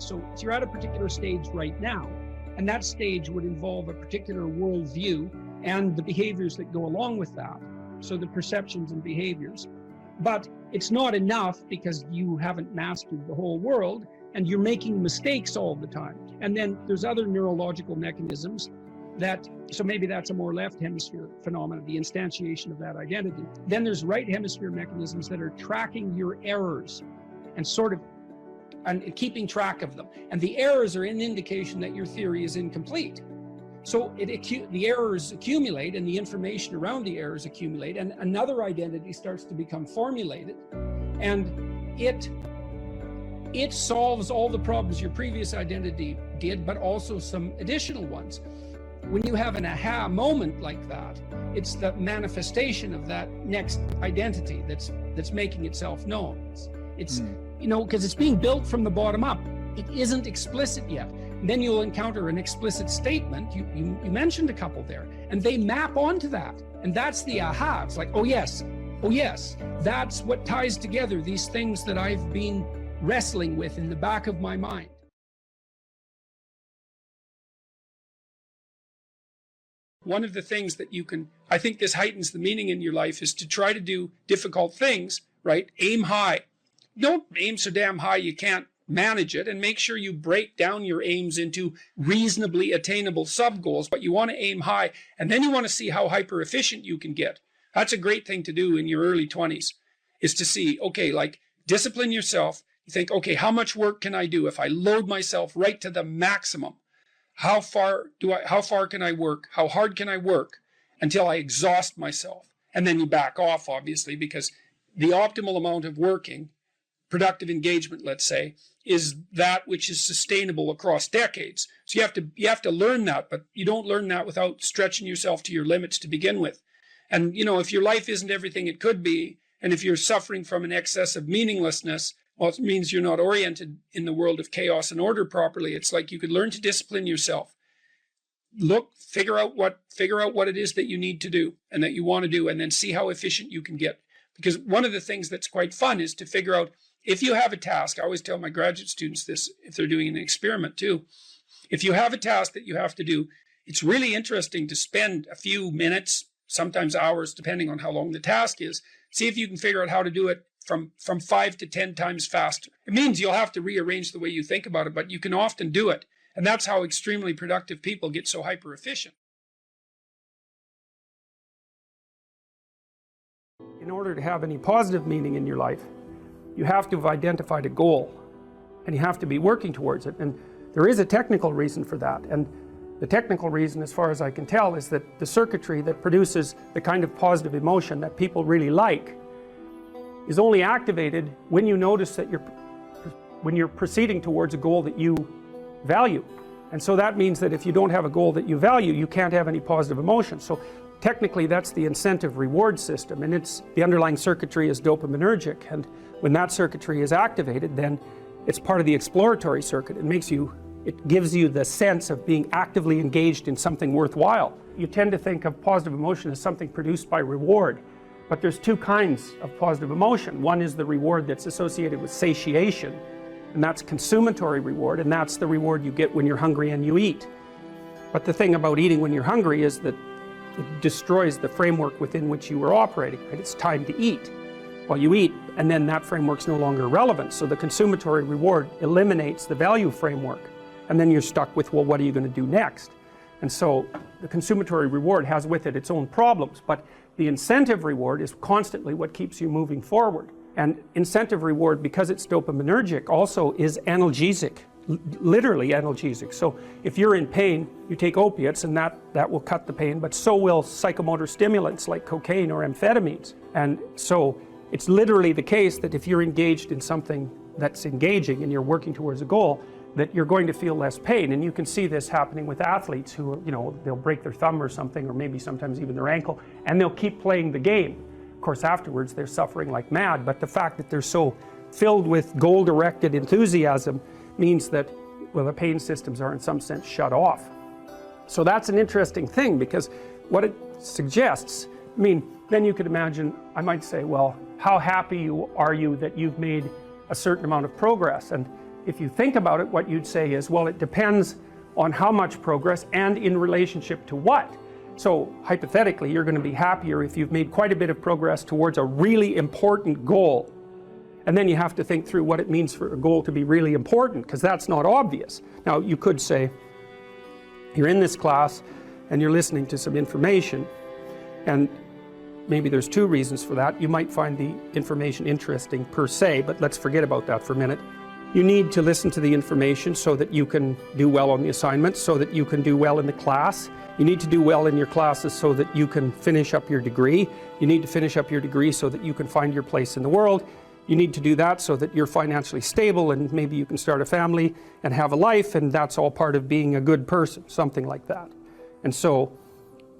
So you're at a particular stage right now, and that stage would involve a particular worldview and the behaviors that go along with that. So the perceptions and behaviors. But it's not enough because you haven't mastered the whole world and you're making mistakes all the time. And then there's other neurological mechanisms that, so maybe that's a more left hemisphere phenomenon, the instantiation of that identity. Then there's right hemisphere mechanisms that are tracking your errors and sort of and keeping track of them. And the errors are an indication that your theory is incomplete. So the errors accumulate and the information around the errors accumulate, and another identity starts to become formulated, and it solves all the problems your previous identity did, but also some additional ones. When you have an aha moment like that, it's the manifestation of that next identity that's making itself known. It's you know, because it's being built from the bottom up. It isn't explicit yet. And then you'll encounter an explicit statement. You mentioned a couple there, and they map onto that. And that's the aha. It's like, oh yes, that's what ties together these things that I've been wrestling with in the back of my mind. One of the things that you can, I think this heightens the meaning in your life, is to try to do difficult things, right? Aim high. Don't aim so damn high you can't manage it, and make sure you break down your aims into reasonably attainable sub-goals, but you want to aim high, and then you want to see how hyper efficient you can get. That's a great thing to do in your early 20s, is to see, okay, like discipline yourself. You think, okay, how much work can I do if I load myself right to the maximum? How far can I work? How hard can I work until I exhaust myself? And then you back off, obviously, because the optimal amount of working, productive engagement, let's say, is that which is sustainable across decades. So you have to learn that, but you don't learn that without stretching yourself to your limits to begin with. And you know, if your life isn't everything it could be, and if you're suffering from an excess of meaninglessness, well, it means you're not oriented in the world of chaos and order properly. It's like you could learn to discipline yourself. Figure out what it is that you need to do and that you want to do, and then see how efficient you can get. Because one of the things that's quite fun is to figure out, if you have a task, I always tell my graduate students this if they're doing an experiment too. If you have a task that you have to do, it's really interesting to spend a few minutes, sometimes hours, depending on how long the task is. See if you can figure out how to do it from 5 to 10 times faster. It means you'll have to rearrange the way you think about it, but you can often do it. And that's how extremely productive people get so hyper efficient. In order to have any positive meaning in your life, you have to have identified a goal, and you have to be working towards it. And there is a technical reason for that. And the technical reason, as far as I can tell, is that the circuitry that produces the kind of positive emotion that people really like is only activated when you notice that when you're proceeding towards a goal that you value. And so that means that if you don't have a goal that you value, you can't have any positive emotion. So technically that's the incentive reward system, and the underlying circuitry is dopaminergic, and when that circuitry is activated, then it's part of the exploratory circuit. It gives you the sense of being actively engaged in something worthwhile. You tend to think of positive emotion as something produced by reward, but there's two kinds of positive emotion. One is the reward that's associated with satiation, and that's consummatory reward, and that's the reward you get when you're hungry and you eat. But the thing about eating when you're hungry is that it destroys the framework within which you were operating. Right? It's time to eat. Well, you eat, and then that framework's no longer relevant. So the consummatory reward eliminates the value framework, and then you're stuck with, well, what are you going to do next? And so the consummatory reward has with it its own problems, but the incentive reward is constantly what keeps you moving forward. And incentive reward, because it's dopaminergic, also is analgesic, literally analgesic. So if you're in pain, you take opiates, and that will cut the pain, but so will psychomotor stimulants like cocaine or amphetamines. And so it's literally the case that if you're engaged in something that's engaging and you're working towards a goal, that you're going to feel less pain. And you can see this happening with athletes who, you know, they'll break their thumb or something, or maybe sometimes even their ankle, and they'll keep playing the game. Of course, afterwards they're suffering like mad, but the fact that they're so filled with goal-directed enthusiasm means that, well, the pain systems are in some sense shut off. So that's an interesting thing, because what it suggests, I mean, then you could imagine, I might say, well, how happy are you that you've made a certain amount of progress? And if you think about it, what you'd say is, well, it depends on how much progress and in relationship to what. So hypothetically, you're going to be happier if you've made quite a bit of progress towards a really important goal. And then you have to think through what it means for a goal to be really important, because that's not obvious. Now, you could say, you're in this class and you're listening to some information, and maybe there's two reasons for that. You might find the information interesting per se, but let's forget about that for a minute. You need to listen to the information so that you can do well on the assignments, so that you can do well in the class. You need to do well in your classes so that you can finish up your degree. You need to finish up your degree so that you can find your place in the world. You need to do that so that you're financially stable and maybe you can start a family and have a life, and that's all part of being a good person, something like that. And so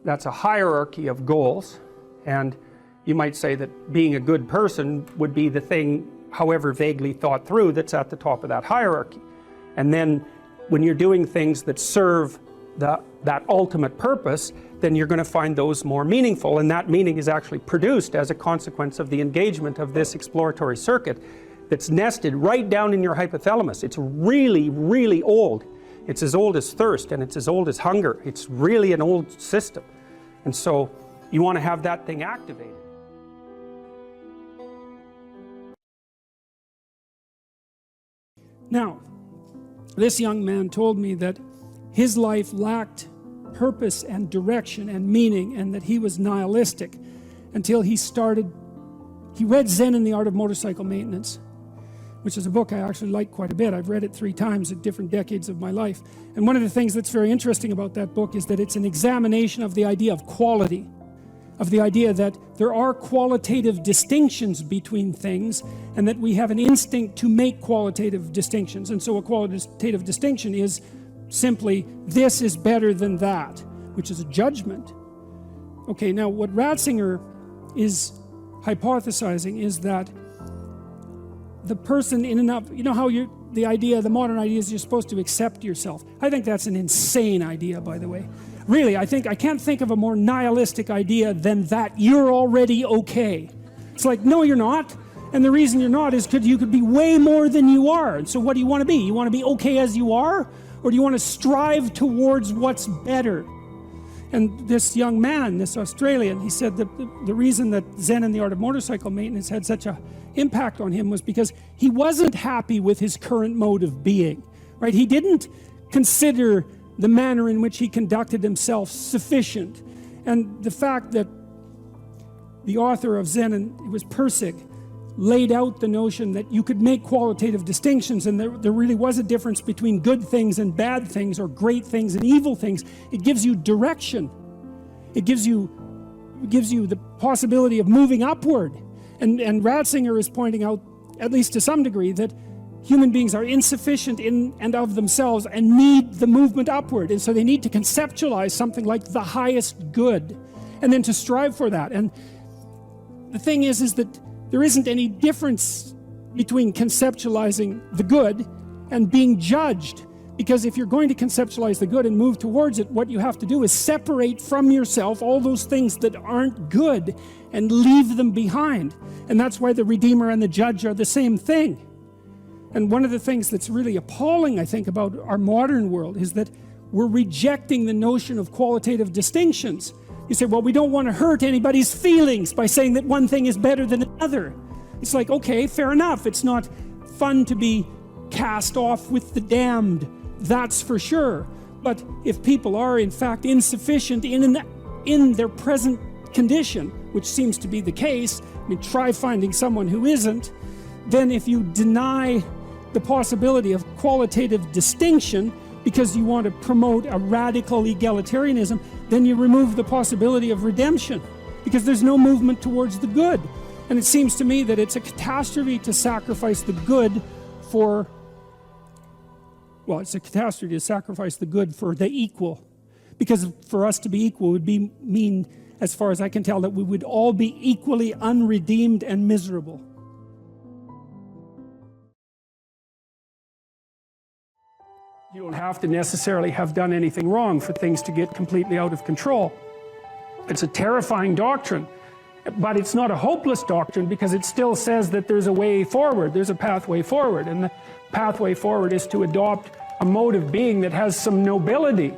that's a hierarchy of goals, and you might say that being a good person would be the thing, however vaguely thought through, that's at the top of that hierarchy. And then when you're doing things that serve that ultimate purpose, then you're going to find those more meaningful, and that meaning is actually produced as a consequence of the engagement of this exploratory circuit that's nested right down in your hypothalamus. It's really, really old. It's as old as thirst, and it's as old as hunger. It's really an old system. And so you want to have that thing activated. Now, this young man told me that his life lacked purpose and direction and meaning, and that he was nihilistic until he read Zen and the Art of Motorcycle Maintenance, which is a book I actually like quite a bit. I've read it 3 times at different decades of my life. And one of the things that's very interesting about that book is that it's an examination of the idea of quality, of the idea that there are qualitative distinctions between things, and that we have an instinct to make qualitative distinctions. And so a qualitative distinction is simply, this is better than that, which is a judgment. Okay, now what Ratzinger is hypothesizing is that the person in and of, you know how the modern idea is you're supposed to accept yourself. I think that's an insane idea, by the way. Really, I can't think of a more nihilistic idea than that you're already okay. It's like, no, you're not. And the reason you're not is because you could be way more than you are. And so what do you want to be? You want to be okay as you are? Or do you want to strive towards what's better? And this young man, this Australian, he said that the reason that Zen and the Art of Motorcycle Maintenance had such an impact on him was because he wasn't happy with his current mode of being, right? He didn't consider the manner in which he conducted himself sufficient. And the fact that the author of Zen, and it was Pirsig, laid out the notion that you could make qualitative distinctions, and there really was a difference between good things and bad things, or great things and evil things. It gives you direction. It gives you the possibility of moving upward. And Ratzinger is pointing out, at least to some degree, that human beings are insufficient in and of themselves and need the movement upward. And so they need to conceptualize something like the highest good, and then to strive for that. And the thing is that there isn't any difference between conceptualizing the good and being judged. Because if you're going to conceptualize the good and move towards it, what you have to do is separate from yourself all those things that aren't good and leave them behind. And that's why the Redeemer and the Judge are the same thing. And one of the things that's really appalling, I think, about our modern world is that we're rejecting the notion of qualitative distinctions. You say, well, we don't want to hurt anybody's feelings by saying that one thing is better than another. It's like, okay, fair enough. It's not fun to be cast off with the damned, that's for sure. But if people are in fact insufficient in their present condition, which seems to be the case, I mean, try finding someone who isn't, then if you deny the possibility of qualitative distinction because you want to promote a radical egalitarianism, then you remove the possibility of redemption, because there's no movement towards the good. And it seems to me that it's a catastrophe to sacrifice the good for, well, it's a catastrophe to sacrifice the good for the equal. Because for us to be equal would mean, as far as I can tell, that we would all be equally unredeemed and miserable. You don't have to necessarily have done anything wrong for things to get completely out of control. It's a terrifying doctrine. But it's not a hopeless doctrine, because it still says that there's a way forward, there's a pathway forward, and the pathway forward is to adopt a mode of being that has some nobility,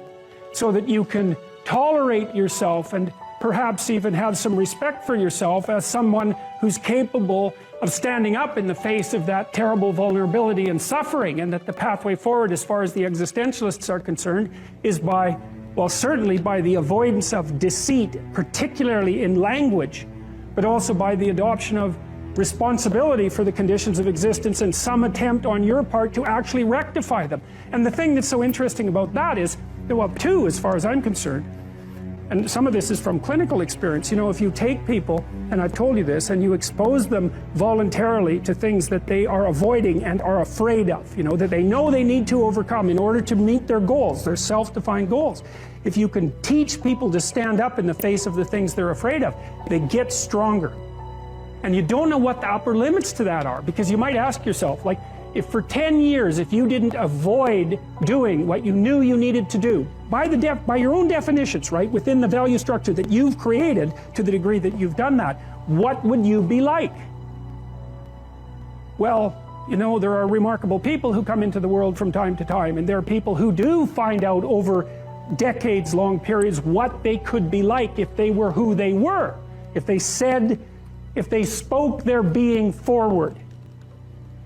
so that you can tolerate yourself and perhaps even have some respect for yourself as someone who's capable of standing up in the face of that terrible vulnerability and suffering, and that the pathway forward, as far as the existentialists are concerned, is by, well, certainly by the avoidance of deceit, particularly in language, but also by the adoption of responsibility for the conditions of existence and some attempt on your part to actually rectify them. And the thing that's so interesting about that is, well, two, as far as I'm concerned, and some of this is from clinical experience, you know, if you take people, and I've told you this, and you expose them voluntarily to things that they are avoiding and are afraid of, you know, that they know they need to overcome in order to meet their goals, their self-defined goals. If you can teach people to stand up in the face of the things they're afraid of, they get stronger. And you don't know what the upper limits to that are, because you might ask yourself, like, if for 10 years, if you didn't avoid doing what you knew you needed to do, by your own definitions, right, within the value structure that you've created, to the degree that you've done that, what would you be like? Well, you know, there are remarkable people who come into the world from time to time, and there are people who do find out over decades-long periods what they could be like if they were who they were, if they spoke their being forward.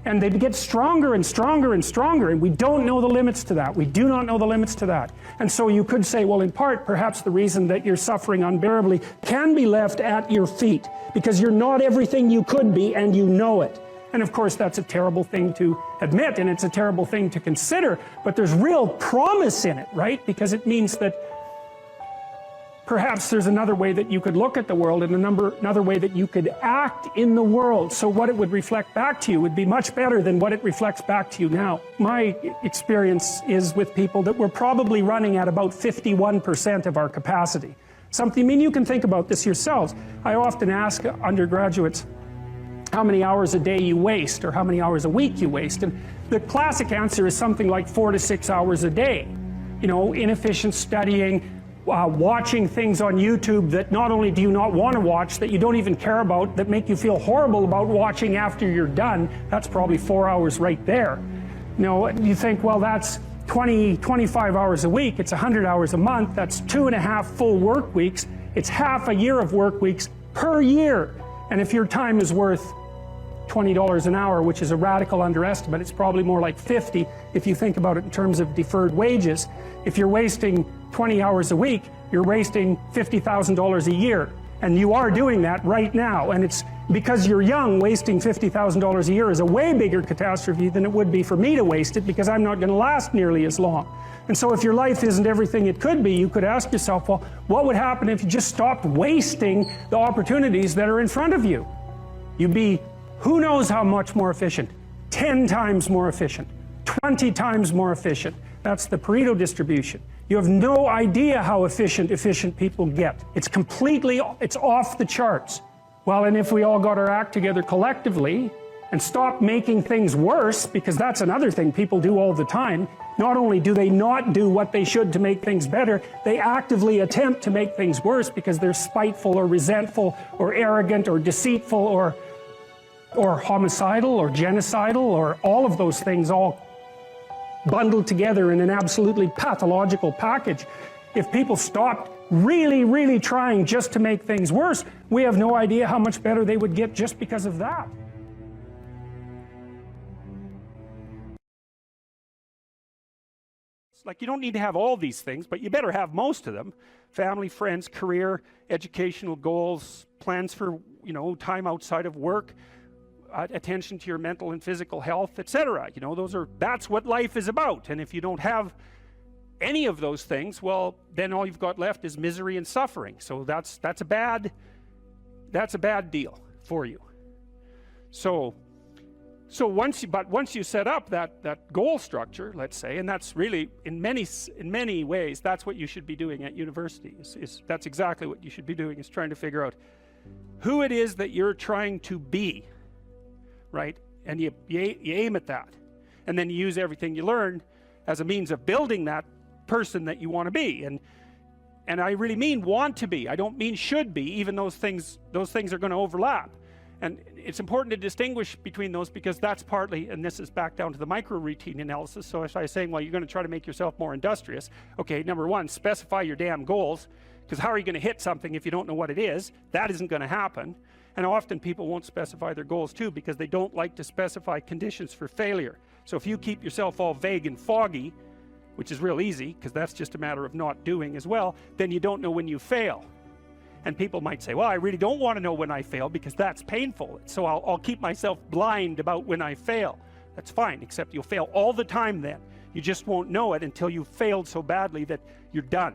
And they get stronger and stronger and stronger, and we don't know the limits to that. We do not know the limits to that. And so you could say, well, in part, perhaps the reason that you're suffering unbearably can be left at your feet, because you're not everything you could be, and you know it. And of course, that's a terrible thing to admit, and it's a terrible thing to consider, but there's real promise in it, right? Because it means that perhaps there's another way that you could look at the world, and another way that you could act in the world, so what it would reflect back to you would be much better than what it reflects back to you now. My experience is with people that we're probably running at about 51% of our capacity. Something, I mean, you can think about this yourselves. I often ask undergraduates how many hours a day you waste, or how many hours a week you waste, and the classic answer is something like 4 to 6 hours a day. You know, inefficient studying, watching things on YouTube that not only do you not want to watch, that you don't even care about, that make you feel horrible about watching after you're done. That's probably 4 hours right there. You know, you think, well, that's 25 hours a week, it's 100 hours a month, that's 2.5 full work weeks, it's half a year of work weeks per year. And if your time is worth $20 an hour, which is a radical underestimate, it's probably more like 50 if you think about it in terms of deferred wages. If you're wasting 20 hours a week, you're wasting $50,000 a year. And you are doing that right now. And it's because you're young, wasting $50,000 a year is a way bigger catastrophe than it would be for me to waste it, because I'm not going to last nearly as long. And so if your life isn't everything it could be, you could ask yourself, well, what would happen if you just stopped wasting the opportunities that are in front of you? You'd be who knows how much more efficient, 10 times more efficient, 20 times more efficient. That's the Pareto distribution. You have no idea how efficient people get. It's off the charts. Well, and if we all got our act together collectively and stopped making things worse, because that's another thing people do all the time, not only do they not do what they should to make things better, they actively attempt to make things worse because they're spiteful or resentful or arrogant or deceitful or homicidal or genocidal, or all of those things all bundled together in an absolutely pathological package. If people stopped really trying just to make things worse, we have no idea how much better they would get just because of that. It's like you don't need to have all these things, but you better have most of them. Family, friends, career, educational goals, plans for, you know, time outside of work, attention to your mental and physical health, etc. You know, that's what life is about. And if you don't have any of those things, well, then all you've got left is misery and suffering. So that's a bad deal for you. So once you set up that goal structure, let's say, and that's really in many ways that's what you should be doing at university. That's exactly what you should be doing, is trying to figure out who it is that you're trying to be. Right? And you aim at that, and then you use everything you learn as a means of building that person that you want to be. And I really mean want to be. I don't mean should be, even those things are going to overlap. And it's important to distinguish between those, because that's partly, and this is back down to the micro routine analysis. So as I was saying, well, you're going to try to make yourself more industrious. Okay, number one, specify your damn goals, because how are you going to hit something if you don't know what it is? That isn't going to happen. And often people won't specify their goals too, because they don't like to specify conditions for failure. So if you keep yourself all vague and foggy, which is real easy, because that's just a matter of not doing as well, then you don't know when you fail. And people might say, well, I really don't want to know when I fail, because that's painful. So I'll keep myself blind about when I fail. That's fine, except you'll fail all the time then. You just won't know it until you've failed so badly that you're done.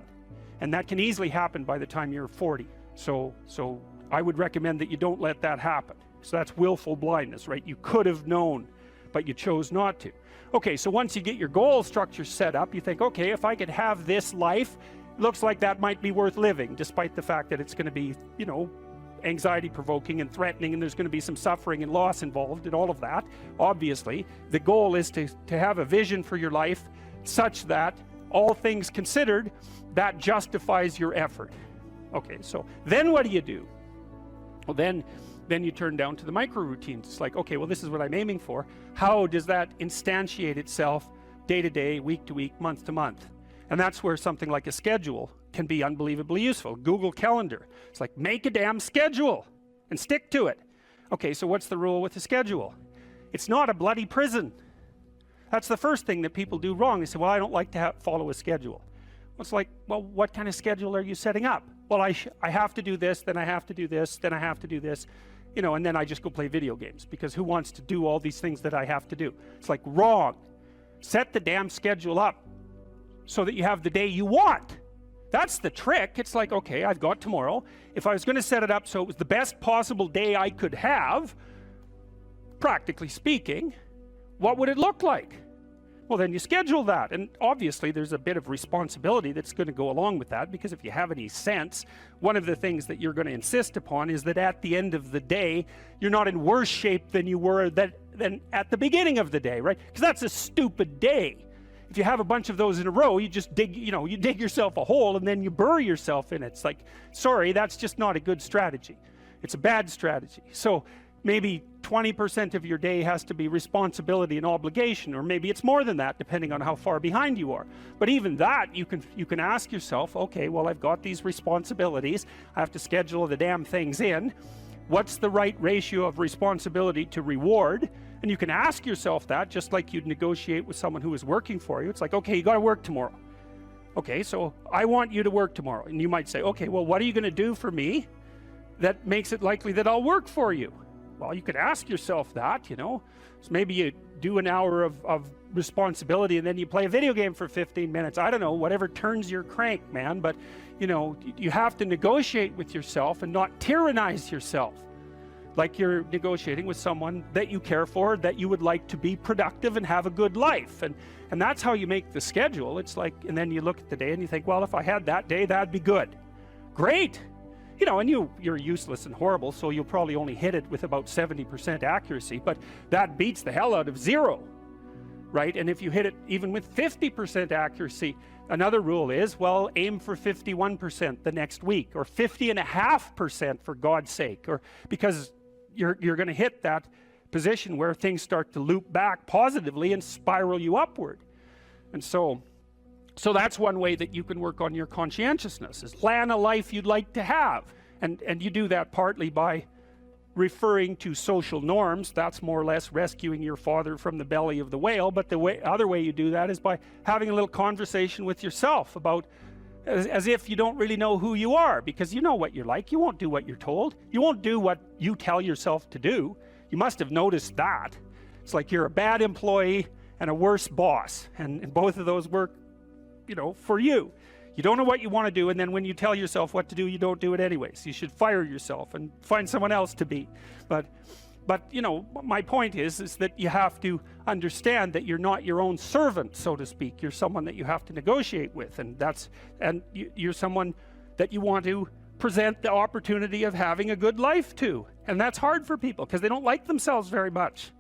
And that can easily happen by the time you're 40. So I would recommend that you don't let that happen. So that's willful blindness, right? You could have known, but you chose not to. Okay, so once you get your goal structure set up, you think, okay, if I could have this life, looks like that might be worth living, despite the fact that it's going to be, you know, anxiety provoking and threatening, and there's going to be some suffering and loss involved and all of that. Obviously, the goal is to have a vision for your life such that, all things considered, that justifies your effort. Okay, so then what do? Well, then you turn down to the micro routines. It's like, okay, well, this is what I'm aiming for. How does that instantiate itself day to day, week to week, month to month? And that's where something like a schedule can be unbelievably useful. Google Calendar. It's like, make a damn schedule and stick to it. Okay, so what's the rule with the schedule? It's not a bloody prison. That's the first thing that people do wrong. They say, well, I don't like to follow a schedule. Well, it's like, well, what kind of schedule are you setting up? Well, I have to do this, then I have to do this, then I have to do this, you know, and then I just go play video games, because who wants to do all these things that I have to do? It's like, wrong. Set the damn schedule up so that you have the day you want. That's the trick. It's like, okay, I've got tomorrow. If I was going to set it up so it was the best possible day I could have, practically speaking, what would it look like? Well, then you schedule that. And obviously there's a bit of responsibility that's going to go along with that, because if you have any sense, one of the things that you're going to insist upon is that at the end of the day, you're not in worse shape than you were than at the beginning of the day, right? Because that's a stupid day. If you have a bunch of those in a row, you just dig, you dig yourself a hole and then you bury yourself in it. It's like, sorry, that's just not a good strategy. It's a bad strategy. So maybe 20% of your day has to be responsibility and obligation, or maybe it's more than that, depending on how far behind you are. But even that, you can ask yourself, okay, well, I've got these responsibilities. I have to schedule the damn things in. What's the right ratio of responsibility to reward? And you can ask yourself that, just like you'd negotiate with someone who is working for you. It's like, okay, you got to work tomorrow. Okay, so I want you to work tomorrow. And you might say, okay, well, what are you going to do for me that makes it likely that I'll work for you? Well, you could ask yourself that, you know. So maybe you do an hour of responsibility and then you play a video game for 15 minutes. I don't know, whatever turns your crank, man. But, you know, you have to negotiate with yourself and not tyrannize yourself. Like you're negotiating with someone that you care for, that you would like to be productive and have a good life. And that's how you make the schedule. It's like, and then you look at the day and you think, well, if I had that day, that'd be good. Great. You know, and you're useless and horrible, so you'll probably only hit it with about 70% accuracy, but that beats the hell out of 0, right? And if you hit it even with 50% accuracy, another rule is, well, aim for 51% the next week, or 50.5% for God's sake, or because you're going to hit that position where things start to loop back positively and spiral you upward. And so that's one way that you can work on your conscientiousness, is plan a life you'd like to have. And you do that partly by referring to social norms. That's more or less rescuing your father from the belly of the whale. But the other way you do that is by having a little conversation with yourself about, as if you don't really know who you are, because you know what you're like. You won't do what you're told. You won't do what you tell yourself to do. You must have noticed that. It's like you're a bad employee and a worse boss. And both of those work, you know, for you. You don't know what you want to do, and then when you tell yourself what to do, you don't do it anyways. You should fire yourself and find someone else to be. But you know, my point is that you have to understand that you're not your own servant, so to speak. You're someone that you have to negotiate with, and you're someone that you want to present the opportunity of having a good life to. And that's hard for people because they don't like themselves very much.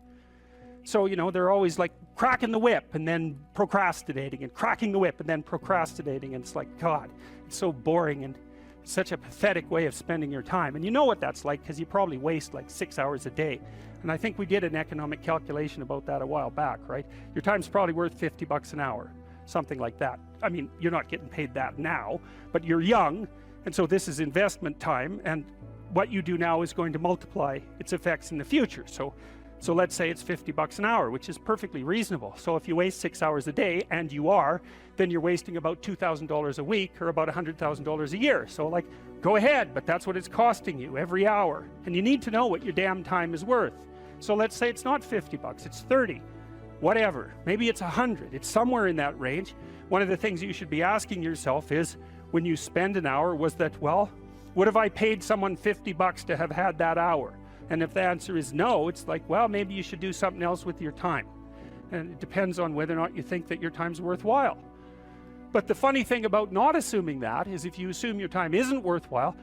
So, you know, they're always like cracking the whip and then procrastinating, and cracking the whip and then procrastinating, and it's like, God, it's so boring and such a pathetic way of spending your time. And you know what that's like, because you probably waste like 6 hours a day. And I think we did an economic calculation about that a while back, right? Your time's probably worth 50 bucks an hour, something like that. I mean, you're not getting paid that now, but you're young, and so this is investment time, and what you do now is going to multiply its effects in the future. So let's say it's 50 bucks an hour, which is perfectly reasonable. So if you waste 6 hours a day, and you are, then you're wasting about $2,000 a week, or about $100,000 a year. So like, go ahead, but that's what it's costing you every hour. And you need to know what your damn time is worth. So let's say it's not 50 bucks, it's 30, whatever. Maybe it's 100, it's somewhere in that range. One of the things you should be asking yourself is, when you spend an hour, was that, well, would have I paid someone 50 bucks to have had that hour? And if the answer is no, it's like, well, maybe you should do something else with your time. And it depends on whether or not you think that your time's worthwhile. But the funny thing about not assuming that is, if you assume your time isn't worthwhile,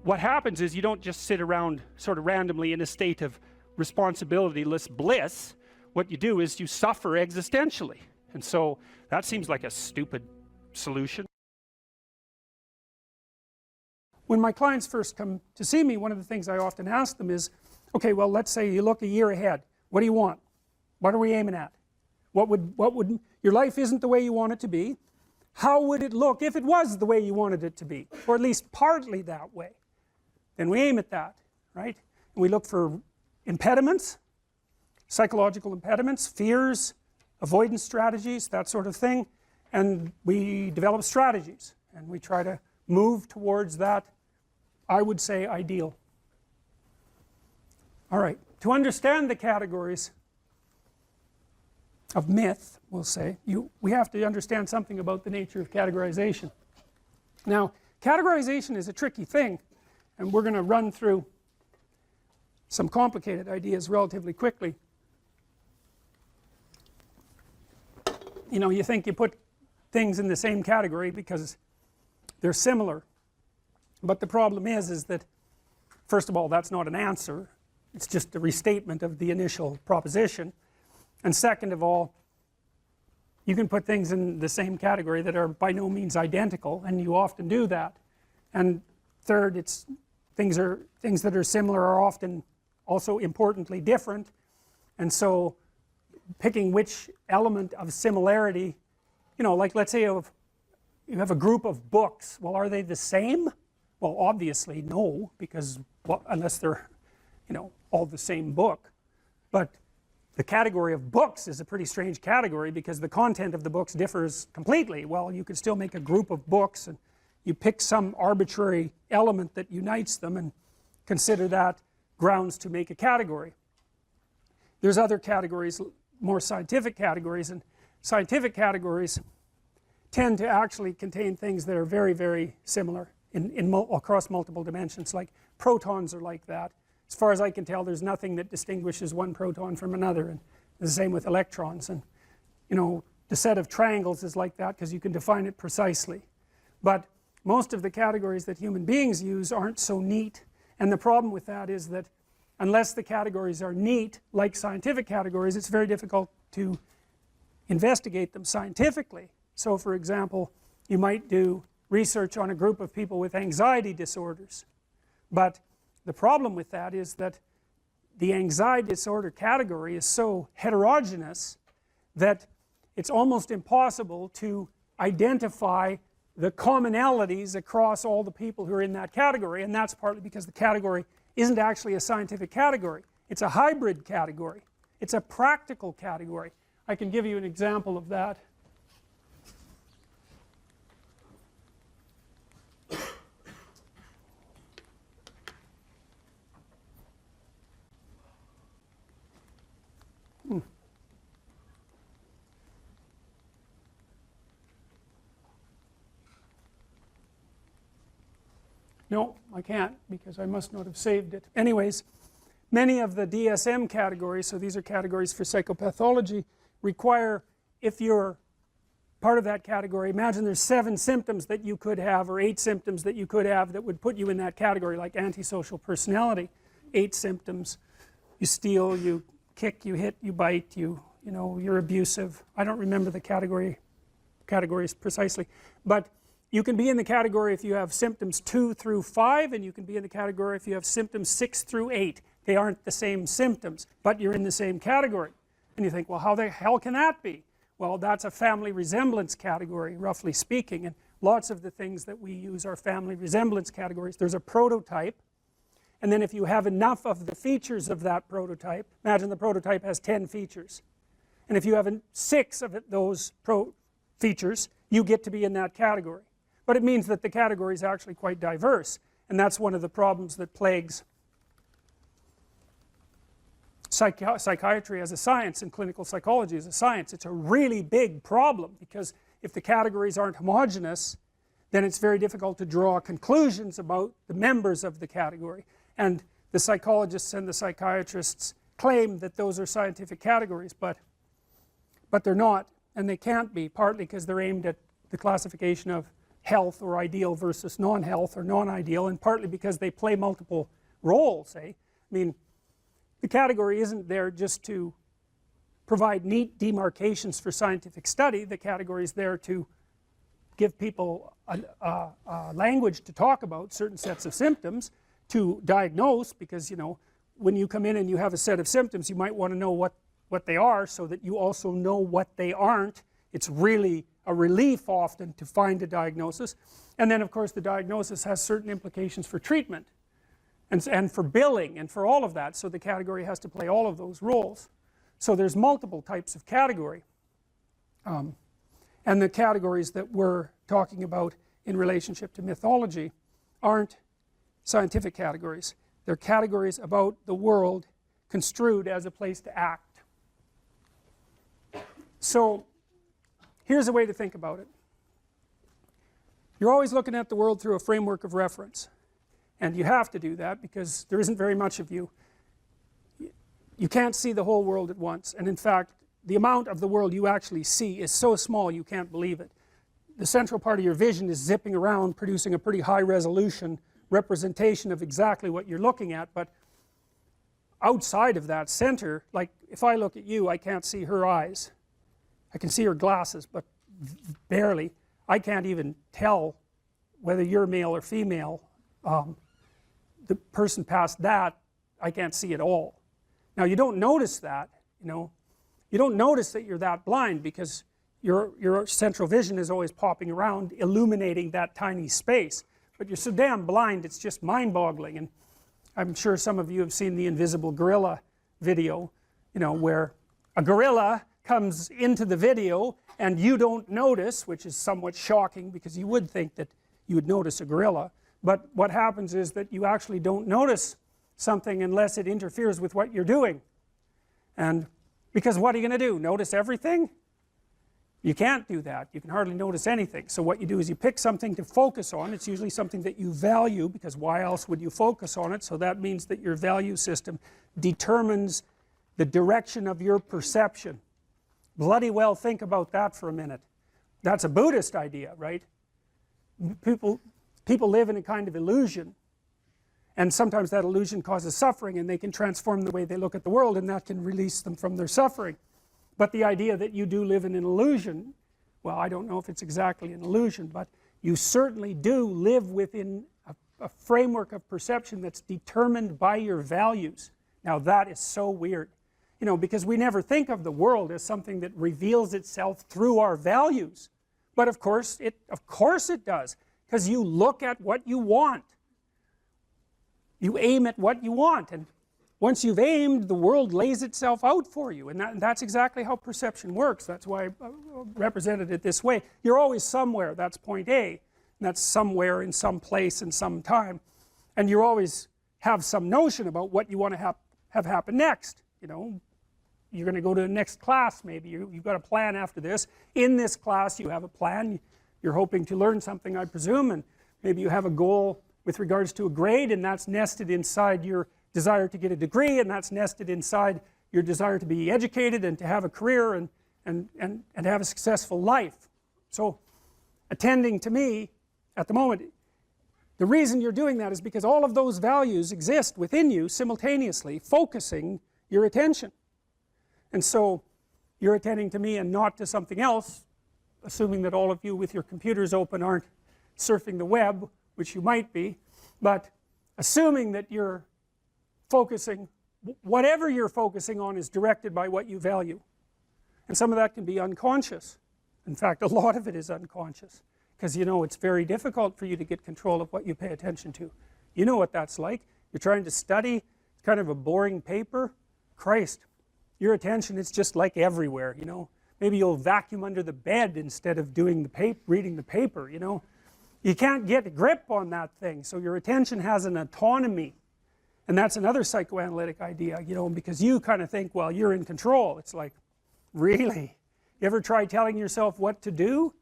what happens is you don't just sit around sort of randomly in a state of responsibilityless bliss. What you do is you suffer existentially. And so that seems like a stupid solution. When my clients first come to see me, one of the things I often ask them is, okay, well, let's say you look a year ahead. What do you want? What are we aiming at? What would your life isn't the way you want it to be. How would it look if it was the way you wanted it to be, or at least partly that way? Then we aim at that, right? And we look for impediments, psychological impediments, fears, avoidance strategies, that sort of thing, and we develop strategies, and we try to move towards that, I would say, ideal. Alright, to understand the categories of myth, we'll say, we have to understand something about the nature of categorization. Now, categorization is a tricky thing, and we're going to run through some complicated ideas relatively quickly. You know, you think you put things in the same category because they're similar, but the problem is that, first of all, that's not an answer, it's just a restatement of the initial proposition. And second of all, you can put things in the same category that are by no means identical, and you often do that. And third, it's things that are similar are often also importantly different, and so picking which element of similarity, you know, like let's say you have a group of books. Well, are they the same? Well, obviously no, because, well, unless they're, you know, all the same book. But the category of books is a pretty strange category, because the content of the books differs completely. Well, you could still make a group of books, and you pick some arbitrary element that unites them and consider that grounds to make a category. There's other categories, more scientific categories, and scientific categories tend to actually contain things that are very, very similar across multiple dimensions. Like protons are like that. As far as I can tell, there's nothing that distinguishes one proton from another, and the same with electrons. And, you know, the set of triangles is like that because you can define it precisely. But most of the categories that human beings use aren't so neat, and the problem with that is that unless the categories are neat, like scientific categories, it's very difficult to investigate them scientifically. So for example, you might do research on a group of people with anxiety disorders, but the problem with that is that the anxiety disorder category is so heterogeneous that it's almost impossible to identify the commonalities across all the people who are in that category, and that's partly because the category isn't actually a scientific category. It's a hybrid category. It's a practical category. I can give you an example of that. No, I can't, because I must not have saved it. Anyways, many of the DSM categories, so these are categories for psychopathology, require, if you're part of that category, imagine there's 7 symptoms that you could have, or 8 symptoms that you could have that would put you in that category, like antisocial personality. 8 symptoms: you steal, you kick, you hit, you bite, you know, you're abusive. I don't remember the categories precisely, but you can be in the category if you have symptoms 2 through 5, and you can be in the category if you have symptoms 6 through 8. They aren't the same symptoms, but you're in the same category. And you think, well, how the hell can that be? Well, that's a family resemblance category, roughly speaking, and lots of the things that we use are family resemblance categories. There's a prototype, and then if you have enough of the features of that prototype, imagine the prototype has 10 features, and if you have 6 of those features, you get to be in that category. But it means that the category is actually quite diverse, and that's one of the problems that plagues psychiatry as a science and clinical psychology as a science. It's a really big problem, because if the categories aren't homogeneous, then it's very difficult to draw conclusions about the members of the category. And the psychologists and the psychiatrists claim that those are scientific categories, but they're not, and they can't be, partly because they're aimed at the classification of health or ideal versus non-health or non-ideal, and partly because they play multiple roles, eh? I mean, the category isn't there just to provide neat demarcations for scientific study. The category is there to give people a language to talk about certain sets of symptoms, to diagnose, because, you know, when you come in and you have a set of symptoms, you might want to know what they are, so that you also know what they aren't. It's really a relief often to find a diagnosis. And then of course the diagnosis has certain implications for treatment and for billing and for all of that, so the category has to play all of those roles. So there's multiple types of category, and the categories that we're talking about in relationship to mythology aren't scientific categories. They're categories about the world construed as a place to act. So here's a way to think about it. You're always looking at the world through a framework of reference, and you have to do that because there isn't very much of you. You can't see the whole world at once, and in fact the amount of the world you actually see is so small you can't believe it. The central part of your vision is zipping around, producing a pretty high resolution representation of exactly what you're looking at, but outside of that center, like if I look at you, I can't see her eyes. I can see her glasses, but barely. I can't even tell whether you're male or female. The person past that, I can't see at all. Now you don't notice that, you know. You don't notice that you're that blind because your central vision is always popping around, illuminating that tiny space. But you're so damn blind, it's just mind-boggling. And I'm sure some of you have seen the invisible gorilla video, you know, where a gorilla comes into the video and you don't notice, which is somewhat shocking because you would think that you would notice a gorilla. But what happens is that you actually don't notice something unless it interferes with what you're doing. And because what are you going to do? Notice everything? You can't do that. You can hardly notice anything. So what you do is you pick something to focus on. It's usually something that you value, because why else would you focus on it? So that means that your value system determines the direction of your perception. Bloody well think about that for a minute. That's a Buddhist idea, right? People live in a kind of illusion, and sometimes that illusion causes suffering, and they can transform the way they look at the world, and that can release them from their suffering. But the idea that you do live in an illusion, well, I don't know if it's exactly an illusion, but you certainly do live within a framework of perception that's determined by your values. Now that is so weird, you know, because we never think of the world as something that reveals itself through our values. But of course it does, because you look at what you want. You aim at what you want, and once you've aimed, the world lays itself out for you, and that's exactly how perception works. That's why I represented it this way. You're always somewhere, that's point A, and that's somewhere in some place in some time, and you always have some notion about what you want to have happen next. You know, you're going to go to the next class maybe, you've got a plan after this. In this class you have a plan, you're hoping to learn something, I presume, and maybe you have a goal with regards to a grade, and that's nested inside your desire to get a degree, and that's nested inside your desire to be educated and to have a career and have a successful life. So attending to me at the moment, the reason you're doing that is because all of those values exist within you simultaneously, focusing your attention. And so you're attending to me and not to something else, assuming that all of you with your computers open aren't surfing the web, which you might be, but assuming that you're focusing, whatever you're focusing on is directed by what you value. And some of that can be unconscious. In fact, a lot of it is unconscious, because you know it's very difficult for you to get control of what you pay attention to. You know what that's like. You're trying to study, it's kind of a boring paper. Christ, your attention is just like everywhere, you know. Maybe you'll vacuum under the bed instead of doing the reading the paper, you know. You can't get a grip on that thing, so your attention has an autonomy. And that's another psychoanalytic idea, you know, because you kind of think, well, you're in control. It's like, really? You ever try telling yourself what to do?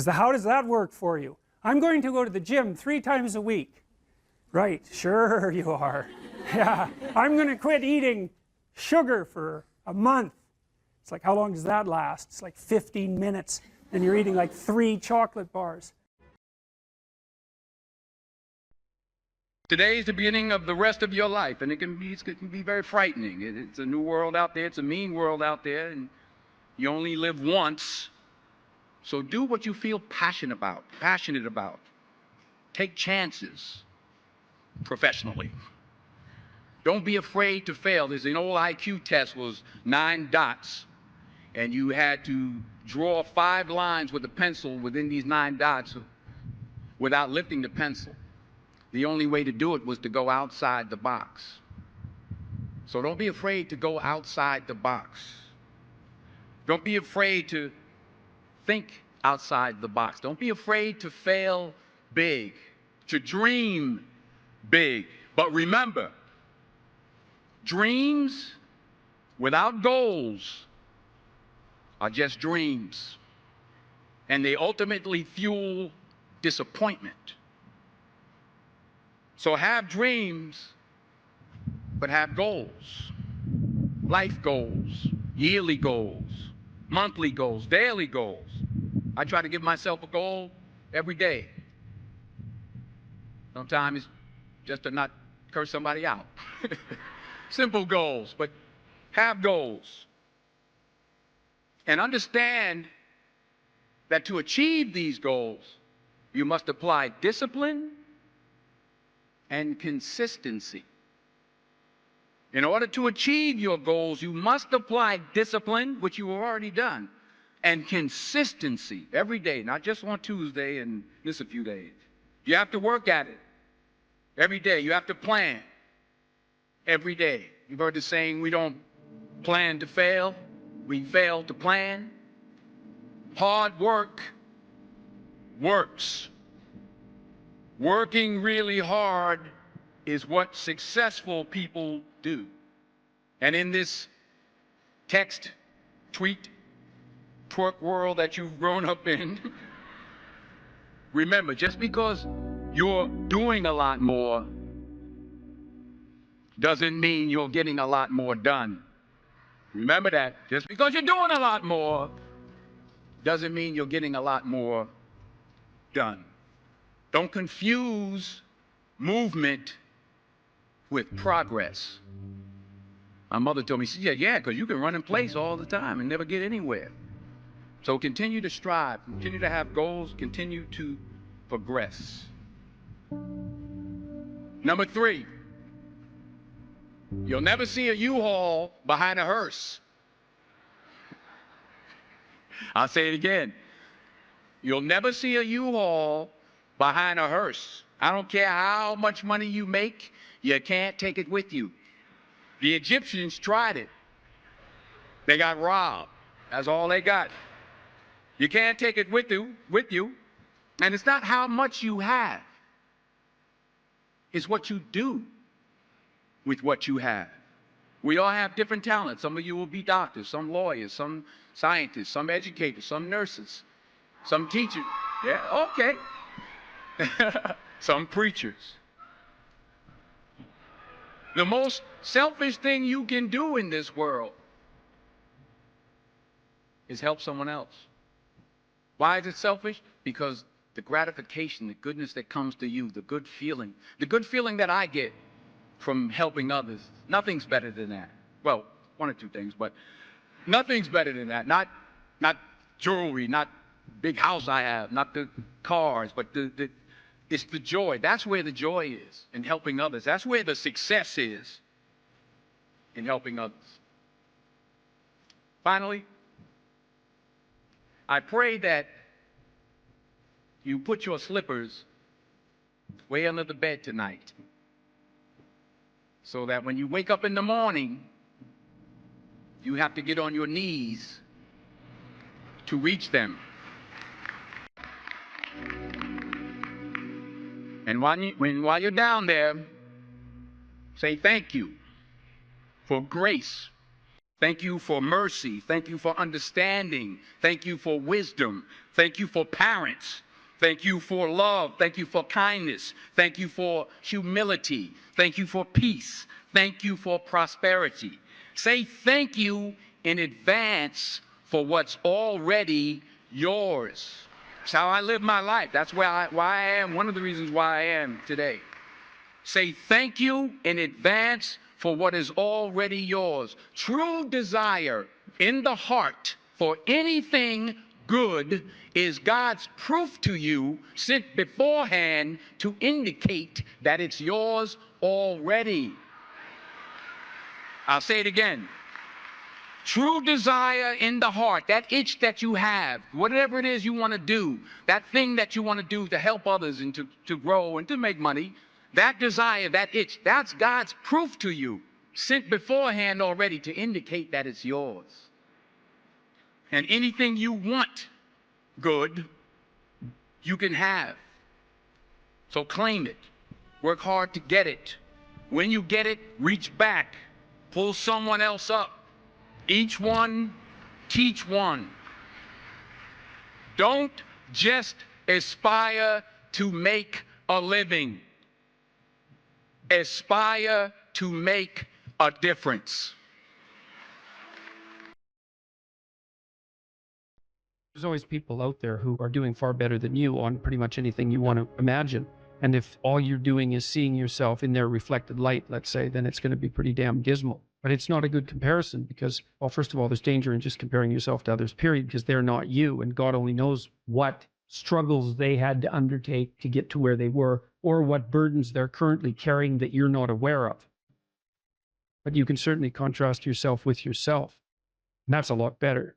How does that work for you? I'm going to go to the gym 3 times a week. Right, sure you are. Yeah, I'm going to quit eating sugar for a month. It's like, how long does that last? It's like 15 minutes, and you're eating like 3 chocolate bars. Today is the beginning of the rest of your life, and it can be very frightening. It's a new world out there. It's a mean world out there, and you only live once. So do what you feel passionate about. Take chances professionally. Don't be afraid to fail. There's an old IQ test, was 9 dots, and you had to draw 5 lines with a pencil within these 9 dots without lifting the pencil. The only way to do it was to go outside the box. So don't be afraid to go outside the box. Don't be afraid to think outside the box. Don't be afraid to fail big, to dream big. But remember, dreams without goals are just dreams, and they ultimately fuel disappointment. So have dreams, but have goals. Life goals, yearly goals, monthly goals, daily goals. I try to give myself a goal every day. Sometimes it's just to not curse somebody out. Simple goals, but have goals. And understand that to achieve these goals, you must apply discipline and consistency. In order to achieve your goals, you must apply discipline, which you have already done, and consistency every day, not just on Tuesday and miss a few days. You have to work at it every day. You have to plan every day. You've heard the saying, we don't plan to fail, we fail to plan. Hard work works. Working really hard is what successful people do. And in this text, tweet, twerk world that you've grown up in, remember, just because you're doing a lot more doesn't mean you're getting a lot more done. Remember that. Just because you're doing a lot more doesn't mean you're getting a lot more done. Don't confuse movement with progress. My mother told me, she said, yeah, because you can run in place all the time and never get anywhere. So continue to strive, continue to have goals, continue to progress. Number 3, you'll never see a U-Haul behind a hearse. I'll say it again. You'll never see a U-Haul behind a hearse. I don't care how much money you make, you can't take it with you. The Egyptians tried it. They got robbed. That's all they got. You can't take it with you. And it's not how much you have. It's what you do with what you have. We all have different talents. Some of you will be doctors, some lawyers, some scientists, some educators, some nurses, some teachers. Yeah, okay. Some preachers. The most selfish thing you can do in this world is help someone else. Why is it selfish? Because the gratification, the goodness that comes to you, the good feeling that I get from helping others, nothing's better than that. Well, 1 or 2 things, but Nothing's better than that. Not jewelry, not big house I have, not the cars, but it's the joy. That's where the joy is in helping others. That's where the success is in helping others. Finally, I pray that you put your slippers way under the bed tonight, so that when you wake up in the morning, you have to get on your knees to reach them. And while you're down there, say thank you for grace. Thank you for mercy. Thank you for understanding. Thank you for wisdom. Thank you for parents. Thank you for love. Thank you for kindness. Thank you for humility. Thank you for peace. Thank you for prosperity. Say thank you in advance for what's already yours. That's how I live my life. That's why I am, one of the reasons why I am today. Say thank you in advance for what is already yours. True desire in the heart for anything good is God's proof to you, sent beforehand to indicate that it's yours already. I'll say it again. True desire in the heart, that itch that you have, whatever it is you want to do, that thing that you want to do to help others and to grow and to make money, that desire, that itch, that's God's proof to you, sent beforehand already to indicate that it's yours. And anything you want good, you can have. So claim it. Work hard to get it. When you get it, reach back. Pull someone else up. Each one, teach one. Don't just aspire to make a living. Aspire to make a difference. There's always people out there who are doing far better than you on pretty much anything you want to imagine. And if all you're doing is seeing yourself in their reflected light, let's say, then it's going to be pretty damn dismal. But it's not a good comparison because, well, first of all, there's danger in just comparing yourself to others, period, because they're not you. And God only knows what struggles they had to undertake to get to where they were, or what burdens they're currently carrying that you're not aware of. But you can certainly contrast yourself with yourself. And that's a lot better.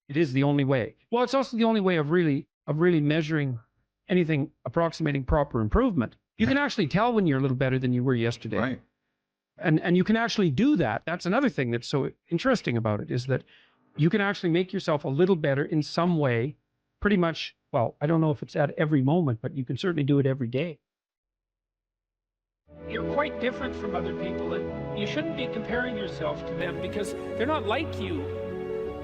It is the only way. Well, it's also the only way of really measuring anything approximating proper improvement. You can actually tell when you're a little better than you were yesterday. Right. And you can actually do that. That's another thing that's so interesting about it, is that you can actually make yourself a little better in some way, pretty much, well, I don't know if it's at every moment, but you can certainly do it every day. You're quite different from other people, and you shouldn't be comparing yourself to them because they're not like you.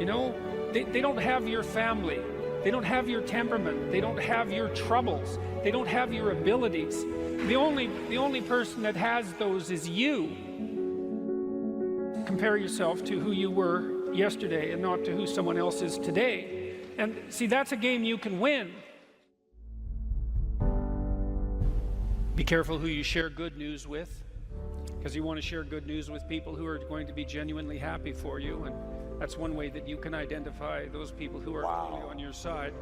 You know, they don't have your family. They don't have your temperament. They don't have your troubles. They don't have your abilities. The only person that has those is you. Compare yourself to who you were yesterday and not to who someone else is today. And see, that's a game you can win. Be careful who you share good news with, because you want to share good news with people who are going to be genuinely happy for you, and that's one way that you can identify those people who are really on your side.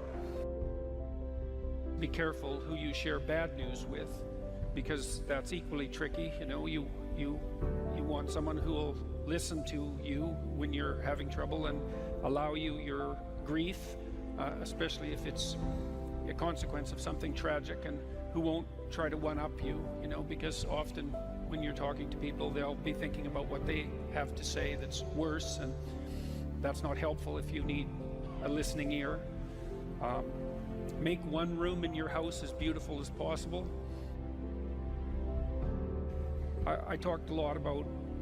Be careful who you share bad news with, because that's equally tricky. You know, you want someone who will listen to you when you're having trouble and allow you your grief, especially if it's a consequence of something tragic, and who won't try to one-up you, you know, because often when you're talking to people, they'll be thinking about what they have to say that's worse, and that's not helpful if you need a listening ear. Make one room in your house as beautiful as possible. I talked a lot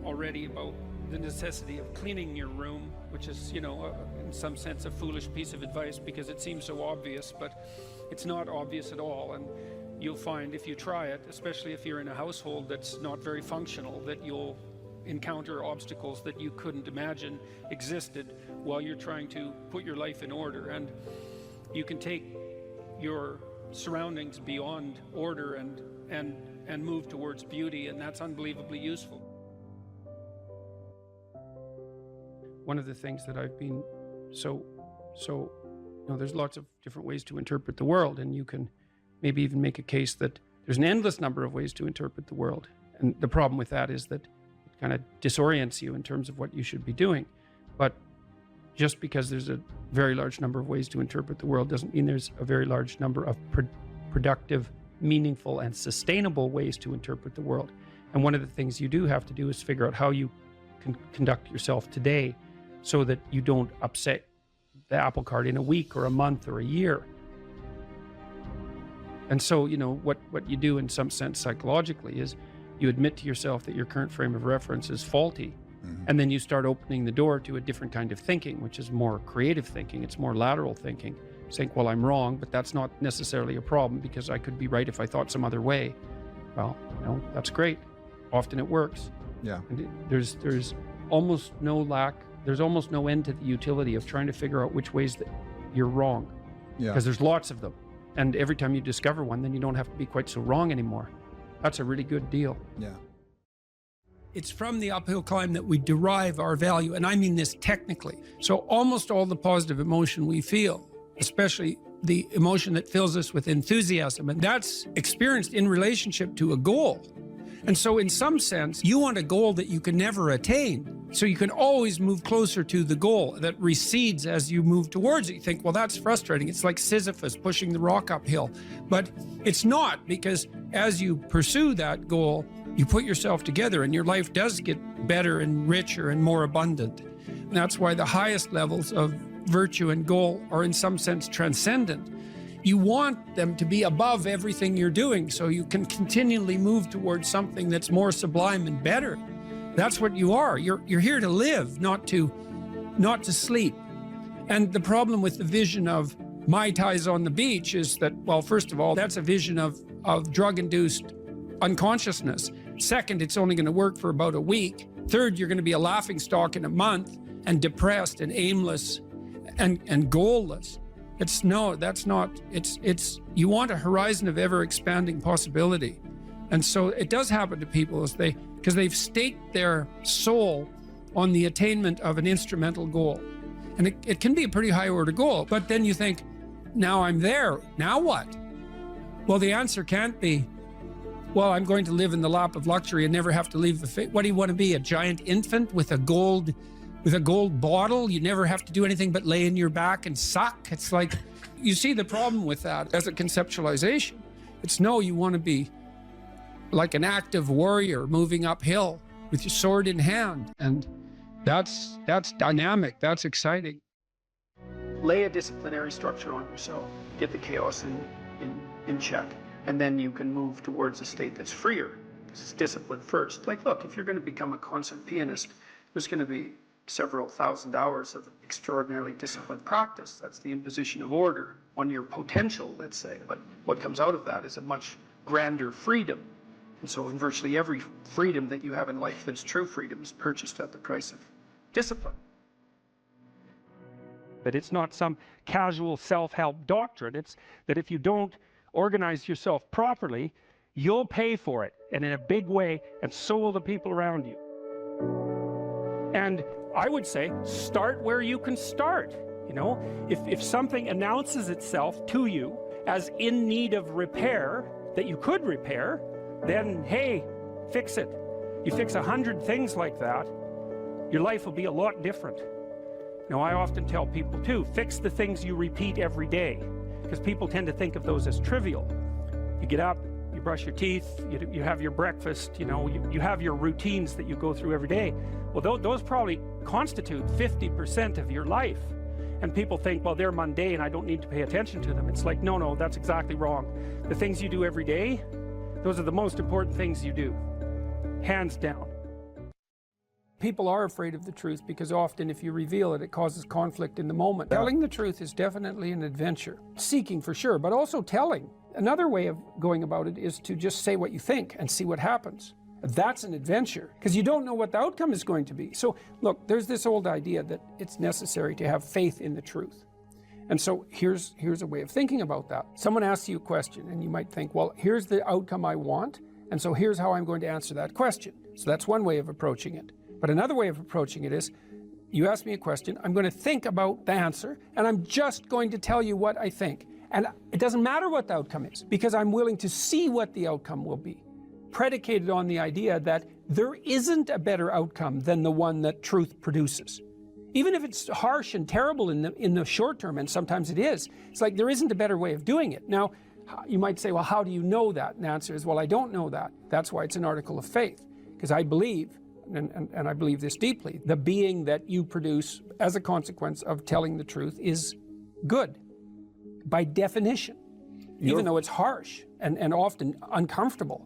already about the necessity of cleaning your room, which is, you know, in some sense a foolish piece of advice because it seems so obvious, but it's not obvious at all. And you'll find if you try it, especially if you're in a household that's not very functional, that you'll encounter obstacles that you couldn't imagine existed while you're trying to put your life in order. And you can take your surroundings beyond order and move towards beauty, and that's unbelievably useful. one of the things that I've been so, there's lots of different ways to interpret the world, and you can maybe even make a case that there's an endless number of ways to interpret the world. And the problem with that is that it kind of disorients you in terms of what you should be doing. But just because there's a very large number of ways to interpret the world doesn't mean there's a very large number of productive, meaningful, and sustainable ways to interpret the world. And one of the things you do have to do is figure out how you can conduct yourself today so that you don't upset the apple cart in a week or a month or a year. And so, what you do in some sense psychologically is you admit to yourself that your current frame of reference is faulty. Mm-hmm. And then you start opening the door to a different kind of thinking, which is more creative thinking. It's more lateral thinking. Saying, well, I'm wrong, but that's not necessarily a problem because I could be right if I thought some other way. Well, that's great. Often it works. Yeah. And there's almost no end to the utility of trying to figure out which ways that you're wrong. Yeah. Because there's lots of them. And every time you discover one, then you don't have to be quite so wrong anymore. That's a really good deal. Yeah. It's from the uphill climb that we derive our value, and I mean this technically. So almost all the positive emotion we feel, especially the emotion that fills us with enthusiasm, and that's experienced in relationship to a goal. And so in some sense, you want a goal that you can never attain. So you can always move closer to the goal that recedes as you move towards it. You think, well, that's frustrating. It's like Sisyphus pushing the rock uphill. But it's not, because as you pursue that goal, you put yourself together and your life does get better and richer and more abundant. And that's why the highest levels of virtue and goal are in some sense transcendent. You want them to be above everything you're doing so you can continually move towards something that's more sublime and better. That's what you are. You're here to live, not to sleep. And the problem with the vision of Mai Tais on the beach is that, well, first of all, that's a vision of drug-induced unconsciousness. Second, it's only going to work for about a week. Third, you're going to be a laughingstock in a month and depressed and aimless and goalless. You want a horizon of ever expanding possibility. And so it does happen to people because they've staked their soul on the attainment of an instrumental goal. And it can be a pretty high order goal, but then you think, now I'm there, now what? Well, the answer can't be, well, I'm going to live in the lap of luxury and never have to leave what do you want to be, a giant infant with a gold bottle? You never have to do anything but lay in your back and suck. It's like, you see the problem with that as a conceptualization. It's no, you want to be like an active warrior moving uphill with your sword in hand. And that's dynamic, that's exciting. Lay a disciplinary structure on yourself. Get the chaos in check. And then you can move towards a state that's freer. It's discipline first. Like, look, if you're going to become a concert pianist, there's going to be several thousand hours of extraordinarily disciplined practice. That's the imposition of order on your potential, let's say. But what comes out of that is a much grander freedom. And so in virtually every freedom that you have in life that's true freedom is purchased at the price of discipline. But it's not some casual self-help doctrine. It's that if you don't organize yourself properly, you'll pay for it, and in a big way, and so will the people around you. And I would say, start where you can start. If something announces itself to you as in need of repair, that you could repair, then hey, fix it. You fix 100 things like that, your life will be a lot different. I often tell people too, fix the things you repeat every day, because people tend to think of those as trivial. You get up, you brush your teeth, you have your breakfast, you have your routines that you go through every day. Well, those probably constitute 50% of your life. And people think, well, they're mundane, I don't need to pay attention to them. It's like, no, that's exactly wrong. The things you do every day, those are the most important things you do, hands down. People are afraid of the truth because often if you reveal it, it causes conflict in the moment. Telling the truth is definitely an adventure. Seeking for sure, but also telling. Another way of going about it is to just say what you think and see what happens. That's an adventure, because you don't know what the outcome is going to be. So look, there's this old idea that it's necessary to have faith in the truth. And so here's a way of thinking about that. Someone asks you a question and you might think, well, here's the outcome I want, and so here's how I'm going to answer that question. So that's one way of approaching it. But another way of approaching it is, You ask me a question, I'm going to think about the answer, and I'm just going to tell you what I think. And it doesn't matter what the outcome is, because I'm willing to see what the outcome will be, predicated on the idea that there isn't a better outcome than the one that truth produces. Even if it's harsh and terrible in the short term, and sometimes it is, it's like there isn't a better way of doing it. Now, you might say, well, how do you know that? And the answer is, well, I don't know that. That's why it's an article of faith, because I believe, and I believe this deeply, the being that you produce as a consequence of telling the truth is good, by definition, even though it's harsh and often uncomfortable,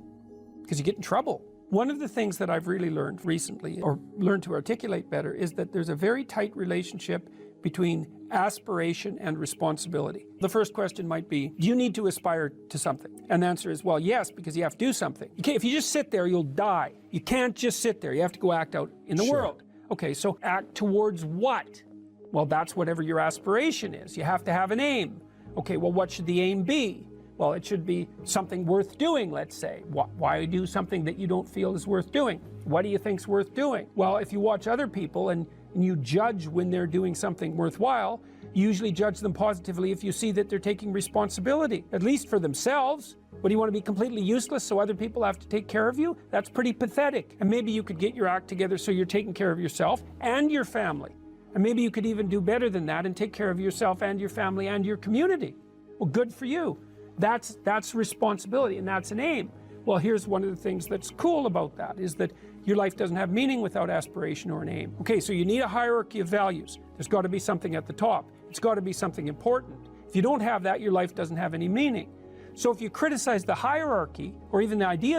because you get in trouble. One of the things that I've really learned recently, or learned to articulate better, is that there's a very tight relationship between aspiration and responsibility. The first question might be, do you need to aspire to something? And the answer is, well, yes, because you have to do something. If you just sit there, you'll die. You can't just sit there. You have to go act out in the world. Okay, so act towards what? Well, that's whatever your aspiration is. You have to have an aim. Okay, well, what should the aim be? Well, it should be something worth doing, let's say. Why do something that you don't feel is worth doing? What do you think's worth doing? Well, if you watch other people and you judge when they're doing something worthwhile, you usually judge them positively if you see that they're taking responsibility, at least for themselves. What, do you want to be completely useless so other people have to take care of you? That's pretty pathetic. And maybe you could get your act together so you're taking care of yourself and your family. And maybe you could even do better than that and take care of yourself and your family and your community. Well, good for you. That's responsibility, and that's an aim. Well, here's one of the things that's cool about that, is that your life doesn't have meaning without aspiration or an aim. Okay, so you need a hierarchy of values. There's got to be something at the top. It's got to be something important. If you don't have that, your life doesn't have any meaning. So if you criticize the hierarchy, or even the idea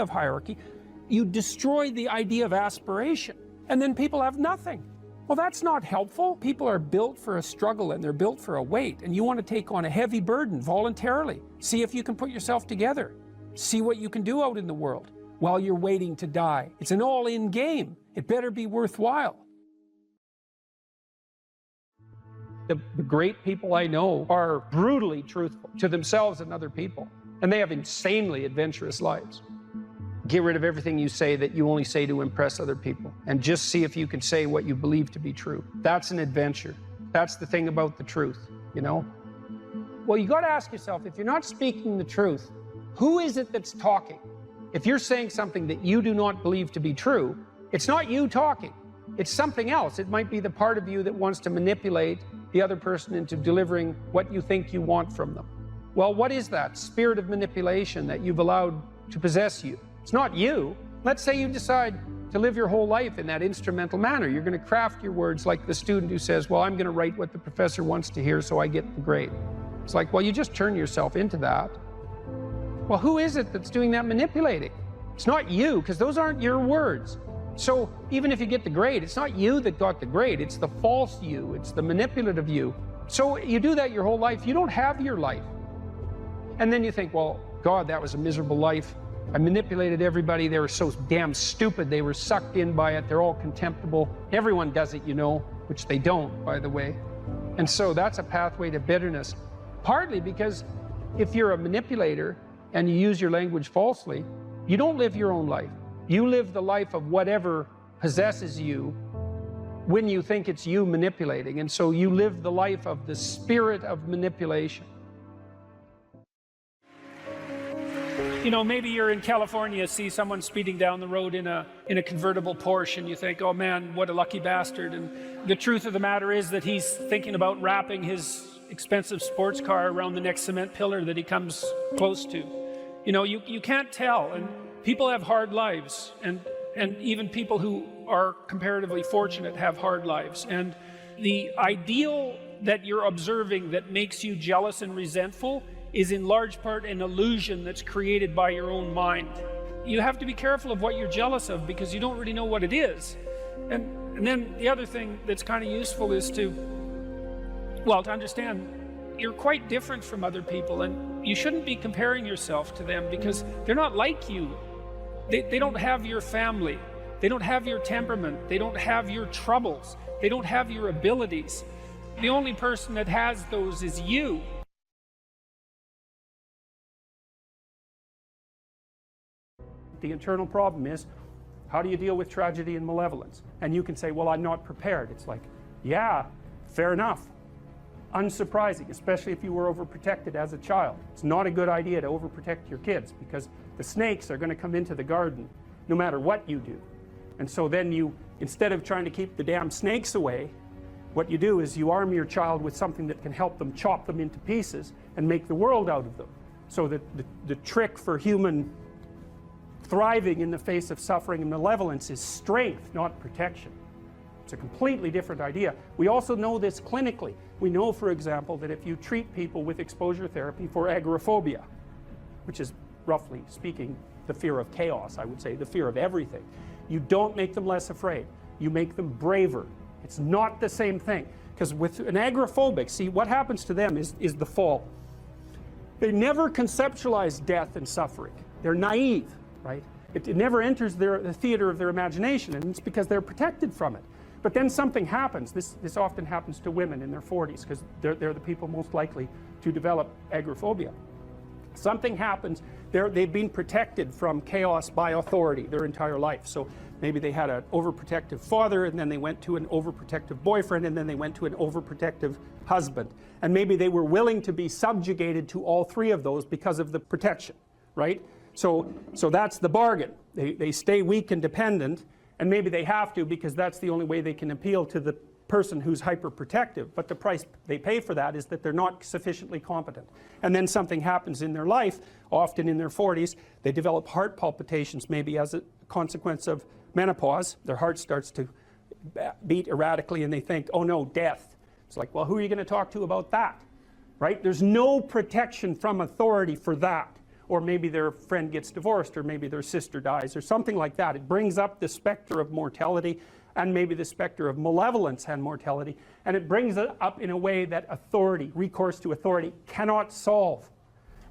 of hierarchy, you destroy the idea of aspiration, and then people have nothing. Well, that's not helpful. People are built for a struggle, and they're built for a weight, and you want to take on a heavy burden voluntarily. See if you can put yourself together. See what you can do out in the world while you're waiting to die. It's an all-in game. It better be worthwhile. The great people I know are brutally truthful to themselves and other people, and they have insanely adventurous lives. Get rid of everything you say that you only say to impress other people, and just see if you can say what you believe to be true. That's an adventure. That's the thing about the truth, you know? Well, you got to ask yourself, if you're not speaking the truth, who is it that's talking? If you're saying something that you do not believe to be true, it's not you talking. It's something else. It might be the part of you that wants to manipulate the other person into delivering what you think you want from them. Well, what is that spirit of manipulation that you've allowed to possess you? It's not you. Let's say you decide to live your whole life in that instrumental manner. You're going to craft your words like the student who says, well, I'm going to write what the professor wants to hear so I get the grade. It's like, well, you just turn yourself into that. Well, who is it that's doing that manipulating? It's not you, because those aren't your words. So even if you get the grade, it's not you that got the grade. It's the false you. It's the manipulative you. So you do that your whole life. You don't have your life. And then you think, well, God, that was a miserable life. I manipulated everybody. They were so damn stupid. They were sucked in by it. They're all contemptible. Everyone does it, you know, which they don't, by the way. And so that's a pathway to bitterness. Partly because if you're a manipulator and you use your language falsely, you don't live your own life. You live the life of whatever possesses you when you think it's you manipulating. And so you live the life of the spirit of manipulation. You know, maybe you're in California, see someone speeding down the road in a convertible Porsche, and you think, oh man, what a lucky bastard. And the truth of the matter is that he's thinking about wrapping his expensive sports car around the next cement pillar that he comes close to. You know, you can't tell, and people have hard lives, and even people who are comparatively fortunate have hard lives. And the ideal that you're observing that makes you jealous and resentful is in large part an illusion that's created by your own mind. You have to be careful of what you're jealous of, because you don't really know what it is. And then the other thing that's kind of useful is to understand you're quite different from other people, and you shouldn't be comparing yourself to them, because they're not like you. They don't have your family. They don't have your temperament. They don't have your troubles. They don't have your abilities. The only person that has those is you. The internal problem is, How do you deal with tragedy and malevolence? And you can say, well, I'm not prepared. It's like, yeah, fair enough. Unsurprising, especially if you were overprotected as a child. It's not a good idea to overprotect your kids, because the snakes are going to come into the garden no matter what you do. And so then you, instead of trying to keep the damn snakes away, what you do is you arm your child with something that can help them chop them into pieces and make the world out of them. So that the trick for human thriving in the face of suffering and malevolence is strength, not protection. It's a completely different idea. We also know this clinically. We know, for example, that if you treat people with exposure therapy for agoraphobia, which is, roughly speaking, the fear of chaos, I would say, the fear of everything, you don't make them less afraid. You make them braver. It's not the same thing. Because with an agoraphobic, see, what happens to them is the fall. They never conceptualize death and suffering. They're naive, right? It never enters the theater of their imagination, and it's because they're protected from it. But then something happens. This often happens to women in their 40s, because they're the people most likely to develop agoraphobia. Something happens. They've been protected from chaos by authority their entire life. So maybe they had an overprotective father, and then they went to an overprotective boyfriend, and then they went to an overprotective husband. And maybe they were willing to be subjugated to all three of those because of the protection, right? So that's the bargain. They stay weak and dependent, and maybe they have to, because that's the only way they can appeal to the person who's hyperprotective. But the price they pay for that is that they're not sufficiently competent. And then something happens in their life, often in their 40s. They develop heart palpitations, maybe as a consequence of menopause. Their heart starts to beat erratically, and they think, oh no, death. It's like, well, who are you going to talk to about that? Right? There's no protection from authority for that. Or maybe their friend gets divorced, or maybe their sister dies, or something like that. It brings up the specter of mortality, and maybe the specter of malevolence and mortality, and it brings it up in a way that authority, recourse to authority, cannot solve.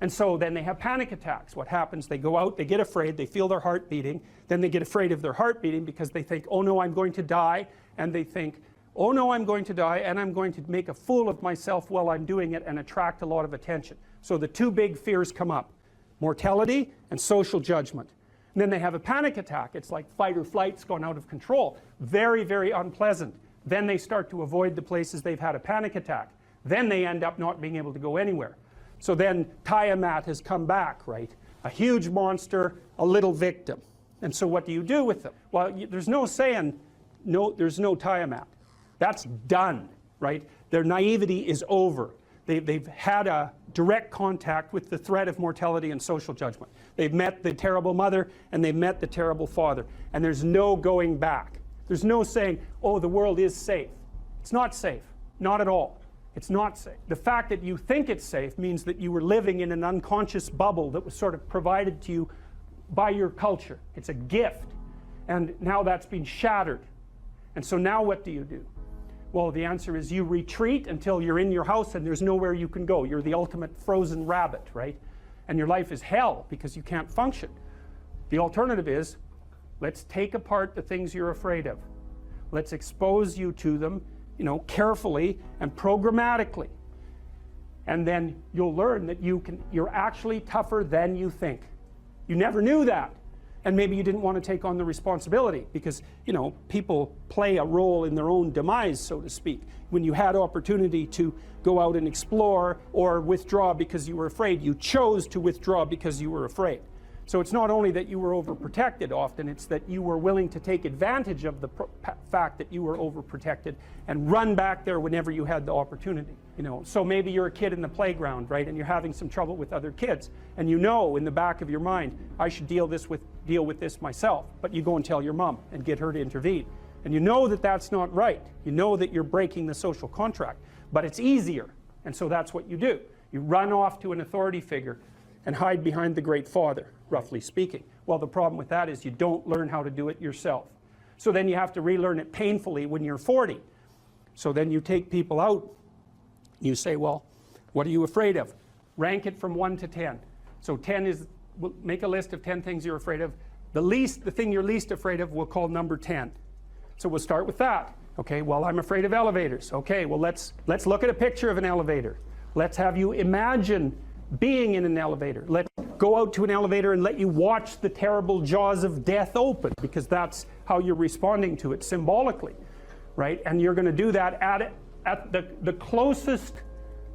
And so then they have panic attacks. What happens? They go out, they get afraid, they feel their heart beating, then they get afraid of their heart beating because they think, oh no, I'm going to die, and they think, oh no, I'm going to die, and I'm going to make a fool of myself while I'm doing it and attract a lot of attention. So the two big fears come up: mortality and social judgment. And then they have a panic attack. It's like fight or flight's gone out of control. Very, very unpleasant. Then they start to avoid the places they've had a panic attack. Then they end up not being able to go anywhere. So then Tiamat has come back, right? A huge monster, a little victim. And so what do you do with them? Well, there's no saying, no, there's no Tiamat. That's done, right? Their naivety is over. They've had a direct contact with the threat of mortality and social judgment. They've met the terrible mother, and they've met the terrible father. And there's no going back. There's no saying, oh, the world is safe. It's not safe. Not at all. It's not safe. The fact that you think it's safe means that you were living in an unconscious bubble that was sort of provided to you by your culture. It's a gift. And now that's been shattered. And so now what do you do? Well, the answer is you retreat until you're in your house and there's nowhere you can go. You're the ultimate frozen rabbit, right? And your life is hell because you can't function. The alternative is, let's take apart the things you're afraid of. Let's expose you to them, carefully and programmatically. And then you'll learn that you're actually tougher than you think. You never knew that. And maybe you didn't want to take on the responsibility because, people play a role in their own demise, so to speak. When you had opportunity to go out and explore or withdraw because you were afraid, you chose to withdraw because you were afraid. So it's not only that you were overprotected often, it's that you were willing to take advantage of the fact that you were overprotected and run back there whenever you had the opportunity. So maybe you're a kid in the playground, right, and you're having some trouble with other kids, and in the back of your mind, I should deal with this myself, but you go and tell your mom and get her to intervene. And you know that that's not right. You know that you're breaking the social contract, but it's easier, and so that's what you do. You run off to an authority figure and hide behind the Great Father, roughly speaking. Well, the problem with that is you don't learn how to do it yourself. So then you have to relearn it painfully when you're 40. So then you take people out, you say, well, what are you afraid of? Rank it from 1 to 10. So 10 is, we'll make a list of 10 things you're afraid of. The thing you're least afraid of we'll call number 10. So we'll start with that. Okay, well, I'm afraid of elevators. Okay, well, let's look at a picture of an elevator. Let's have you imagine being in an elevator. go out to an elevator and let you watch the terrible jaws of death open, because that's how you're responding to it symbolically, right? And you're going to do that at the closest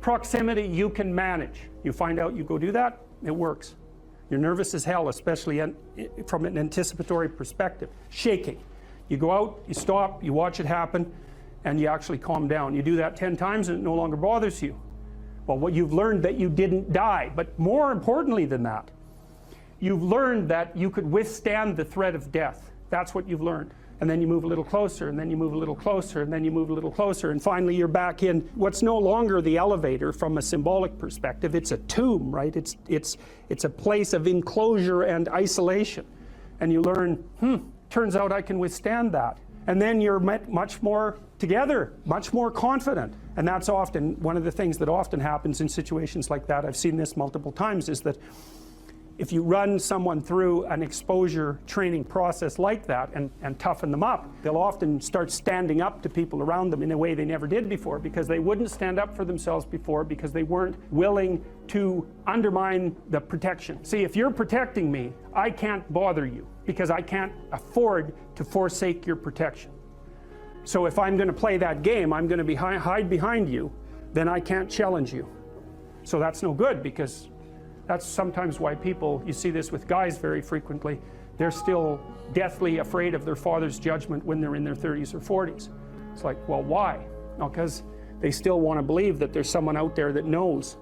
proximity you can manage. You find out, you go do that, it works. You're nervous as hell, especially from an anticipatory perspective. Shaking. You go out, you stop, you watch it happen, and you actually calm down. You do that 10 times and it no longer bothers you. Well, what you've learned that you didn't die, but more importantly than that, you've learned that you could withstand the threat of death. That's what you've learned. And then you move a little closer, and then you move a little closer, and then you move a little closer, and finally you're back in what's no longer the elevator from a symbolic perspective. It's a tomb, right? It's a place of enclosure and isolation. And you learn, turns out I can withstand that. And then you're much more together, much more confident. And that's often one of the things that often happens in situations like that. I've seen this multiple times, is that if you run someone through an exposure training process like that and toughen them up, they'll often start standing up to people around them in a way they never did before, because they wouldn't stand up for themselves before, because they weren't willing to undermine the protection. See, if you're protecting me, I can't bother you, because I can't afford to forsake your protection. So if I'm going to play that game, I'm going to hide behind you, then I can't challenge you. So that's no good, because that's sometimes why people, you see this with guys very frequently, they're still deathly afraid of their father's judgment when they're in their 30s or 40s. It's like, well, why? No, because they still want to believe that there's someone out there that knows.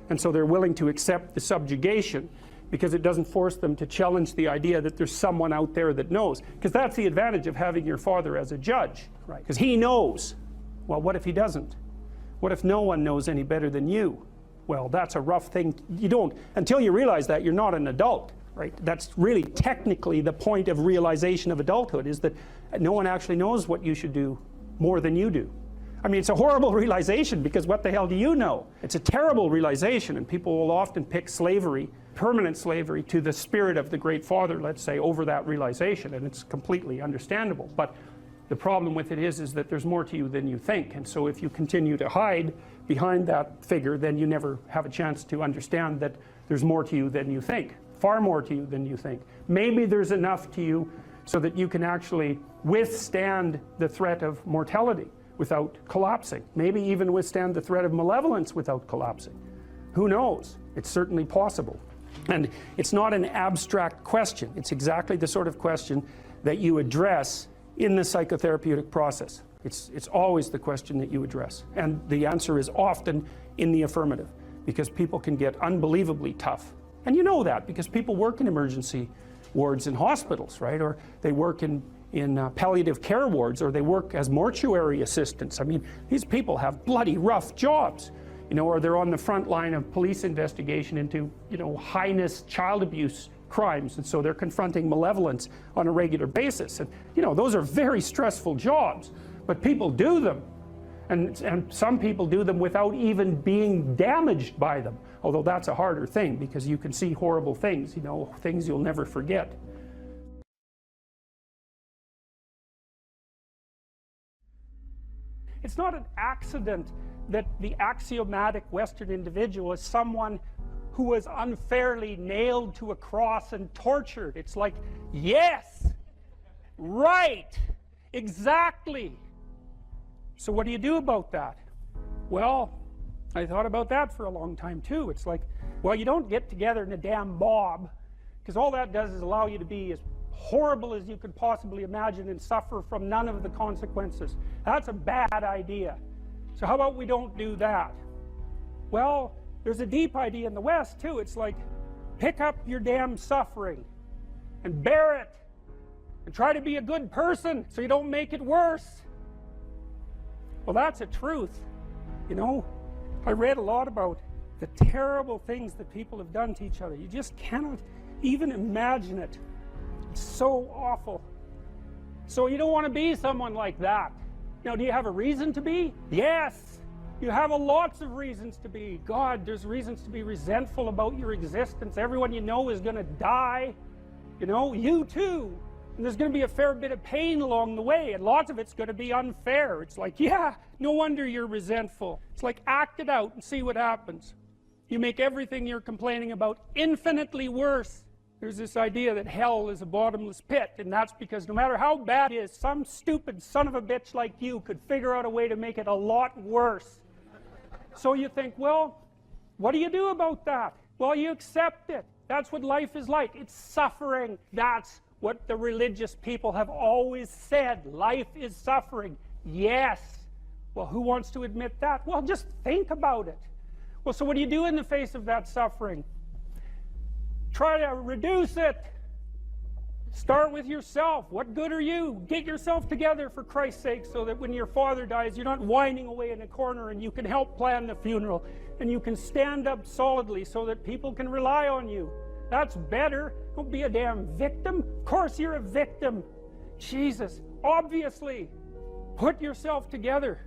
And so they're willing to accept the subjugation, because it doesn't force them to challenge the idea that there's someone out there that knows. Because that's the advantage of having your father as a judge, right? Because he knows. Well, what if he doesn't? What if no one knows any better than you? Well, that's a rough thing. You don't, until you realize that, you're not an adult, right? That's really technically the point of realization of adulthood, is that no one actually knows what you should do more than you do. I mean, it's a horrible realization, because what the hell do you know? It's a terrible realization, and people will often pick slavery, permanent slavery, to the spirit of the Great Father, let's say, over that realization, and it's completely understandable. But the problem with it is that there's more to you than you think, and so if you continue to hide behind that figure, then you never have a chance to understand that there's more to you than you think, far more to you than you think. Maybe there's enough to you so that you can actually withstand the threat of mortality without collapsing. Maybe even withstand the threat of malevolence without collapsing. Who knows? It's certainly possible. And it's not an abstract question. It's exactly the sort of question that you address in the psychotherapeutic process. It's always the question that you address. And the answer is often in the affirmative, because people can get unbelievably tough. And you know that because people work in emergency wards in hospitals, right? Or they work in palliative care wards, or they work as mortuary assistants. I mean, these people have bloody rough jobs, you know, or they're on the front line of police investigation into, you know, heinous child abuse crimes, and so they're confronting malevolence on a regular basis. And, you know, those are very stressful jobs, but people do them. And some people do them without even being damaged by them, although that's a harder thing, because you can see horrible things, you know, things you'll never forget. It's not an accident that the axiomatic Western individual is someone who was unfairly nailed to a cross and tortured. It's like, yes, right, exactly. So what do you do about that? Well, I thought about that for a long time too. It's like, well, you don't get together in a damn mob, because all that does is allow you to be as horrible as you could possibly imagine and suffer from none of the consequences. That's a bad idea. So how about we don't do that? Well, there's a deep idea in the West too. It's like, pick up your damn suffering and bear it and try to be a good person so you don't make it worse. Well, that's a truth. You know, I read a lot about the terrible things that people have done to each other. You just cannot even imagine it. It's so awful. So you don't want to be someone like that. Now, do you have a reason to be? Yes. You have lots of reasons to be. God, there's reasons to be resentful about your existence. Everyone you know is going to die. You know, you too. And there's going to be a fair bit of pain along the way, and lots of it's going to be unfair. It's like, yeah, no wonder you're resentful. It's like, act it out and see what happens. you make everything you're complaining about infinitely worse. There's this idea that hell is a bottomless pit, and that's because no matter how bad it is, some stupid son of a bitch like you could figure out a way to make it a lot worse. So you think, well, what do you do about that? Well, you accept it. That's what life is like. It's suffering. That's what the religious people have always said. Life is suffering. Yes. Well, who wants to admit that? Well, just think about it. Well, so what do you do in the face of that suffering? Try to reduce it. Start with yourself. What good are you? Get yourself together, for Christ's sake, so that when your father dies, you're not whining away in a corner, and you can help plan the funeral, and you can stand up solidly so that people can rely on you. That's better. Don't be a damn victim. Of course you're a victim. Jesus, obviously. Put yourself together.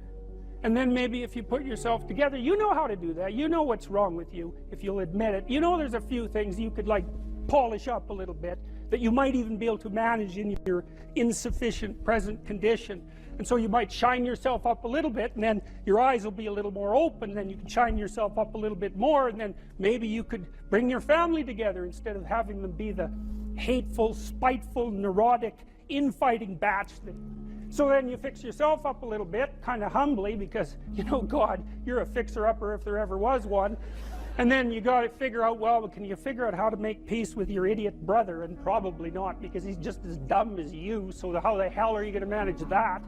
And then maybe if you put yourself together, you know how to do that. You know what's wrong with you, if you'll admit it. You know there's a few things you could like polish up a little bit, that you might even be able to manage in your insufficient present condition. And so you might shine yourself up a little bit, and then your eyes will be a little more open, and then you can shine yourself up a little bit more, and then maybe you could bring your family together instead of having them be the hateful, spiteful, neurotic, infighting batch that... So then you fix yourself up a little bit, kind of humbly, because, you know, God, you're a fixer-upper if there ever was one. And then you got to figure out, well, can you figure out how to make peace with your idiot brother? And probably not, because he's just as dumb as you, so how the hell are you going to manage that?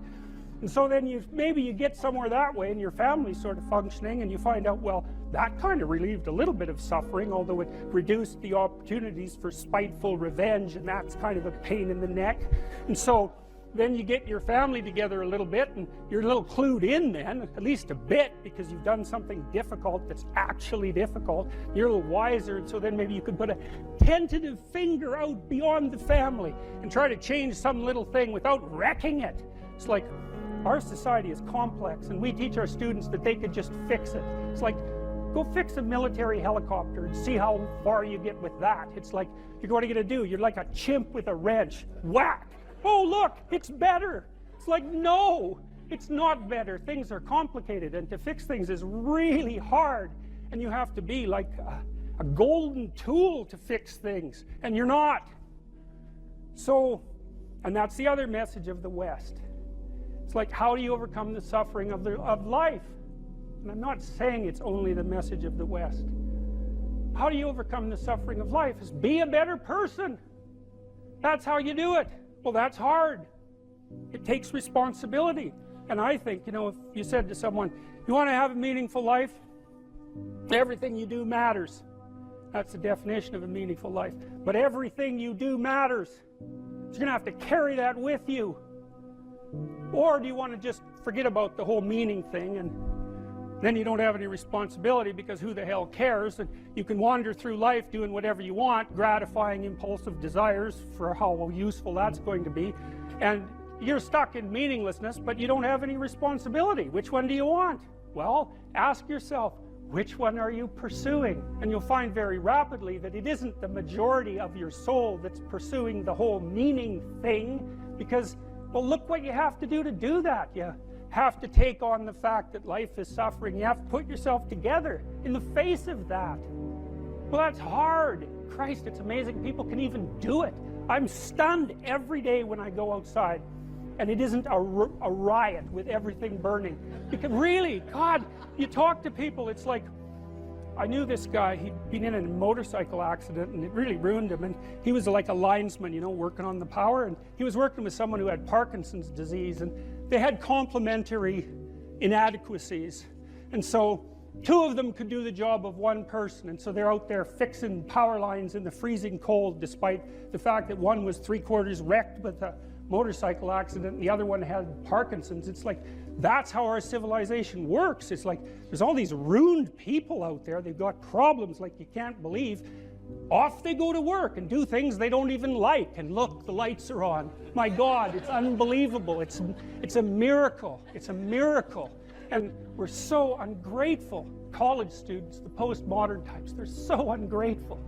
And so then maybe you get somewhere that way, and your family's sort of functioning, and you find out, well, that kind of relieved a little bit of suffering, although it reduced the opportunities for spiteful revenge, and that's kind of a pain in the neck. And so then you get your family together a little bit, and you're a little clued in then, at least a bit, because you've done something difficult that's actually difficult. You're a little wiser, and so then maybe you could put a tentative finger out beyond the family and try to change some little thing without wrecking it. It's like, our society is complex, and we teach our students that they could just fix it. It's like, go fix a military helicopter and see how far you get with that. It's like, what are you going to do? You're like a chimp with a wrench. Whack! Oh, look, it's better. It's like, no, it's not better. Things are complicated, and to fix things is really hard, and you have to be like a golden tool to fix things, and you're not. So, and that's the other message of the West. It's like, how do you overcome the suffering of life? And I'm not saying it's only the message of the West. How do you overcome the suffering of life? Is be a better person. That's how you do it. Well, that's hard. It takes responsibility. And I think, you know, if you said to someone, you want to have a meaningful life? Everything you do matters. That's the definition of a meaningful life. But everything you do matters. So you're going to have to carry that with you. Or do you want to just forget about the whole meaning thing, and then you don't have any responsibility, because who the hell cares, and you can wander through life doing whatever you want, gratifying impulsive desires for how useful that's going to be, and you're stuck in meaninglessness, but you don't have any responsibility. Which one do you want? Well, ask yourself, which one are you pursuing? And you'll find very rapidly that it isn't the majority of your soul that's pursuing the whole meaning thing, because, well, look what you have to do that. You have to take on the fact that life is suffering. You have to put yourself together in the face of that. Well, that's hard. Christ, it's amazing people can even do it. I'm stunned every day when I go outside, and it isn't a riot with everything burning. Because really, God, you talk to people, it's like, I knew this guy, he'd been in a motorcycle accident, and it really ruined him, and he was like a linesman, you know, working on the power, and he was working with someone who had Parkinson's disease, and they had complementary inadequacies, and so two of them could do the job of one person, and so they're out there fixing power lines in the freezing cold, despite the fact that one was 3/4 wrecked with a motorcycle accident and the other one had Parkinson's. It's like, that's how our civilization works. It's like, there's all these ruined people out there, they've got problems like you can't believe. Off they go to work and do things they don't even like, and look, the lights are on. My God, it's unbelievable. It's a miracle. It's a miracle. And we're so ungrateful. College students, the postmodern types, they're so ungrateful.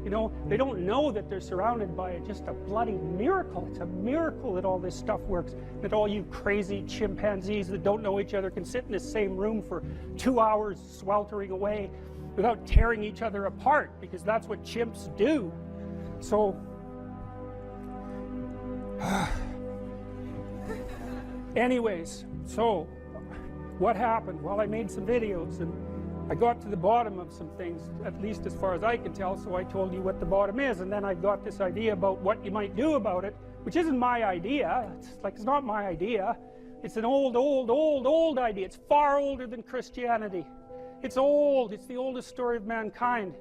You know, they don't know that they're surrounded by just a bloody miracle. It's a miracle that all this stuff works, that all you crazy chimpanzees that don't know each other can sit in the same room for 2 hours sweltering away. without tearing each other apart, because that's what chimps do. So anyways, so what happened? Well, I made some videos and I got to the bottom of some things, at least as far as I can tell, so I told you what the bottom is, and then I got this idea about what you might do about it, which isn't my idea. It's not my idea. It's an old idea. It's far older than Christianity. It's old. It's the oldest story of mankind.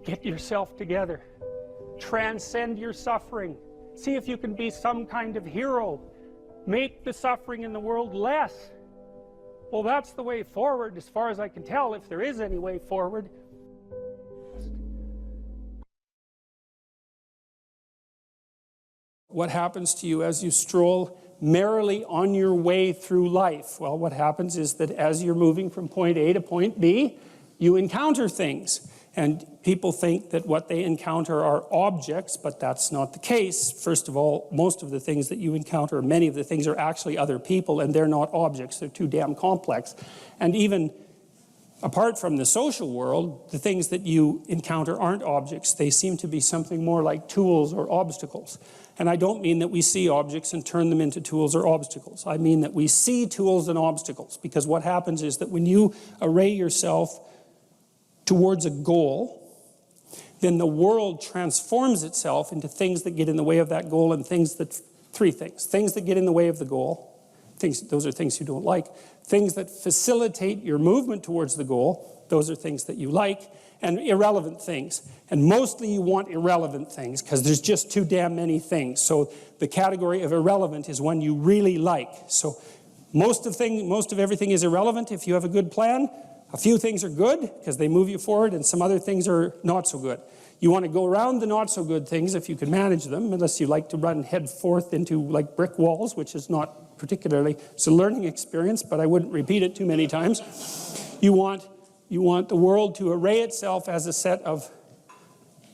Get yourself together. Transcend your suffering. See if you can be some kind of hero. Make the suffering in the world less. Well, that's the way forward, as far as I can tell, if there is any way forward. What happens to you as you stroll merrily on your way through life? Well, what happens is that as you're moving from point A to point B, you encounter things. And people think that what they encounter are objects, but that's not the case. First of all, most of the things that you encounter, many of the things are actually other people, and they're not objects. They're too damn complex. And even apart from the social world, the things that you encounter aren't objects. They seem to be something more like tools or obstacles. And I don't mean that we see objects and turn them into tools or obstacles. I mean that we see tools and obstacles, because what happens is that when you array yourself towards a goal, then the world transforms itself into things that get in the way of that goal, and three things. Things that get in the way of the goal, those are things you don't like. Things that facilitate your movement towards the goal, those are things that you like. And irrelevant things. And mostly you want irrelevant things, because there's just too damn many things. So the category of irrelevant is one you really like. So most of everything is irrelevant if you have a good plan. A few things are good because they move you forward, and some other things are not so good. You want to go around the not so good things if you can manage them, unless you like to run head forth into like brick walls, which is not particularly, it's a learning experience, but I wouldn't repeat it too many times. You want the world to array itself as a set of,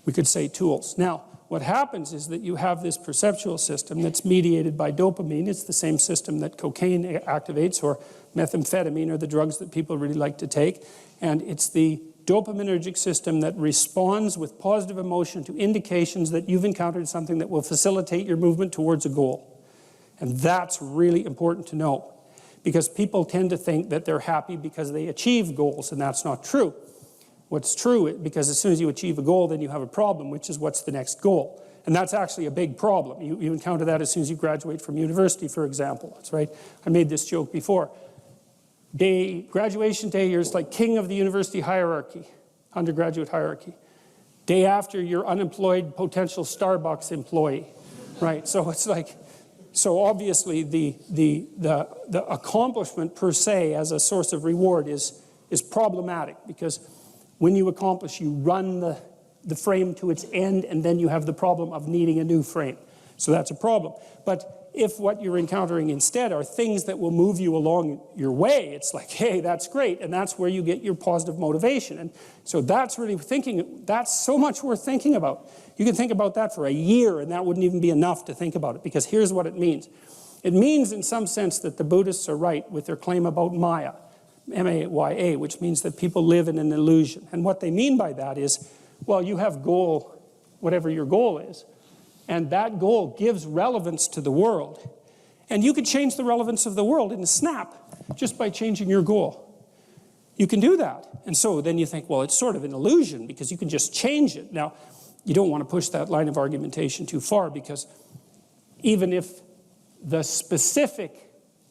we could say, tools. Now, what happens is that you have this perceptual system that's mediated by dopamine. It's the same system that cocaine activates, or methamphetamine, or the drugs that people really like to take. And it's the dopaminergic system that responds with positive emotion to indications that you've encountered something that will facilitate your movement towards a goal. And that's really important to know, because people tend to think that they're happy because they achieve goals, and that's not true. What's true, because as soon as you achieve a goal, then you have a problem, which is what's the next goal. And that's actually a big problem. You encounter that as soon as you graduate from university, for example. That's right. I made this joke before. Graduation day, you're like king of the university hierarchy, undergraduate hierarchy. Day after, you're unemployed potential Starbucks employee, right? So it's like, so obviously the accomplishment per se as a source of reward is problematic, because when you accomplish, you run the frame to its end, and then you have the problem of needing a new frame. So that's a problem. But if what you're encountering instead are things that will move you along your way, it's like, hey, that's great, and that's where you get your positive motivation. And so that's really that's so much worth thinking about. You can think about that for a year, and that wouldn't even be enough to think about it, because here's what it means. It means, in some sense, that the Buddhists are right with their claim about Maya, M-A-Y-A, which means that people live in an illusion. And what they mean by that is, well, you have goal, whatever your goal is, and that goal gives relevance to the world. And you could change the relevance of the world in a snap, just by changing your goal. You can do that. And so then you think, well, it's sort of an illusion, because you can just change it. Now, you don't want to push that line of argumentation too far, because even if the specific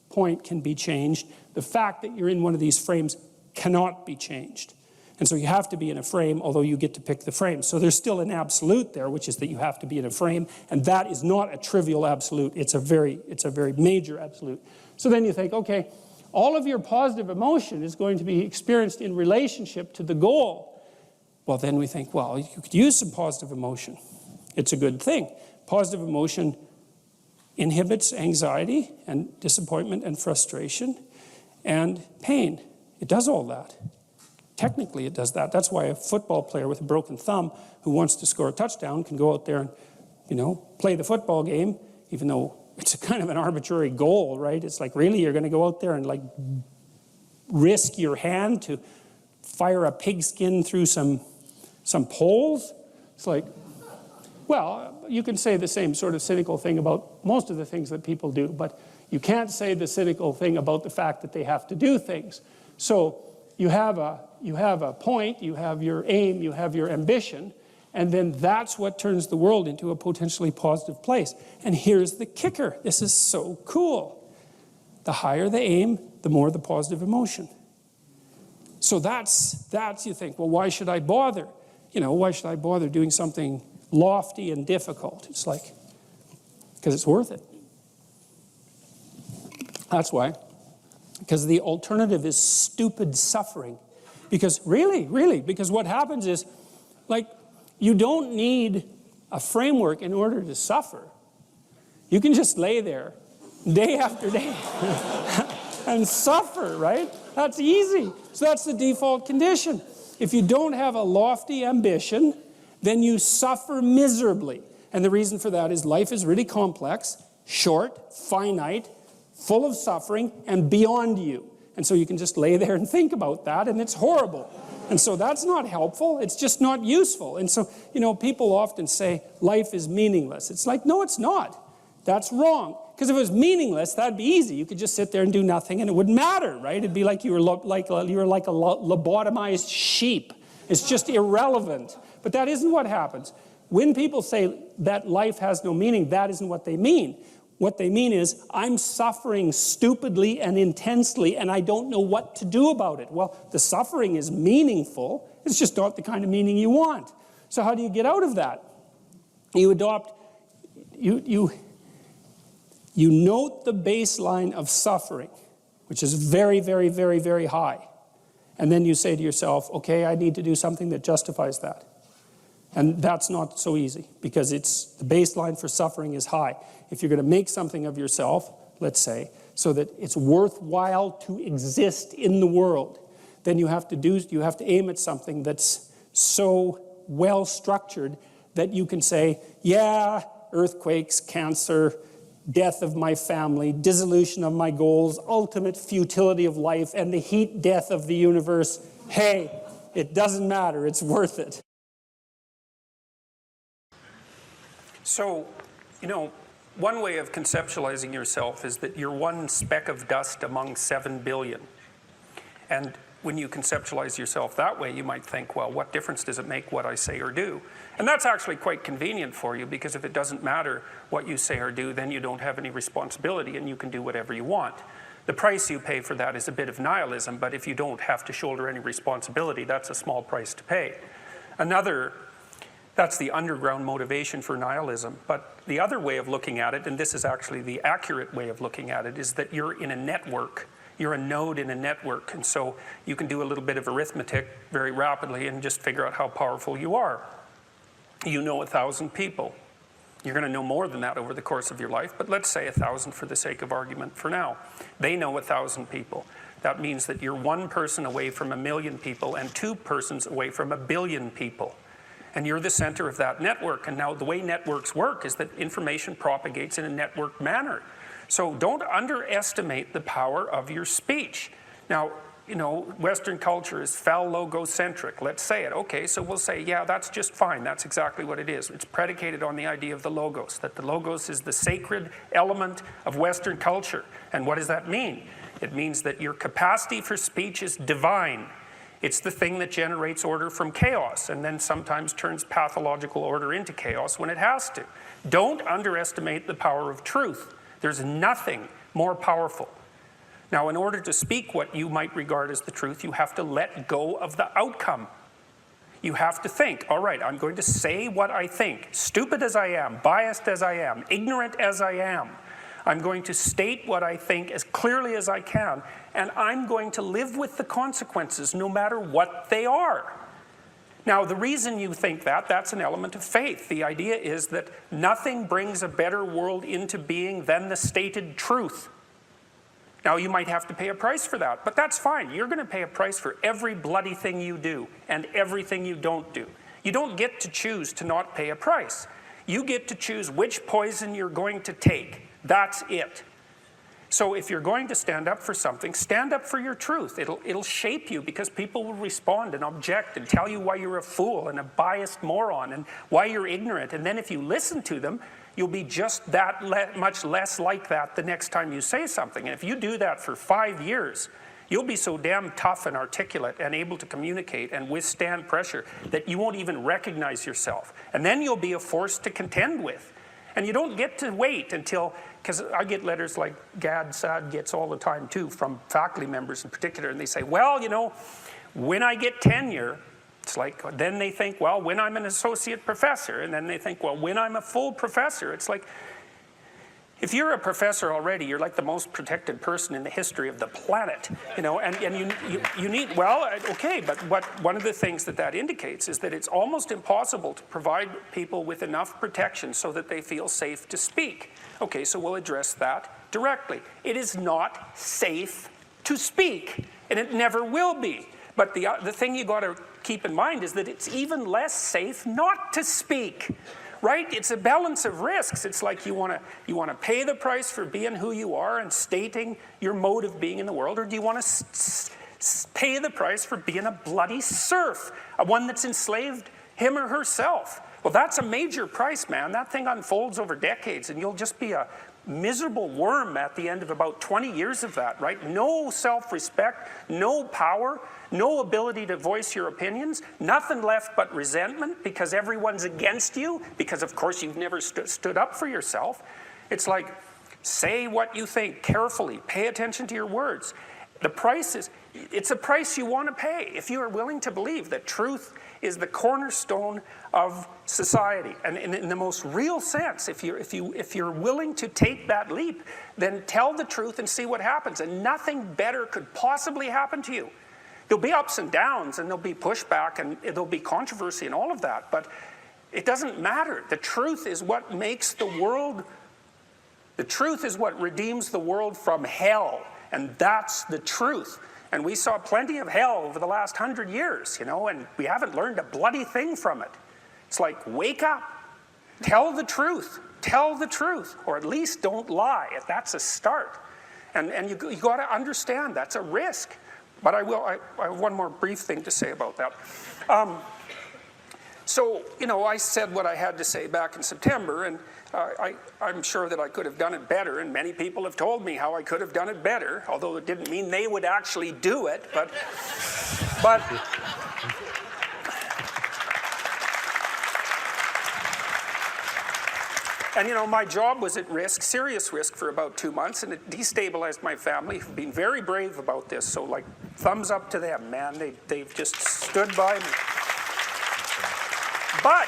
point can be changed, the fact that you're in one of these frames cannot be changed. And so you have to be in a frame, although you get to pick the frame. So there's still an absolute there, which is that you have to be in a frame, and that is not a trivial absolute. It's a very major absolute. So then you think, okay, all of your positive emotion is going to be experienced in relationship to the goal. Well, then we think, well, you could use some positive emotion. It's a good thing. Positive emotion inhibits anxiety and disappointment and frustration and pain. It does all that. Technically, it does that. That's why a football player with a broken thumb who wants to score a touchdown can go out there and, play the football game, even though it's a kind of an arbitrary goal, right? It's like, really, you're going to go out there and like risk your hand to fire a pigskin through some poles? It's like, well, you can say the same sort of cynical thing about most of the things that people do, but you can't say the cynical thing about the fact that they have to do things. So you have a point, you have your aim, you have your ambition, and then that's what turns the world into a potentially positive place. And here's the kicker. This is so cool. The higher the aim, the more the positive emotion. So that's you think, well, why should I bother? You know, why should I bother doing something lofty and difficult? It's like, because it's worth it. That's why. Because the alternative is stupid suffering. Because really, because what happens is, like, you don't need a framework in order to suffer. You can just lay there day after day and suffer, right? That's easy. So that's the default condition. If you don't have a lofty ambition, then you suffer miserably. And the reason for that is life is really complex, short, finite, full of suffering, and beyond you. And so you can just lay there and think about that, and it's horrible. And so that's not helpful. It's just not useful. And so, you know, people often say life is meaningless. It's like, no, it's not. That's wrong. Because if it was meaningless, that'd be easy. You could just sit there and do nothing, and it wouldn't matter, right? It'd be like you were like a lobotomized sheep. It's just irrelevant. But that isn't what happens. When people say that life has no meaning, that isn't what they mean. What they mean is, I'm suffering stupidly and intensely, and I don't know what to do about it. Well, the suffering is meaningful. It's just not the kind of meaning you want. So how do you get out of that? You adopt, you note the baseline of suffering, which is very, very, very, very high. And then you say to yourself, okay, I need to do something that justifies that. And that's not so easy, because the baseline for suffering is high. If you're going to make something of yourself, let's say, so that it's worthwhile to exist in the world, then you have to aim at something that's so well structured that you can say, yeah, earthquakes, cancer, death of my family, dissolution of my goals, ultimate futility of life, and the heat death of the universe. Hey, it doesn't matter, it's worth it. So, you know, one way of conceptualizing yourself is that you're one speck of dust among 7 billion. And when you conceptualize yourself that way, you might think, well, what difference does it make what I say or do? And that's actually quite convenient for you, because if it doesn't matter what you say or do, then you don't have any responsibility and you can do whatever you want. The price you pay for that is a bit of nihilism, but if you don't have to shoulder any responsibility, that's a small price to pay. That's the underground motivation for nihilism. But the other way of looking at it, and this is actually the accurate way of looking at it, is that you're in a network. You're a node in a network. And so you can do a little bit of arithmetic very rapidly and just figure out how powerful you are. You know 1,000 people. You're going to know more than that over the course of your life, but let's say 1,000 for the sake of argument for now. They know 1,000 people. That means that you're one person away from 1 million people and 2 persons away from 1 billion people. And you're the center of that network. And now the way networks work is that information propagates in a networked manner. So don't underestimate the power of your speech. Now, you know, Western culture is phallogocentric. Let's say it. Okay, so we'll say, yeah, that's just fine. That's exactly what it is. It's predicated on the idea of the logos, that the logos is the sacred element of Western culture. And what does that mean? It means that your capacity for speech is divine. It's the thing that generates order from chaos and then sometimes turns pathological order into chaos when it has to. Don't underestimate the power of truth. There's nothing more powerful. Now, in order to speak what you might regard as the truth, you have to let go of the outcome. You have to think, all right, I'm going to say what I think, stupid as I am, biased as I am, ignorant as I am. I'm going to state what I think as clearly as I can, and I'm going to live with the consequences no matter what they are. Now, the reason you think that's an element of faith. The idea is that nothing brings a better world into being than the stated truth. Now, you might have to pay a price for that, but that's fine. You're going to pay a price for every bloody thing you do and everything you don't do. You don't get to choose to not pay a price. You get to choose which poison you're going to take. That's it. So if you're going to stand up for something, stand up for your truth. It'll shape you, because people will respond and object and tell you why you're a fool and a biased moron and why you're ignorant. And then if you listen to them, you'll be just that much less like that the next time you say something. And if you do that for 5 years, you'll be so damn tough and articulate and able to communicate and withstand pressure that you won't even recognize yourself. And then you'll be a force to contend with. And you don't get to wait until, because I get letters like Sad gets all the time too, from faculty members in particular, and they say, well, you know, when I get tenure, it's like, then they think, well, when I'm an associate professor, and then they think, well, when I'm a full professor. It's like, if you're a professor already, you're like the most protected person in the history of the planet, you know, and you need, well, okay, but one of the things that indicates is that it's almost impossible to provide people with enough protection so that they feel safe to speak. Okay, so we'll address that directly. It is not safe to speak, and it never will be. But the thing you got to keep in mind is that it's even less safe not to speak. Right? It's a balance of risks. It's like you want to pay the price for being who you are and stating your mode of being in the world, or do you want to pay the price for being a bloody serf, one that's enslaved him or herself? Well, that's a major price, man. That thing unfolds over decades, and you'll just be a miserable worm at the end of about 20 years of that, right? No self-respect, no power, no ability to voice your opinions, nothing left but resentment because everyone's against you, because of course you've never stood up for yourself. It's like, say what you think carefully, pay attention to your words. The price is, it's a price you want to pay if you are willing to believe that truth is the cornerstone of society. And in the most real sense, if you're willing to take that leap, then tell the truth and see what happens. And nothing better could possibly happen to you. There'll be ups and downs, and there'll be pushback, and there'll be controversy and all of that, but it doesn't matter. The truth is what makes the world, the truth is what redeems the world from hell, and that's the truth. And we saw plenty of hell over the last 100 years, you know, and we haven't learned a bloody thing from it. It's like, wake up, tell the truth, or at least don't lie. That's a start. And you got to understand that's a risk. But I have one more brief thing to say about that. So, you know, I said what I had to say back in September, and I'm sure that I could have done it better, and many people have told me how I could have done it better, although it didn't mean they would actually do it, but and you know, my job was at risk, serious risk, for about 2 months, and it destabilized my family, who've been very brave about this, so like, thumbs up to them, man. They've just stood by me. But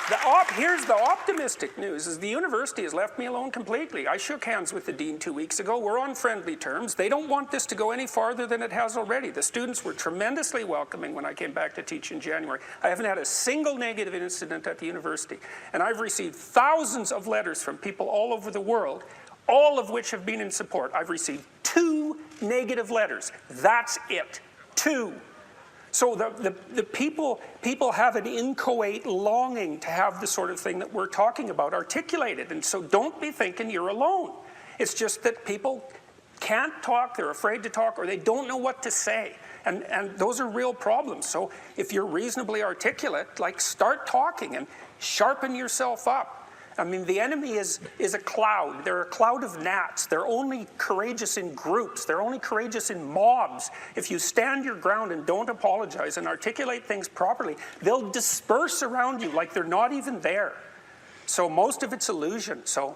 here's the optimistic news, is the university has left me alone completely. I shook hands with the dean 2 weeks ago. We're on friendly terms. They don't want this to go any farther than it has already. The students were tremendously welcoming when I came back to teach in January. I haven't had a single negative incident at the university. And I've received thousands of letters from people all over the world, all of which have been in support. I've received 2 negative letters. That's it. 2. So the people have an inchoate longing to have the sort of thing that we're talking about articulated. And so don't be thinking you're alone. It's just that people can't talk, they're afraid to talk, or they don't know what to say. And those are real problems. So if you're reasonably articulate, like, start talking and sharpen yourself up. I mean, the enemy is a cloud. They're a cloud of gnats. They're only courageous in groups. They're only courageous in mobs. If you stand your ground and don't apologize and articulate things properly, they'll disperse around you like they're not even there. So most of it's illusion. So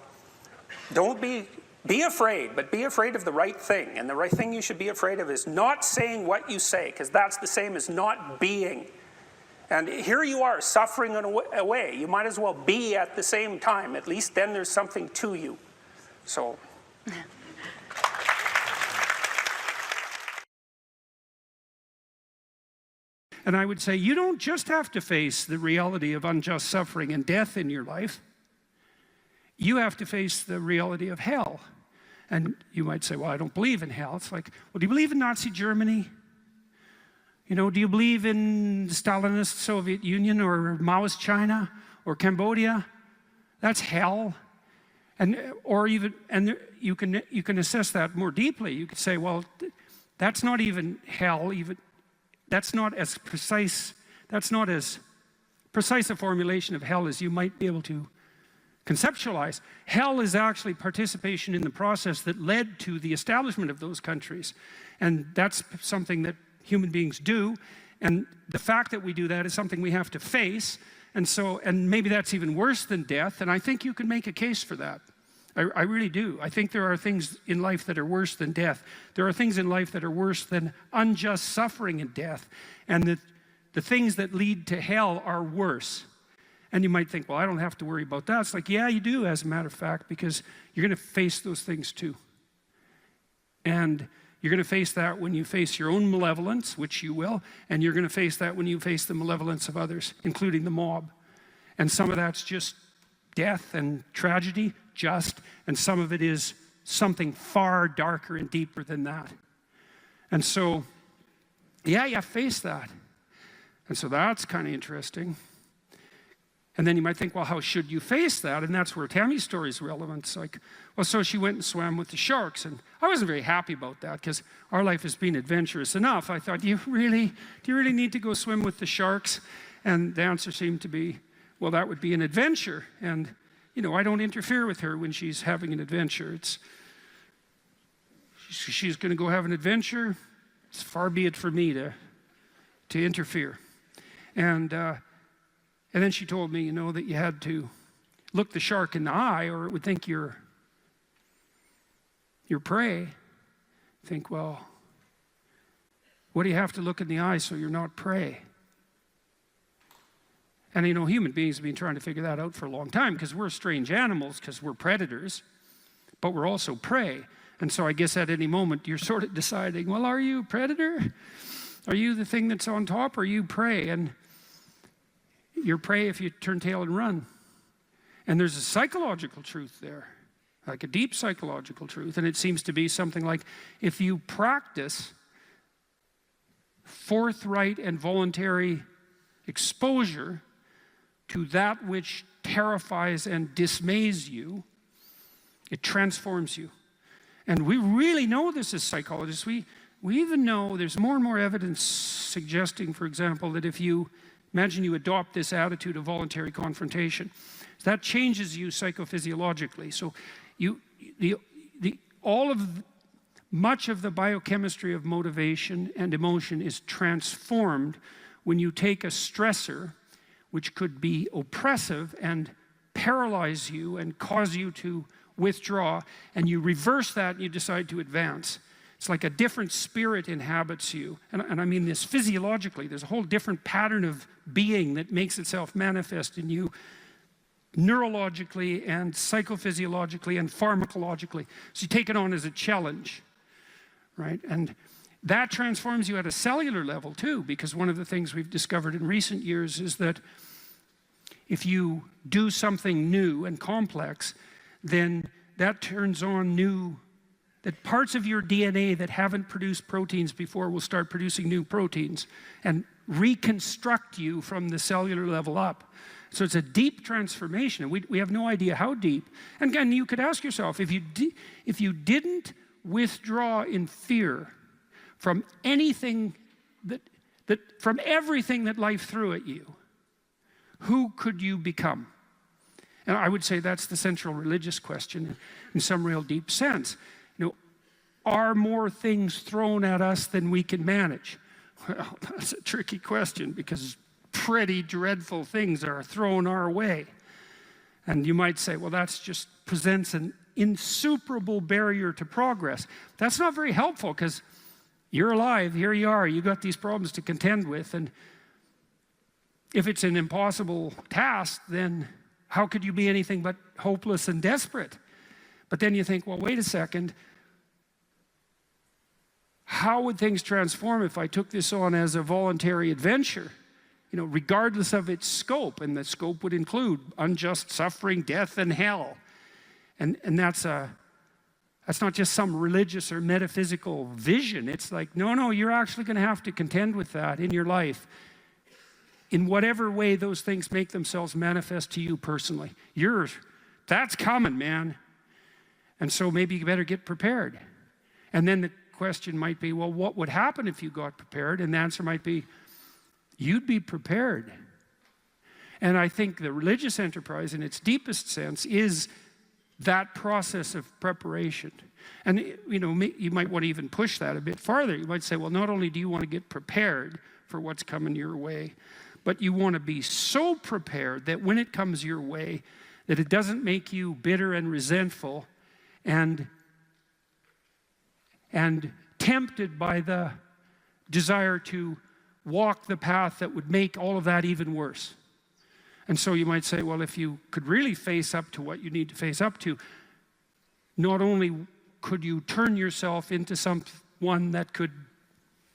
don't be afraid, but be afraid of the right thing. And the right thing you should be afraid of is not saying what you say, because that's the same as not being. And here you are, suffering away. You might as well be at the same time. At least then there's something to you. So. And I would say, you don't just have to face the reality of unjust suffering and death in your life. You have to face the reality of hell. And you might say, well, I don't believe in hell. It's like, well, do you believe in Nazi Germany? You know, do you believe in the Stalinist Soviet Union or Maoist China or Cambodia? That's hell. or even, you can assess that more deeply. You could say, well, that's not even hell, that's not as precise a formulation of hell as you might be able to conceptualize. Hell is actually participation in the process that led to the establishment of those countries. And that's something that human beings do. And the fact that we do that is something we have to face. And maybe that's even worse than death. And I think you can make a case for that. I really do. I think there are things in life that are worse than death. There are things in life that are worse than unjust suffering and death. And the things that lead to hell are worse. And you might think, well, I don't have to worry about that. It's like, yeah, you do, as a matter of fact, because you're going to face those things too. And you're going to face that when you face your own malevolence, which you will, and you're going to face that when you face the malevolence of others, including the mob. And some of that's just death and tragedy, and some of it is something far darker and deeper than that. And so, yeah, you face that. And so that's kind of interesting. And then you might think, well, how should you face that? And that's where Tammy's story is relevant. It's like, well, so she went and swam with the sharks. And I wasn't very happy about that because our life has been adventurous enough. I thought, do you really need to go swim with the sharks? And the answer seemed to be, well, that would be an adventure. And, I don't interfere with her when she's having an adventure. She's going to go have an adventure. It's far be it for me to interfere. And then she told me, that you had to look the shark in the eye or it would think you're prey. Think, well, what do you have to look in the eye so you're not prey? And human beings have been trying to figure that out for a long time because we're strange animals, because we're predators, but we're also prey. And so I guess at any moment you're sort of deciding, well, are you a predator? Are you the thing that's on top, or are you prey? And you're prey if you turn tail and run. And there's a psychological truth there, like a deep psychological truth. And it seems to be something like, if you practice forthright and voluntary exposure to that which terrifies and dismays you, it transforms you. And we really know this as psychologists. We even know there's more and more evidence suggesting, for example, that if you imagine you adopt this attitude of voluntary confrontation, that changes you psychophysiologically. So much of the biochemistry of motivation and emotion is transformed when you take a stressor, which could be oppressive and paralyze you and cause you to withdraw, and you reverse that and you decide to advance. It's like a different spirit inhabits you. And I mean this physiologically. There's a whole different pattern of being that makes itself manifest in you neurologically and psychophysiologically and pharmacologically. So you take it on as a challenge, right? And that transforms you at a cellular level too, because one of the things we've discovered in recent years is that if you do something new and complex, then that turns on that parts of your DNA that haven't produced proteins before will start producing new proteins and reconstruct you from the cellular level up. So it's a deep transformation. We have no idea how deep. And again, you could ask yourself, if you didn't withdraw in fear from anything from everything that life threw at you, who could you become? And I would say that's the central religious question in some real deep sense. Are more things thrown at us than we can manage? Well, that's a tricky question because pretty dreadful things are thrown our way. And you might say, well, that just presents an insuperable barrier to progress. That's not very helpful because you're alive, here you are, you got these problems to contend with, and if it's an impossible task, then how could you be anything but hopeless and desperate? But then you think, well, wait a second, how would things transform if I took this on as a voluntary adventure? Regardless of its scope, and the scope would include unjust suffering, death, and hell. And that's not just some religious or metaphysical vision. It's like, no, you're actually going to have to contend with that in your life in whatever way those things make themselves manifest to you personally. That's coming, man. And so maybe you better get prepared. And then the question might be, well, what would happen if you got prepared? And the answer might be, you'd be prepared. And I think the religious enterprise in its deepest sense is that process of preparation. And you might want to even push that a bit farther. You might say, well, not only do you want to get prepared for what's coming your way, but you want to be so prepared that when it comes your way, that it doesn't make you bitter and resentful and tempted by the desire to walk the path that would make all of that even worse. And so you might say, well, if you could really face up to what you need to face up to, not only could you turn yourself into someone that could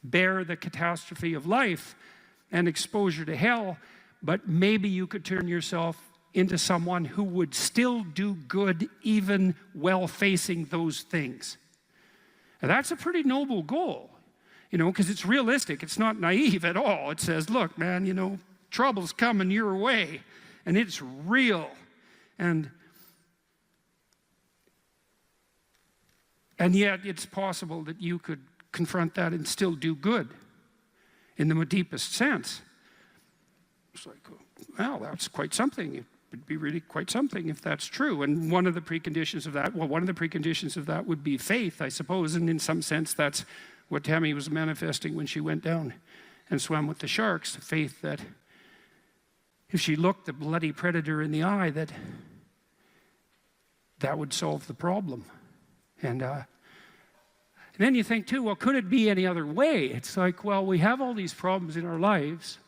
bear the catastrophe of life and exposure to hell, but maybe you could turn yourself into someone who would still do good even while facing those things. And that's a pretty noble goal, because it's realistic. It's not naive at all. It says, look, man, trouble's coming your way, and it's real. And yet it's possible that you could confront that and still do good in the deepest sense. It's like, well, that's quite something. It would be really quite something if that's true. And one of the preconditions of that would be faith, I suppose. And in some sense, that's what Tammy was manifesting when she went down and swam with the sharks. Faith that if she looked the bloody predator in the eye, that would solve the problem. And then you think too, well, could it be any other way? It's like, well, we have all these problems in our lives,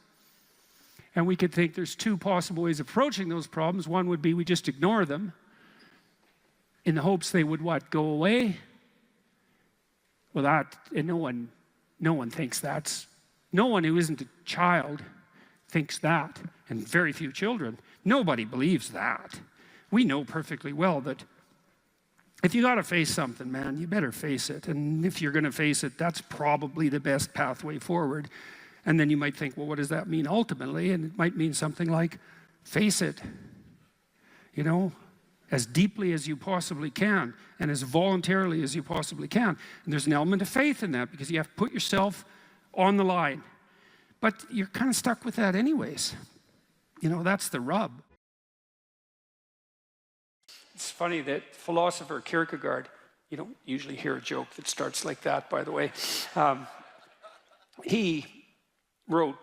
and we could think there's two possible ways of approaching those problems. One would be we just ignore them in the hopes they would what? Go away? Well, and no one thinks that's, no one who isn't a child thinks that, and very few children. Nobody believes that. We know perfectly well that if you got to face something, man, you better face it. And if you're going to face it, that's probably the best pathway forward. And then you might think, well, what does that mean ultimately? And it might mean something like, face it, as deeply as you possibly can and as voluntarily as you possibly can. And there's an element of faith in that because you have to put yourself on the line. But you're kind of stuck with that anyways. That's the rub. It's funny that philosopher Kierkegaard, you don't usually hear a joke that starts like that, by the way. He wrote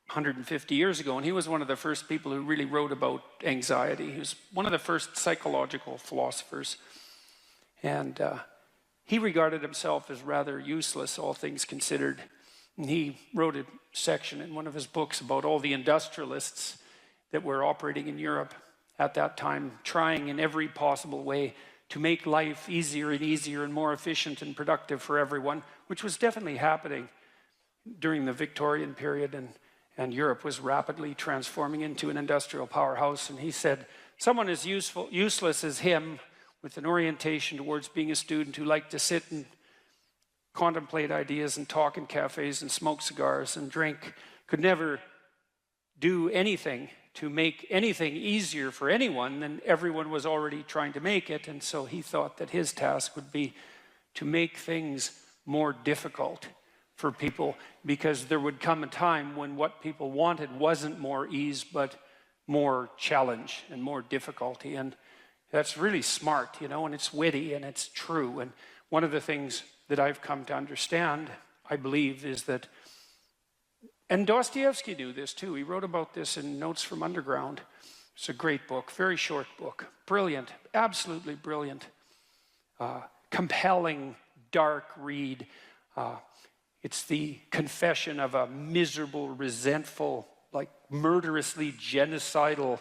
150 years ago, and he was one of the first people who really wrote about anxiety. He was one of the first psychological philosophers. And he regarded himself as rather useless, all things considered. And he wrote a section in one of his books about all the industrialists that were operating in Europe at that time, trying in every possible way to make life easier and easier and more efficient and productive for everyone, which was definitely happening during the Victorian period, and Europe was rapidly transforming into an industrial powerhouse. And he said, someone as useless as him, with an orientation towards being a student who liked to sit and contemplate ideas and talk in cafes and smoke cigars and drink, could never do anything to make anything easier for anyone than everyone was already trying to make it. And so he thought that his task would be to make things more difficult for people, because there would come a time when what people wanted wasn't more ease, but more challenge and more difficulty. And that's really smart, and it's witty and it's true. And one of the things that I've come to understand, I believe, is that, and Dostoevsky knew this too. He wrote about this in Notes from Underground. It's a great book, very short book, brilliant, absolutely brilliant, compelling, dark read. It's the confession of a miserable, resentful, like murderously genocidal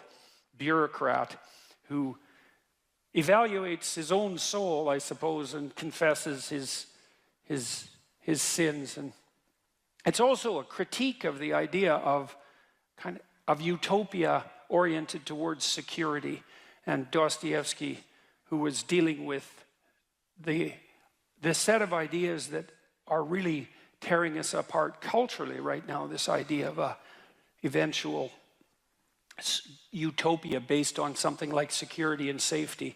bureaucrat who evaluates his own soul, I suppose, and confesses his sins. And it's also a critique of the idea of utopia oriented towards security. And Dostoevsky, who was dealing with the set of ideas that are really tearing us apart culturally right now, this idea of a eventual utopia based on something like security and safety.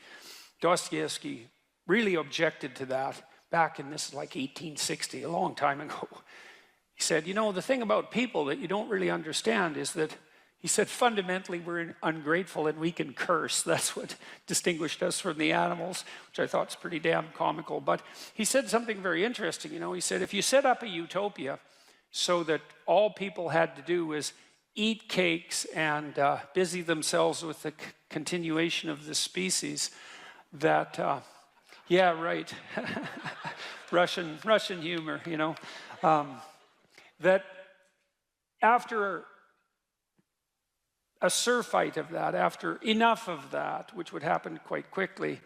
Dostoevsky really objected to that back in, this is like 1860, a long time ago. He said, you know, the thing about people that you don't really understand is that, he said, fundamentally we're ungrateful and we can curse. That's what distinguished us from the animals, which I thought was pretty damn comical. But he said something very interesting. You know, he said, if you set up a utopia so that all people had to do was eat cakes and busy themselves with the continuation of the species, that, yeah, right, Russian humor, you know, that after a surfeit of that, after enough of that, which would happen quite quickly,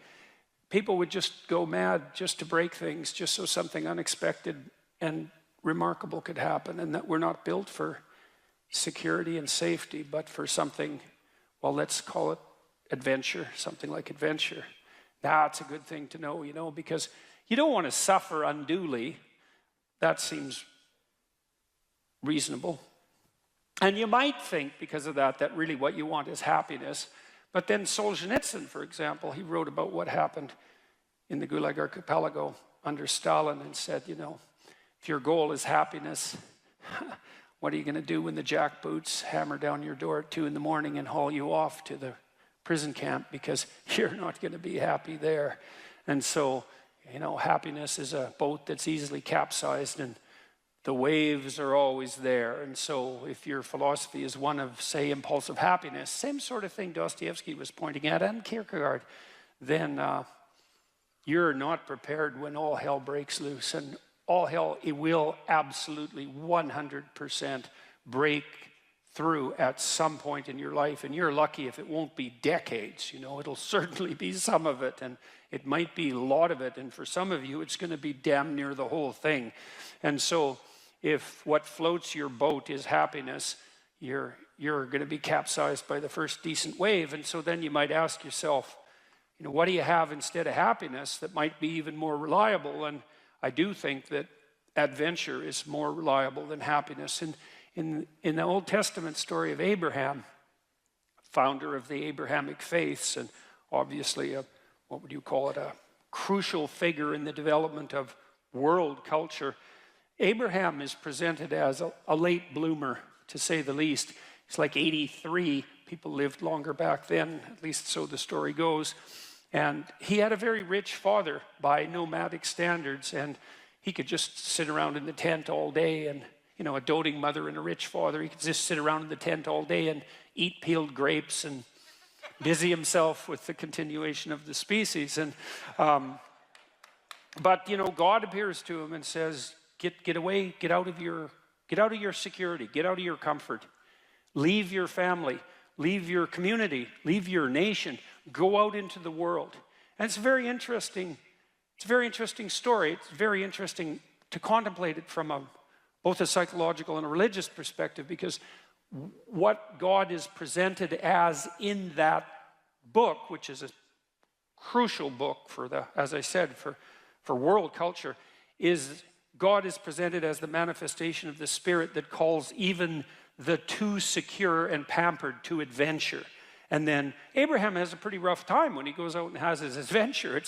people would just go mad just to break things, just so something unexpected and remarkable could happen, and that we're not built for security and safety, but for something, well, let's call it adventure, something like adventure. That's a good thing to know, you know, because you don't want to suffer unduly. That seems reasonable. And you might think, because of that, that really what you want is happiness. But then Solzhenitsyn, for example, he wrote about what happened in the Gulag Archipelago under Stalin and said, you know, if your goal is happiness, what are you going to do when the jackboots hammer down your door at 2 in the morning and haul you off to the prison camp, because you're not going to be happy there. And so, you know, happiness is a boat that's easily capsized and the waves are always there. And so if your philosophy is one of, say, impulsive happiness, same sort of thing Dostoevsky was pointing at, and Kierkegaard, then you're not prepared when all hell breaks loose. And all hell, it will absolutely 100% break through at some point in your life. And you're lucky if it won't be decades, you know, it'll certainly be some of it, and it might be a lot of it. And for some of you, it's going to be damn near the whole thing. And so if what floats your boat is happiness, you're going to be capsized by the first decent wave. And so then you might ask yourself, you know, what do you have instead of happiness that might be even more reliable? And I do think that adventure is more reliable than happiness. And in the Old Testament story of Abraham, founder of the Abrahamic faiths, and obviously what would you call it, a crucial figure in the development of world culture, Abraham is presented as a late bloomer, to say the least. He's like 83. People lived longer back then, at least so the story goes. And he had a very rich father by nomadic standards, and he could just sit around in the tent all day, and, you know, a doting mother and a rich father, he could just sit around in the tent all day and eat peeled grapes and busy himself with the continuation of the species. And but, you know, God appears to him and says, get away, get out of your security, get out of your comfort, leave your family, leave your community, leave your nation, go out into the world. And it's very interesting. It's a very interesting story. It's very interesting to contemplate it from both a psychological and a religious perspective, because what God is presented as in that book, which is a crucial book for as I said, for world culture, is God is presented as the manifestation of the Spirit that calls even the too secure and pampered to adventure. And then Abraham has a pretty rough time when he goes out and has his adventure.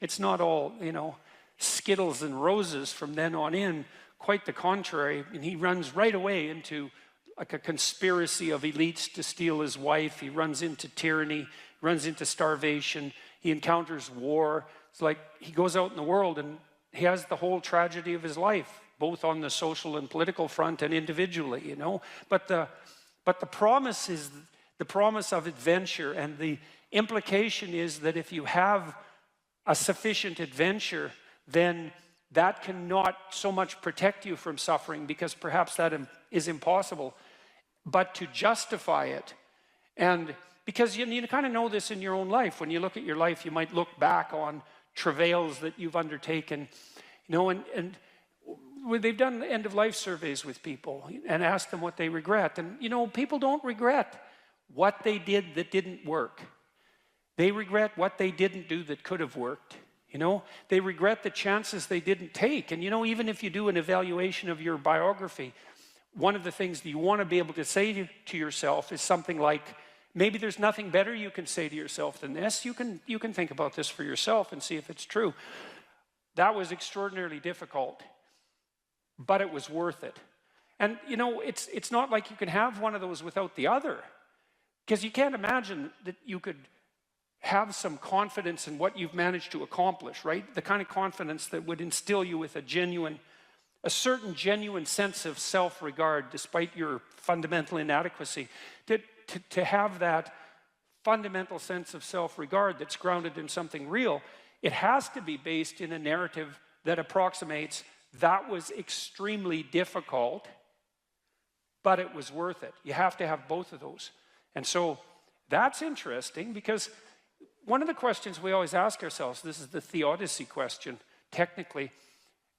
It's not all, you know, Skittles and roses from then on in. Quite the contrary. And he runs right away into like a conspiracy of elites to steal his wife. He runs into tyranny, runs into starvation. He encounters war. It's like he goes out in the world and he has the whole tragedy of his life, both on the social and political front and individually, you know. But the promise is the promise of adventure, and the implication is that if you have a sufficient adventure, then that cannot so much protect you from suffering, because perhaps that is impossible, but to justify it. And because you kind of know this in your own life. When you look at your life, you might look back on travails that you've undertaken, you know, and they've done end-of-life surveys with people and asked them what they regret. And, you know, people don't regret what they did that didn't work. They regret what they didn't do that could have worked, you know. They regret the chances they didn't take. And, you know, even if you do an evaluation of your biography, one of the things that you want to be able to say to yourself is something like, maybe there's nothing better you can say to yourself than this. You can think about this for yourself and see if it's true. That was extraordinarily difficult, but it was worth it. And you know, it's not like you can have one of those without the other, because you can't imagine that you could have some confidence in what you've managed to accomplish, right? The kind of confidence that would instill you with a certain genuine sense of self-regard despite your fundamental inadequacy. To have that fundamental sense of self-regard that's grounded in something real, it has to be based in a narrative that approximates that was extremely difficult, but it was worth it. You have to have both of those. And so that's interesting, because one of the questions we always ask ourselves, this is the theodicy question, technically,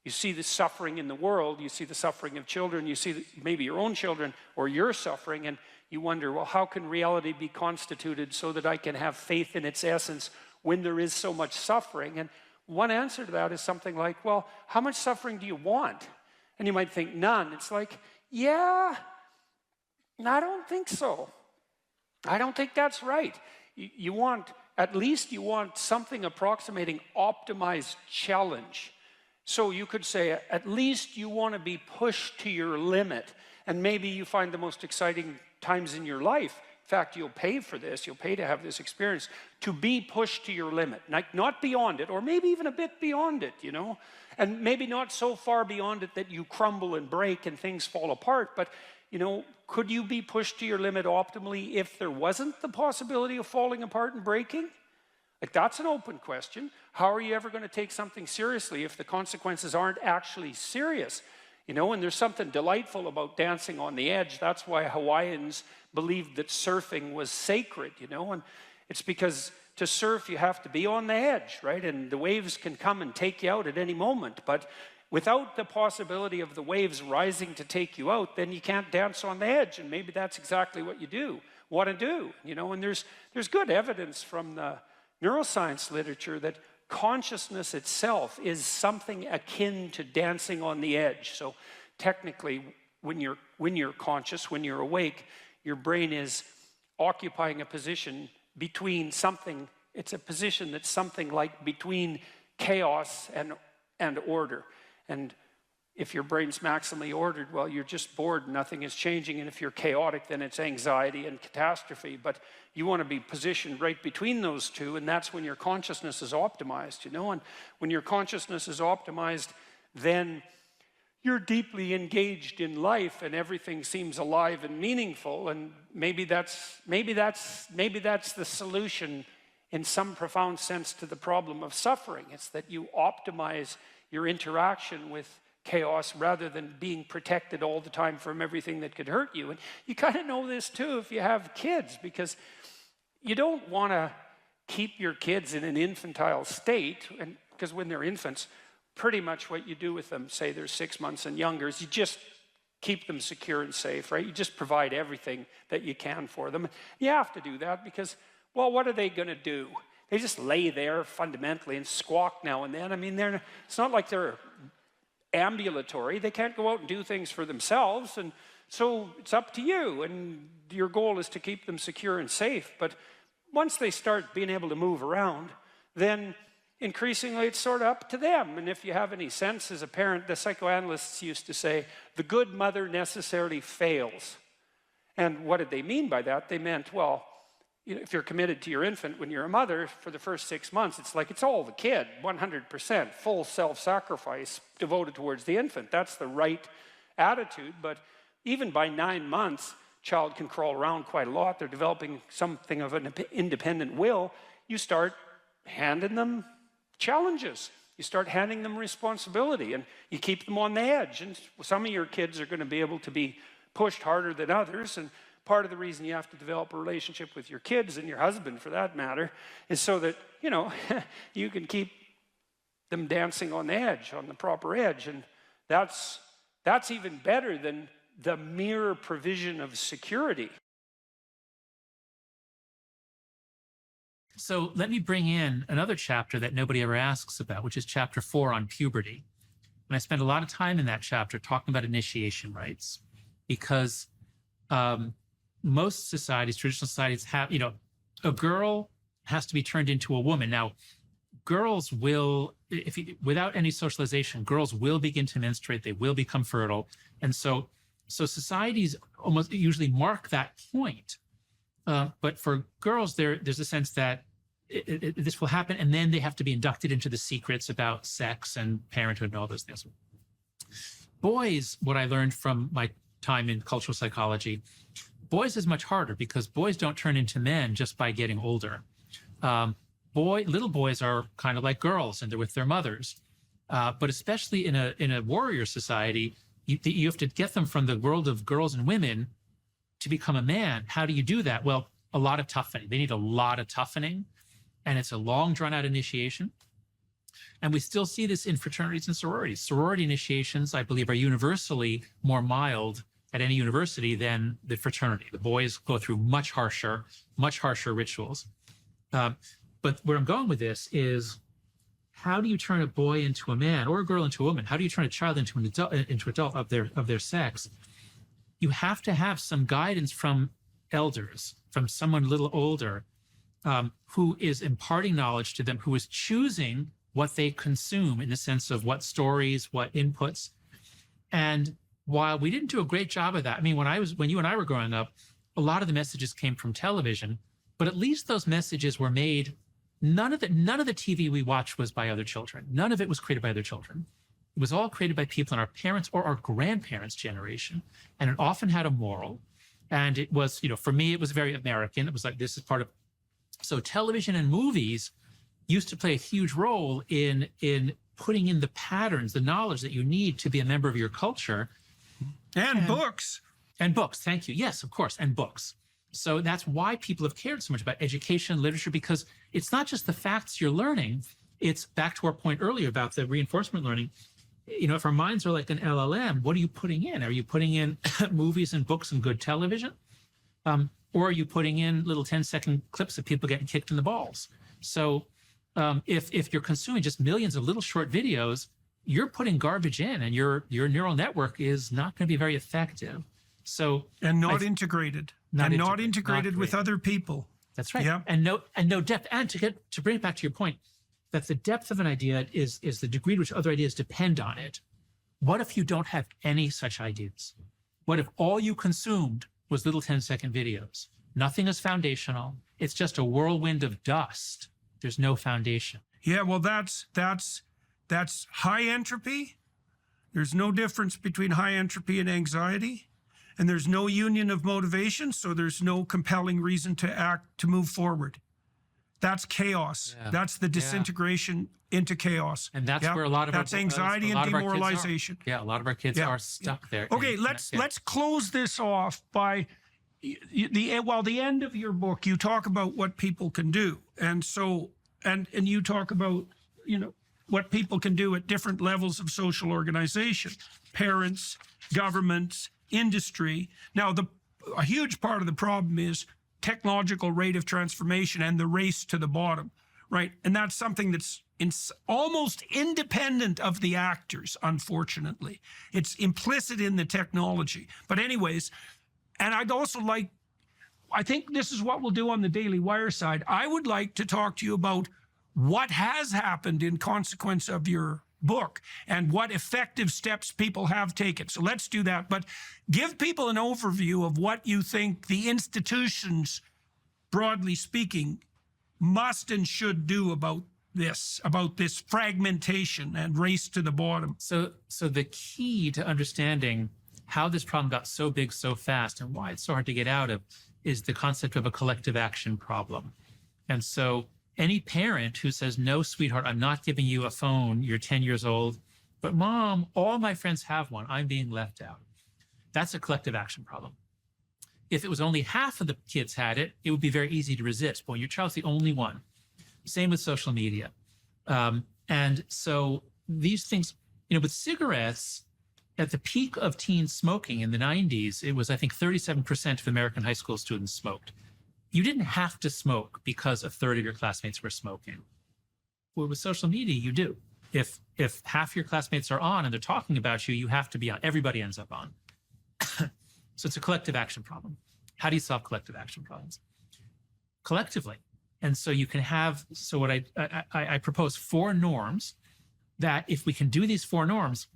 you see the suffering in the world, you see the suffering of children, you see maybe your own children or your suffering, and you wonder, well, how can reality be constituted so that I can have faith in its essence when there is so much suffering? And one answer to that is something like, well, how much suffering do you want? And you might think, none. It's like, yeah, I don't think so. I don't think that's right. You want, at least you want something approximating optimized challenge. So you could say, at least you want to be pushed to your limit. And maybe you find the most exciting times in your life, in fact, you'll pay for this, you'll pay to have this experience, to be pushed to your limit, like not beyond it, or maybe even a bit beyond it, you know? And maybe not so far beyond it that you crumble and break and things fall apart, but, you know, could you be pushed to your limit optimally if there wasn't the possibility of falling apart and breaking? Like, that's an open question. How are you ever going to take something seriously if the consequences aren't actually serious? You know, and there's something delightful about dancing on the edge. That's why Hawaiians believed that surfing was sacred, you know, and it's because to surf you have to be on the edge, right? And the waves can come and take you out at any moment, but without the possibility of the waves rising to take you out, then you can't dance on the edge, and maybe that's exactly what you want to do, you know, and there's good evidence from the neuroscience literature that consciousness itself is something akin to dancing on the edge. So technically, when you're conscious, when you're awake, your brain is occupying a position between something. It's a position that's something like between chaos and order. And if your brain's maximally ordered, well, you're just bored, nothing is changing. And if you're chaotic, then it's anxiety and catastrophe. But you want to be positioned right between those two, and that's when your consciousness is optimized, you know? And when your consciousness is optimized, then you're deeply engaged in life and everything seems alive and meaningful. And maybe that's the solution in some profound sense to the problem of suffering. It's that you optimize your interaction with chaos rather than being protected all the time from everything that could hurt you. And you kind of know this too if you have kids, because you don't want to keep your kids in an infantile state, and because when they're infants, pretty much what you do with them, say they're 6 months and younger, is you just keep them secure and safe, right? You just provide everything that you can for them. You have to do that because, well, what are they going to do? They just lay there fundamentally and squawk now and then. I mean, it's not like they're ambulatory. They can't go out and do things for themselves, and so it's up to you, and your goal is to keep them secure and safe. But once they start being able to move around, then increasingly it's sort of up to them. And if you have any sense as a parent, the psychoanalysts used to say, the good mother necessarily fails. And what did they mean by that? They meant, well, you know, if you're committed to your infant when you're a mother for the first 6 months, it's like it's all the kid, 100%, full self-sacrifice devoted towards the infant. That's the right attitude. But even by 9 months, child can crawl around quite a lot. They're developing something of an independent will. You start handing them challenges. You start handing them responsibility, and you keep them on the edge. And some of your kids are going to be able to be pushed harder than others, and part of the reason you have to develop a relationship with your kids, and your husband for that matter, is so that, you know, you can keep them dancing on the edge, on the proper edge. And that's even better than the mere provision of security. So let me bring in another chapter that nobody ever asks about, which is chapter 4 on puberty. And I spent a lot of time in that chapter talking about initiation rites, because most societies, traditional societies have, a girl has to be turned into a woman. Now, girls will, without any socialization, girls will begin to menstruate, they will become fertile. And so societies almost usually mark that point. But for girls, there's a sense that this will happen, and then they have to be inducted into the secrets about sex and parenthood and all those things. Boys, what I learned from my time in cultural psychology, boys is much harder because boys don't turn into men just by getting older. Little boys are kind of like girls, and they're with their mothers. But especially in a warrior society, you have to get them from the world of girls and women to become a man. How do you do that? Well, a lot of toughening. They need a lot of toughening, and it's a long, drawn-out initiation. And we still see this in fraternities and sororities. Sorority initiations, I believe, are universally more mild at any university than the fraternity. The boys go through much harsher rituals. But where I'm going with this is, how do you turn a boy into a man or a girl into a woman? How do you turn a child into an adult of their sex? You have to have some guidance from elders, from someone a little older, who is imparting knowledge to them, who is choosing what they consume in the sense of what stories, what inputs. And while we didn't do a great job of that, I mean, when you and I were growing up, a lot of the messages came from television, but at least those messages were made. None of the TV we watched was by other children. None of it was created by other children. It was all created by people in our parents' or our grandparents' generation. And it often had a moral. And it was, for me, it was very American. It was like, this is part of, so television and movies used to play a huge role in putting in the patterns, the knowledge that you need to be a member of your culture. And books. And books, thank you. Yes, of course, and books. So that's why people have cared so much about education, literature, because it's not just the facts you're learning. It's back to our point earlier about the reinforcement learning. If our minds are like an LLM, what are you putting in? Are you putting in movies and books and good television? Or are you putting in little 10-second clips of people getting kicked in the balls? So if you're consuming just millions of little short videos, you're putting garbage in, and your neural network is not going to be very effective. So not integrated. Not integrated with other people. That's right. Yeah. And no depth. And to bring it back to your point, that the depth of an idea is the degree to which other ideas depend on it. What if you don't have any such ideas? What if all you consumed was little 10-second videos? Nothing is foundational. It's just a whirlwind of dust. There's no foundation. Yeah, well, that's high entropy. There's no difference between high entropy and anxiety. And there's no union of motivation, so there's no compelling reason to act, to move forward. That's chaos. Yeah. That's the disintegration into chaos. And that's where a lot of that's anxiety and demoralization. A lot of our kids are stuck there. Okay, let's close this off by the end of your book. You talk about what people can do, and you talk about what people can do at different levels of social organization, parents, governments, industry. Now, a huge part of the problem is technological rate of transformation and the race to the bottom, right? And that's something that's almost independent of the actors, unfortunately. It's implicit in the technology. But anyways, and I'd also I think this is what we'll do on the Daily Wire side. I would like to talk to you about what has happened in consequence of your book and what effective steps people have taken. So let's do that. But give people an overview of what you think the institutions, broadly speaking, must and should do about this fragmentation and race to the bottom. So the key to understanding how this problem got so big so fast and why it's so hard to get out of is the concept of a collective action problem. And so any parent who says, no, sweetheart, I'm not giving you a phone, you're 10 years old, but Mom, all my friends have one, I'm being left out. That's a collective action problem. If it was only half of the kids had it, it would be very easy to resist. But when your child's the only one, same with social media. And so these things, with cigarettes, at the peak of teen smoking in the 90s, it was, I think, 37% of American high school students smoked. You didn't have to smoke because a third of your classmates were smoking. Well, with social media, you do. If half your classmates are on and they're talking about you, you have to be on. Everybody ends up on. So it's a collective action problem. How do you solve collective action problems? Collectively. And so you can have, so what I propose 4 norms that if we can do these 4 norms,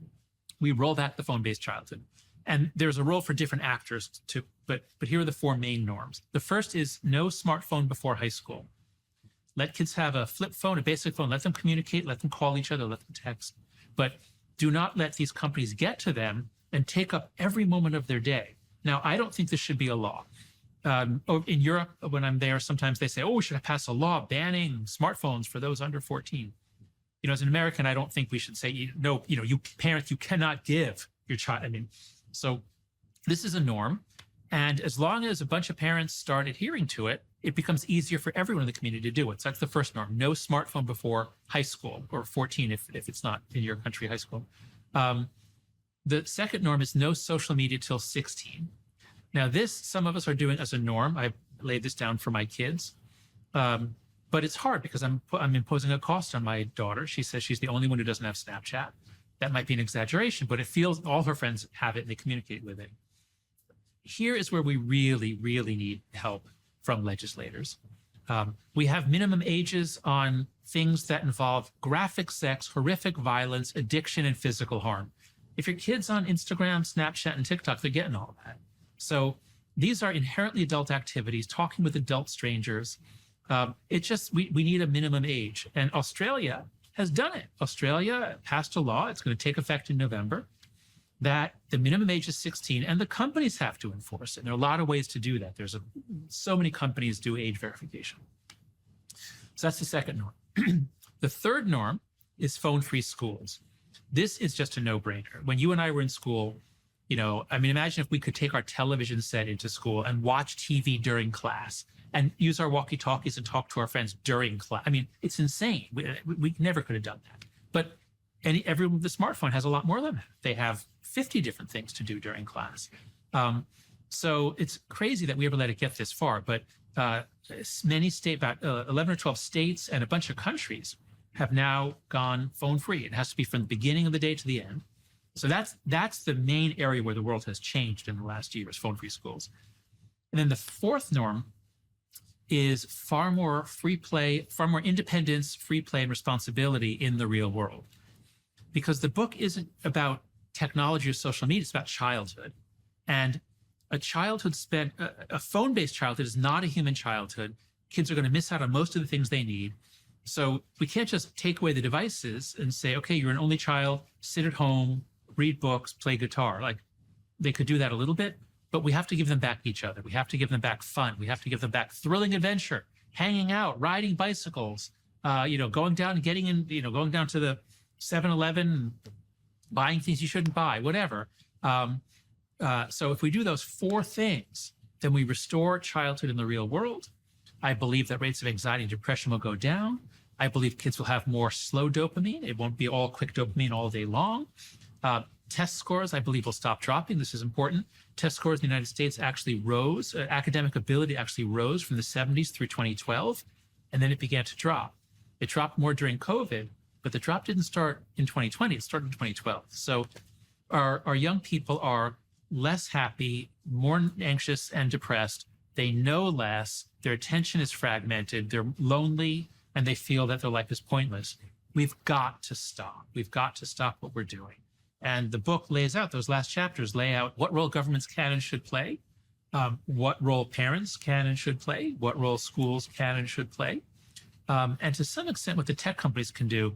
we roll back the phone-based childhood. And there's a role for different actors too, but here are the 4 main norms. The first is no smartphone before high school. Let kids have a flip phone, a basic phone, let them communicate, let them call each other, let them text. But do not let these companies get to them and take up every moment of their day. Now, I don't think this should be a law. In Europe, when I'm there, sometimes they say, oh, we should pass a law banning smartphones for those under 14. You know, as an American, I don't think we should say, no, you parents, you cannot give your child. I mean, so this is a norm. And as long as a bunch of parents start adhering to it, it becomes easier for everyone in the community to do it. So that's the first norm. No smartphone before high school, or 14 if it's not in your country high school. The second norm is no social media till 16. Now this, some of us are doing as a norm. I've laid this down for my kids. But it's hard because I'm imposing a cost on my daughter. She says she's the only one who doesn't have Snapchat. That might be an exaggeration, but it feels all her friends have it and they communicate with it. Here is where we really, really need help from legislators. We have minimum ages on things that involve graphic sex, horrific violence, addiction, and physical harm. If your kid's on Instagram, Snapchat, and TikTok, they're getting all that. So these are inherently adult activities, talking with adult strangers. We need a minimum age. And Australia has done it. Australia passed a law, it's going to take effect in November, that the minimum age is 16 and the companies have to enforce it. And there are a lot of ways to do that. So many companies do age verification. So that's the second norm. The third norm is phone-free schools. This is just a no-brainer. When you and I were in school, imagine if we could take our television set into school and watch TV during class and use our walkie-talkies and talk to our friends during class. I mean, it's insane. We never could have done that. But everyone with the smartphone has a lot more than that. They have 50 different things to do during class. So it's crazy that we ever let it get this far. But many states, about 11 or 12 states and a bunch of countries have now gone phone-free. It has to be from the beginning of the day to the end. So that's the main area where the world has changed in the last year, is phone-free schools. And then the fourth norm is far more free play, far more independence, free play, and responsibility in the real world. Because the book isn't about technology or social media, it's about childhood. And a phone-based childhood is not a human childhood. Kids are going to miss out on most of the things they need. So we can't just take away the devices and say, okay, you're an only child, sit at home, read books, play guitar. Like, they could do that a little bit, but we have to give them back each other. We have to give them back fun. We have to give them back thrilling adventure, hanging out, riding bicycles, going down to the 7-Eleven, buying things you shouldn't buy, whatever. So if we do those 4 things, then we restore childhood in the real world. I believe that rates of anxiety and depression will go down. I believe kids will have more slow dopamine. It won't be all quick dopamine all day long. Test scores, I believe, will stop dropping. This is important. Test scores in the United States actually rose. Academic ability actually rose from the 70s through 2012, and then it began to drop. It dropped more during COVID, but the drop didn't start in 2020. It started in 2012. So our young people are less happy, more anxious and depressed. They know less. Their attention is fragmented. They're lonely, and they feel that their life is pointless. We've got to stop. We've got to stop what we're doing. And the book lays out, those last chapters lay out what role governments can and should play, what role parents can and should play, what role schools can and should play, and to some extent what the tech companies can do.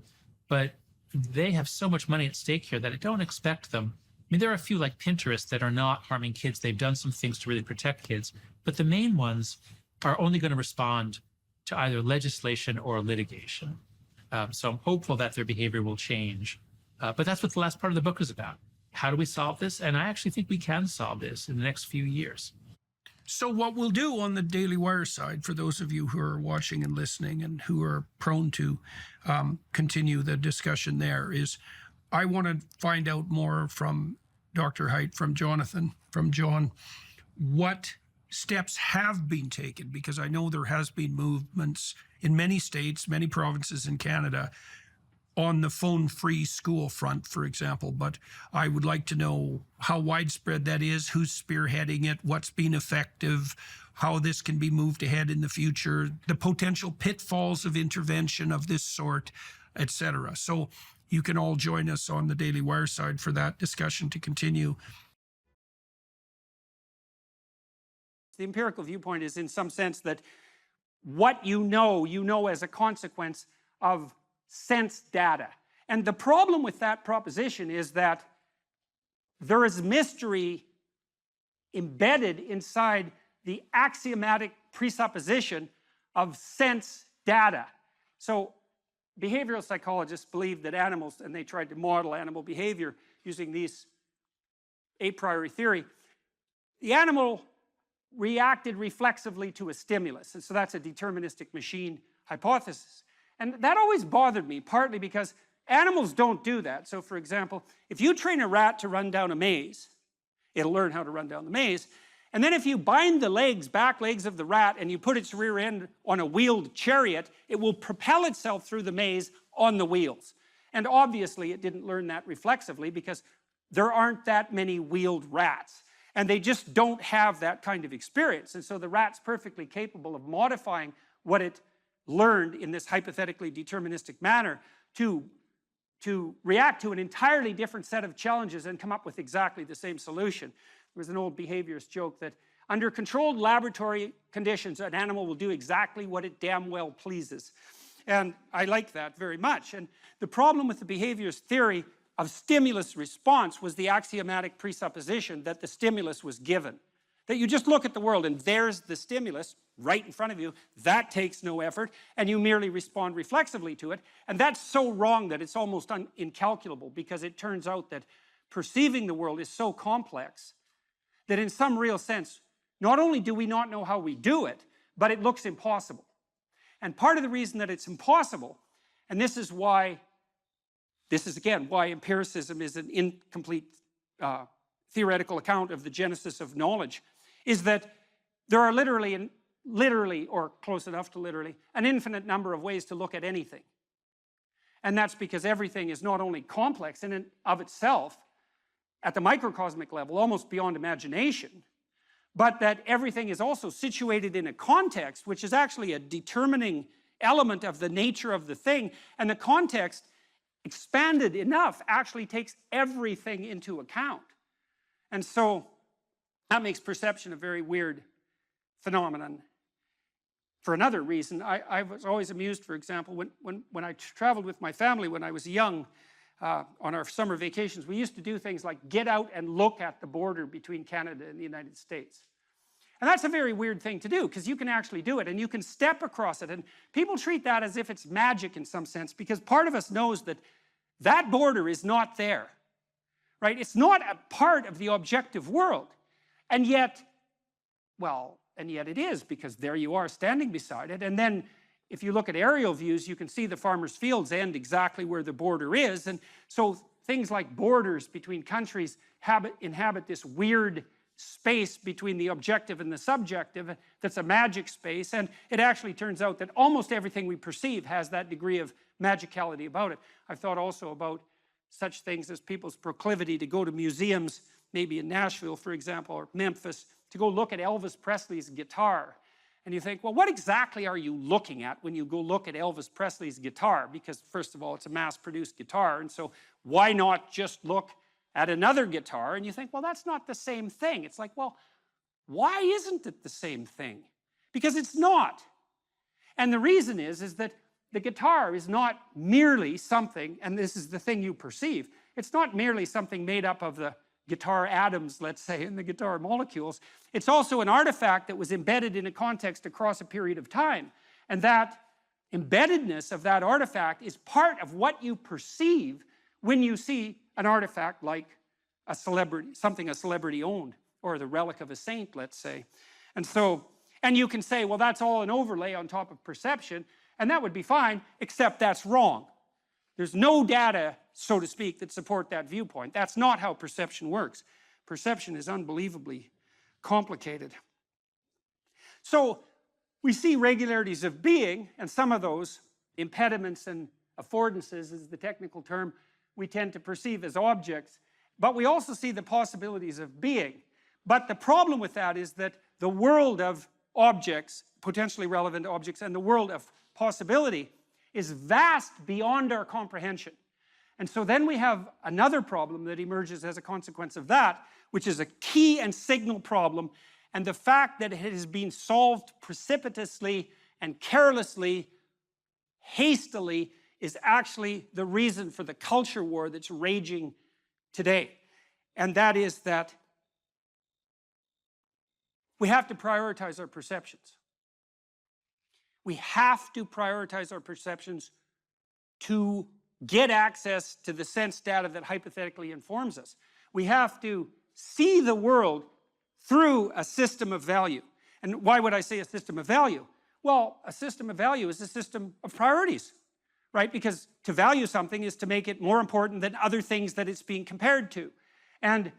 But they have so much money at stake here that I don't expect them. I mean, there are a few like Pinterest that are not harming kids. They've done some things to really protect kids, but the main ones are only going to respond to either legislation or litigation. So I'm hopeful that their behavior will change. But that's what the last part of the book is about. How do we solve this? And I actually think we can solve this in the next few years. So what we'll do on the Daily Wire side, for those of you who are watching and listening and who are prone to continue the discussion there, is I want to find out more from Dr. Haidt, from Jonathan, from John, what steps have been taken, because I know there has been movements in many states, many provinces in Canada, on the phone-free school front, for example, but I would like to know how widespread that is, who's spearheading it, what's been effective, how this can be moved ahead in the future, the potential pitfalls of intervention of this sort, etc. So you can all join us on the Daily Wire side for that discussion to continue. The empirical viewpoint is in some sense that what you know as a consequence of sense data. And the problem with that proposition is that there is mystery embedded inside the axiomatic presupposition of sense data. So behavioral psychologists believed that animals, and they tried to model animal behavior using these a priori theory, the animal reacted reflexively to a stimulus. And so that's a deterministic machine hypothesis. And that always bothered me, partly because animals don't do that. So for example, if you train a rat to run down a maze, it'll learn how to run down the maze. And then if you bind the back legs of the rat, and you put its rear end on a wheeled chariot, it will propel itself through the maze on the wheels. And obviously it didn't learn that reflexively because there aren't that many wheeled rats. And they just don't have that kind of experience. And so the rat's perfectly capable of modifying what it learned in this hypothetically deterministic manner to react to an entirely different set of challenges and come up with exactly the same solution. There was an old behaviorist joke that under controlled laboratory conditions, an animal will do exactly what it damn well pleases. And I like that very much. And the problem with the behaviorist theory of stimulus response was the axiomatic presupposition that the stimulus was given. That you just look at the world and there's the stimulus right in front of you. That takes no effort, and you merely respond reflexively to it. And that's so wrong that it's almost incalculable, because it turns out that perceiving the world is so complex that in some real sense, not only do we not know how we do it, but it looks impossible. And part of the reason that it's impossible, and this is again why empiricism is an incomplete theoretical account of the genesis of knowledge, is that there are literally, or close enough to literally, an infinite number of ways to look at anything. And that's because everything is not only complex in and of itself, at the microcosmic level, almost beyond imagination, but that everything is also situated in a context, which is actually a determining element of the nature of the thing, and the context, expanded enough, actually takes everything into account. And so that makes perception a very weird phenomenon. For another reason, I was always amused, for example, when I traveled with my family when I was young, on our summer vacations, we used to do things like get out and look at the border between Canada and the United States. And that's a very weird thing to do, because you can actually do it, and you can step across it. And people treat that as if it's magic in some sense, because part of us knows that that border is not there, right? It's not a part of the objective world. And yet, well, and yet it is, because there you are standing beside it. And then if you look at aerial views, you can see the farmers' fields end exactly where the border is. And so things like borders between countries inhabit this weird space between the objective and the subjective that's a magic space. And it actually turns out that almost everything we perceive has that degree of magicality about it. I've thought also about such things as people's proclivity to go to museums, maybe in Nashville, for example, or Memphis, to go look at Elvis Presley's guitar. And you think, well, what exactly are you looking at when you go look at Elvis Presley's guitar? Because first of all, it's a mass-produced guitar, and so why not just look at another guitar? And you think, well, that's not the same thing. It's like, well, why isn't it the same thing? Because it's not. And the reason is that the guitar is not merely something, and this is the thing you perceive, it's not merely something made up of the guitar atoms, let's say, and the guitar molecules. It's also an artifact that was embedded in a context across a period of time. And that embeddedness of that artifact is part of what you perceive when you see an artifact like a celebrity, something a celebrity owned, or the relic of a saint, let's say. And so, and you can say, well, that's all an overlay on top of perception, and that would be fine, except that's wrong. There's no data, so to speak, that support that viewpoint. That's not how perception works. Perception is unbelievably complicated. So we see regularities of being, and some of those impediments and affordances is the technical term, we tend to perceive as objects. But we also see the possibilities of being. But the problem with that is that the world of objects, potentially relevant objects, and the world of possibility is vast beyond our comprehension. And so then we have another problem that emerges as a consequence of that, which is a key and signal problem, and the fact that it has been solved precipitously and carelessly, hastily, is actually the reason for the culture war that's raging today. And that is that we have to prioritize our perceptions. We have to prioritize our perceptions to get access to the sense data that hypothetically informs us. We have to see the world through a system of value. And why would I say a system of value? Well, a system of value is a system of priorities, right? Because to value something is to make it more important than other things that it's being compared to. And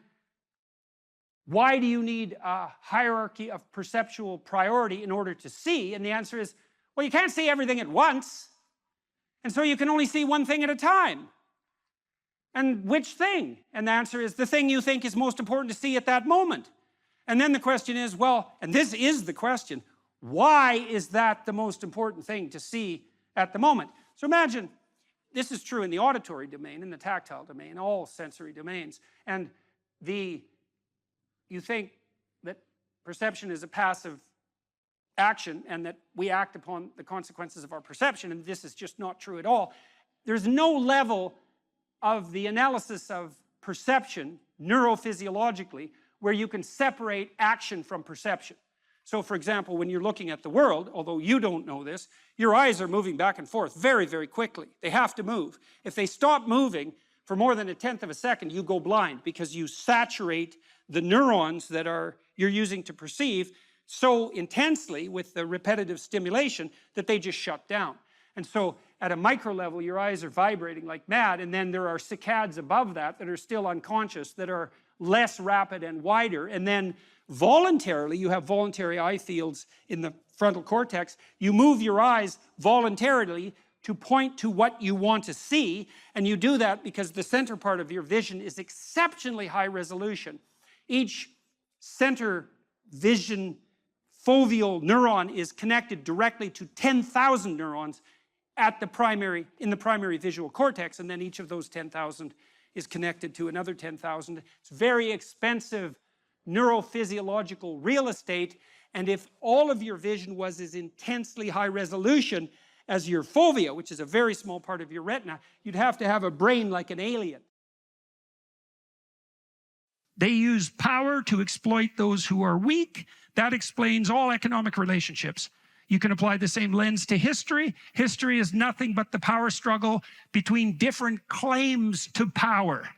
why do you need a hierarchy of perceptual priority in order to see? And the answer is, well, you can't see everything at once. And so you can only see one thing at a time. And which thing? And the answer is the thing you think is most important to see at that moment. And then the question is, well, and this is the question, why is that the most important thing to see at the moment? So imagine, this is true in the auditory domain, in the tactile domain, all sensory domains. And you think that perception is a passive action and that we act upon the consequences of our perception, and this is just not true at all. There's no level of the analysis of perception neurophysiologically where you can separate action from perception. So for example, when you're looking at the world, although you don't know this, your eyes are moving back and forth very, very quickly. They have to move. If they stop moving for more than 1/10 of a second, you go blind because you saturate the neurons that you're using to perceive so intensely with the repetitive stimulation that they just shut down. And so at a micro level, your eyes are vibrating like mad, and then there are saccades above that are still unconscious, that are less rapid and wider. And then voluntarily, you have voluntary eye fields in the frontal cortex. You move your eyes voluntarily to point to what you want to see, and you do that because the center part of your vision is exceptionally high resolution. Each center vision foveal neuron is connected directly to 10,000 neurons in the primary visual cortex, and then each of those 10,000 is connected to another 10,000. It's very expensive neurophysiological real estate, and if all of your vision was as intensely high resolution as your fovea, which is a very small part of your retina, you'd have to have a brain like an alien. They use power to exploit those who are weak. That explains all economic relationships. You can apply the same lens to history. History is nothing but the power struggle between different claims to power.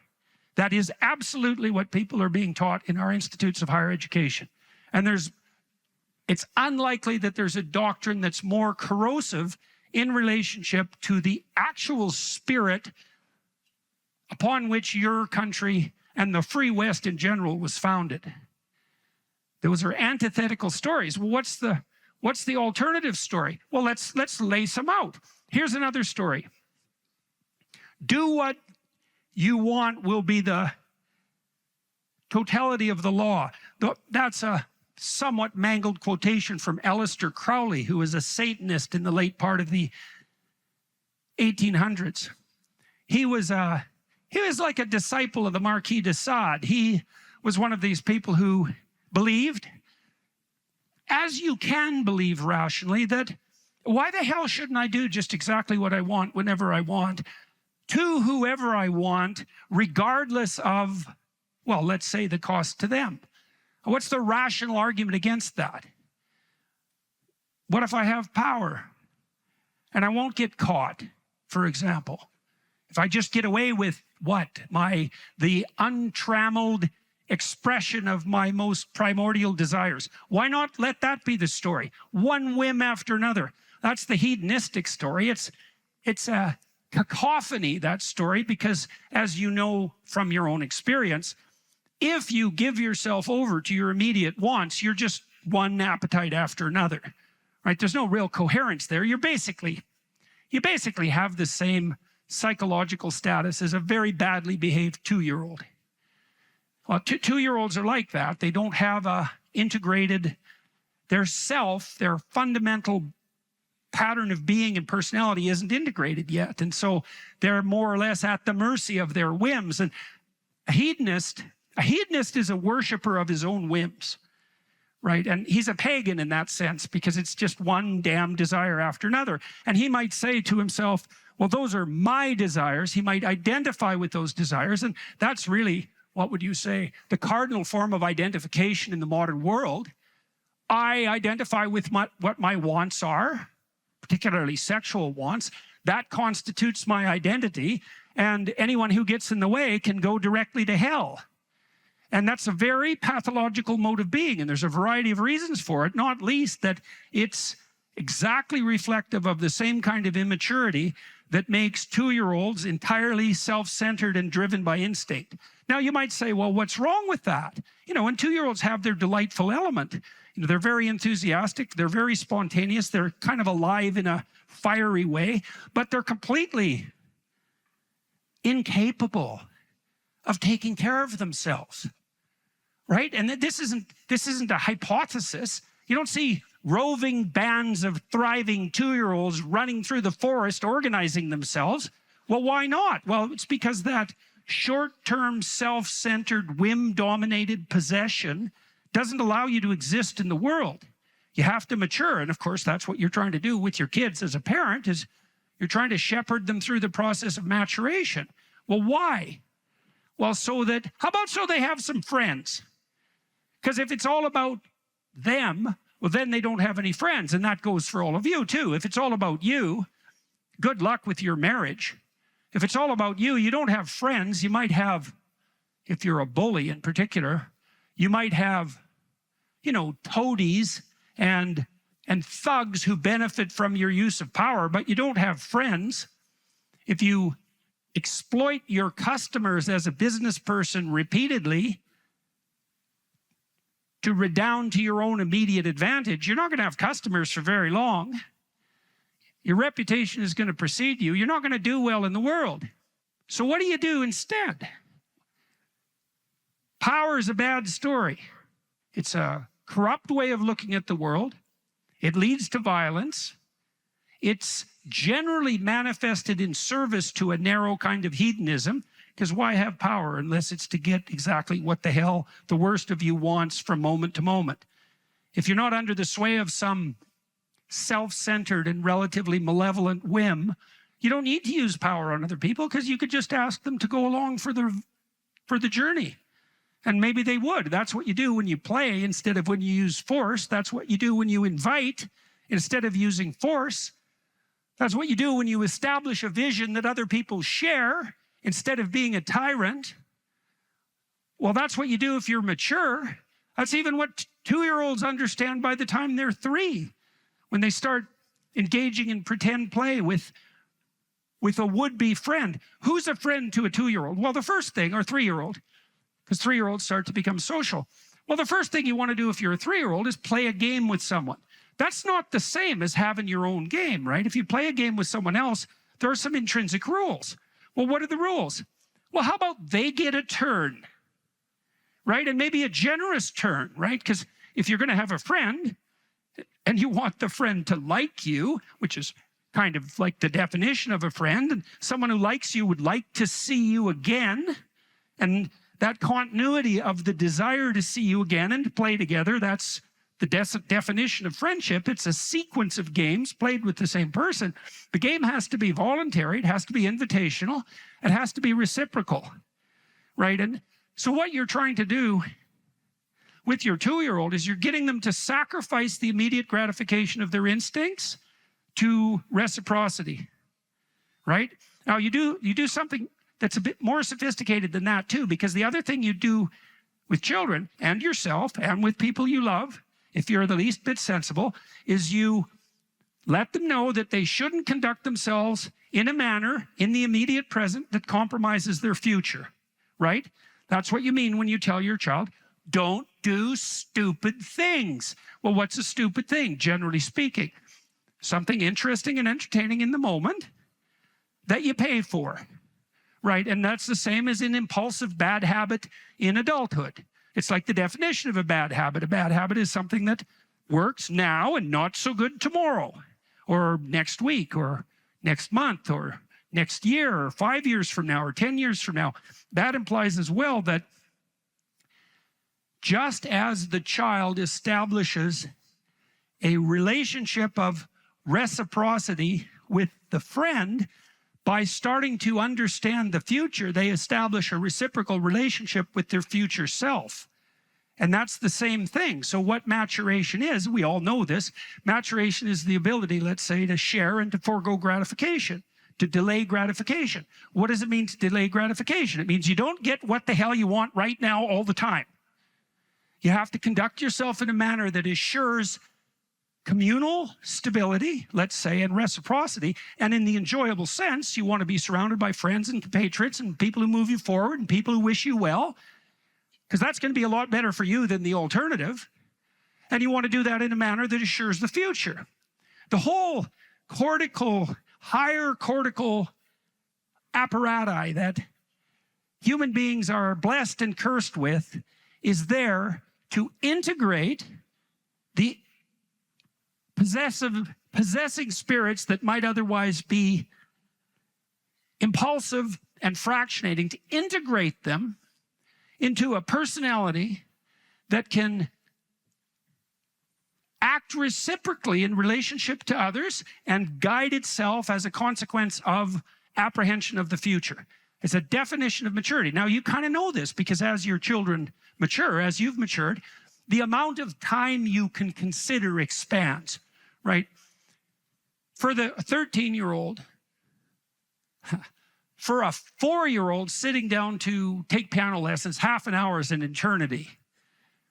That is absolutely what people are being taught in our institutes of higher education. And it's unlikely that there's a doctrine that's more corrosive in relationship to the actual spirit upon which your country and the free West in general was founded. Those are antithetical stories. Well, what's the alternative story? Well, let's lay some out. Here's another story. Do what you want will be the totality of the law. That's a somewhat mangled quotation from Aleister Crowley, who was a Satanist in the late part of the 1800s. He was like a disciple of the Marquis de Sade. He was one of these people who believed, as you can believe rationally, that why the hell shouldn't I do just exactly what I want whenever I want to whoever I want, regardless of, well, let's say the cost to them. What's the rational argument against that? What if I have power and I won't get caught, for example? If I just get away with what? The untrammeled expression of my most primordial desires. Why not let that be the story? One whim after another. That's the hedonistic story. It's a cacophony, that story, because as you know from your own experience, if you give yourself over to your immediate wants, you're just one appetite after another, right? There's no real coherence there. You're basically you basically have the same psychological status as a very badly behaved 2-year-old. Well, two-year-olds are like that. They don't have a integrated, their fundamental pattern of being and personality isn't integrated yet. And so they're more or less at the mercy of their whims. And a hedonist is a worshiper of his own whims, right? And he's a pagan in that sense, because it's just one damn desire after another. And he might say to himself, well, those are my desires. He might identify with those desires. And that's really, what would you say, the cardinal form of identification in the modern world. I identify with what my wants are, particularly sexual wants. That constitutes my identity. And anyone who gets in the way can go directly to hell. And that's a very pathological mode of being. And there's a variety of reasons for it, not least that it's exactly reflective of the same kind of immaturity that makes 2-year-olds entirely self-centered and driven by instinct. Now, you might say, well, what's wrong with that? You know, when 2-year-olds have their delightful element, you know, they're very enthusiastic, they're very spontaneous, they're kind of alive in a fiery way, but they're completely incapable of taking care of themselves, right? And this isn't a hypothesis. You don't see roving bands of thriving 2-year-olds running through the forest organizing themselves. Well, why not? Well, it's because that short-term, self-centered, whim-dominated possession doesn't allow you to exist in the world. You have to mature. And of course, that's what you're trying to do with your kids as a parent, is you're trying to shepherd them through the process of maturation. Well, why? Well, how about so they have some friends? Because if it's all about them, well, then they don't have any friends. And that goes for all of you too. If it's all about you, good luck with your marriage. If it's all about you, you don't have friends. You might have, if you're a bully in particular, you might have, you know, toadies and thugs who benefit from your use of power, but you don't have friends. If you exploit your customers as a business person repeatedly to redound to your own immediate advantage, you're not going to have customers for very long. Your reputation is going to precede you. You're not going to do well in the world. So what do you do instead? Power is a bad story. It's a corrupt way of looking at the world. It leads to violence. It's generally manifested in service to a narrow kind of hedonism, because why have power unless it's to get exactly what the hell the worst of you wants from moment to moment? If you're not under the sway of some self-centered and relatively malevolent whim, you don't need to use power on other people, because you could just ask them to go along for the journey. And maybe they would. That's what you do when you play instead of when you use force. That's what you do when you invite instead of using force. That's what you do when you establish a vision that other people share instead of being a tyrant. Well, that's what you do if you're mature. That's even what 2-year-olds understand by the time they're 3, when they start engaging in pretend play with a would-be friend. Who's a friend to a 2-year-old? Well, the first thing, or 3-year-old, because 3-year-olds start to become social. Well, the first thing you want to do if you're a 3-year-old is play a game with someone. That's not the same as having your own game, right? If you play a game with someone else, there are some intrinsic rules. Well, what are the rules? Well, how about they get a turn, right? And maybe a generous turn, right? Because if you're going to have a friend and you want the friend to like you, which is kind of like the definition of a friend, and someone who likes you would like to see you again, and that continuity of the desire to see you again and to play together, that's the definition of friendship. It's a sequence of games played with the same person. The game has to be voluntary, it has to be invitational, it has to be reciprocal, right? And so what you're trying to do with your 2-year-old is you're getting them to sacrifice the immediate gratification of their instincts to reciprocity, right? Now you do something that's a bit more sophisticated than that too, because the other thing you do with children and yourself and with people you love, if you're the least bit sensible, is you let them know that they shouldn't conduct themselves in a manner in the immediate present that compromises their future, right? That's what you mean when you tell your child, don't do stupid things. Well, what's a stupid thing, generally speaking? something interesting and entertaining in the moment that you pay for, right? And that's the same as an impulsive bad habit in adulthood. It's like the definition of a bad habit. A bad habit is something that works now and not so good tomorrow, or next week, or next month, or next year, or 5 years from now, or 10 years from now. That implies as well that just as the child establishes a relationship of reciprocity with the friend, by starting to understand the future, they establish a reciprocal relationship with their future self. And that's the same thing. So what maturation is, we all know this, maturation is the ability, let's say, to share and to forego gratification, to delay gratification. What does it mean to delay gratification? It means you don't get what the hell you want right now all the time. You have to conduct yourself in a manner that assures communal stability, let's say, and reciprocity. And in the enjoyable sense, you want to be surrounded by friends and compatriots and people who move you forward and people who wish you well, because that's going to be a lot better for you than the alternative. And you want to do that in a manner that assures the future. The whole higher cortical apparatus that human beings are blessed and cursed with is there to integrate the possessing spirits that might otherwise be impulsive and fractionating, to integrate them into a personality that can act reciprocally in relationship to others and guide itself as a consequence of apprehension of the future. It's a definition of maturity. Now, you kind of know this because as your children mature, as you've matured, the amount of time you can consider expands, right? For the 13-year-old, for a 4-year-old sitting down to take piano lessons, half an hour is an eternity,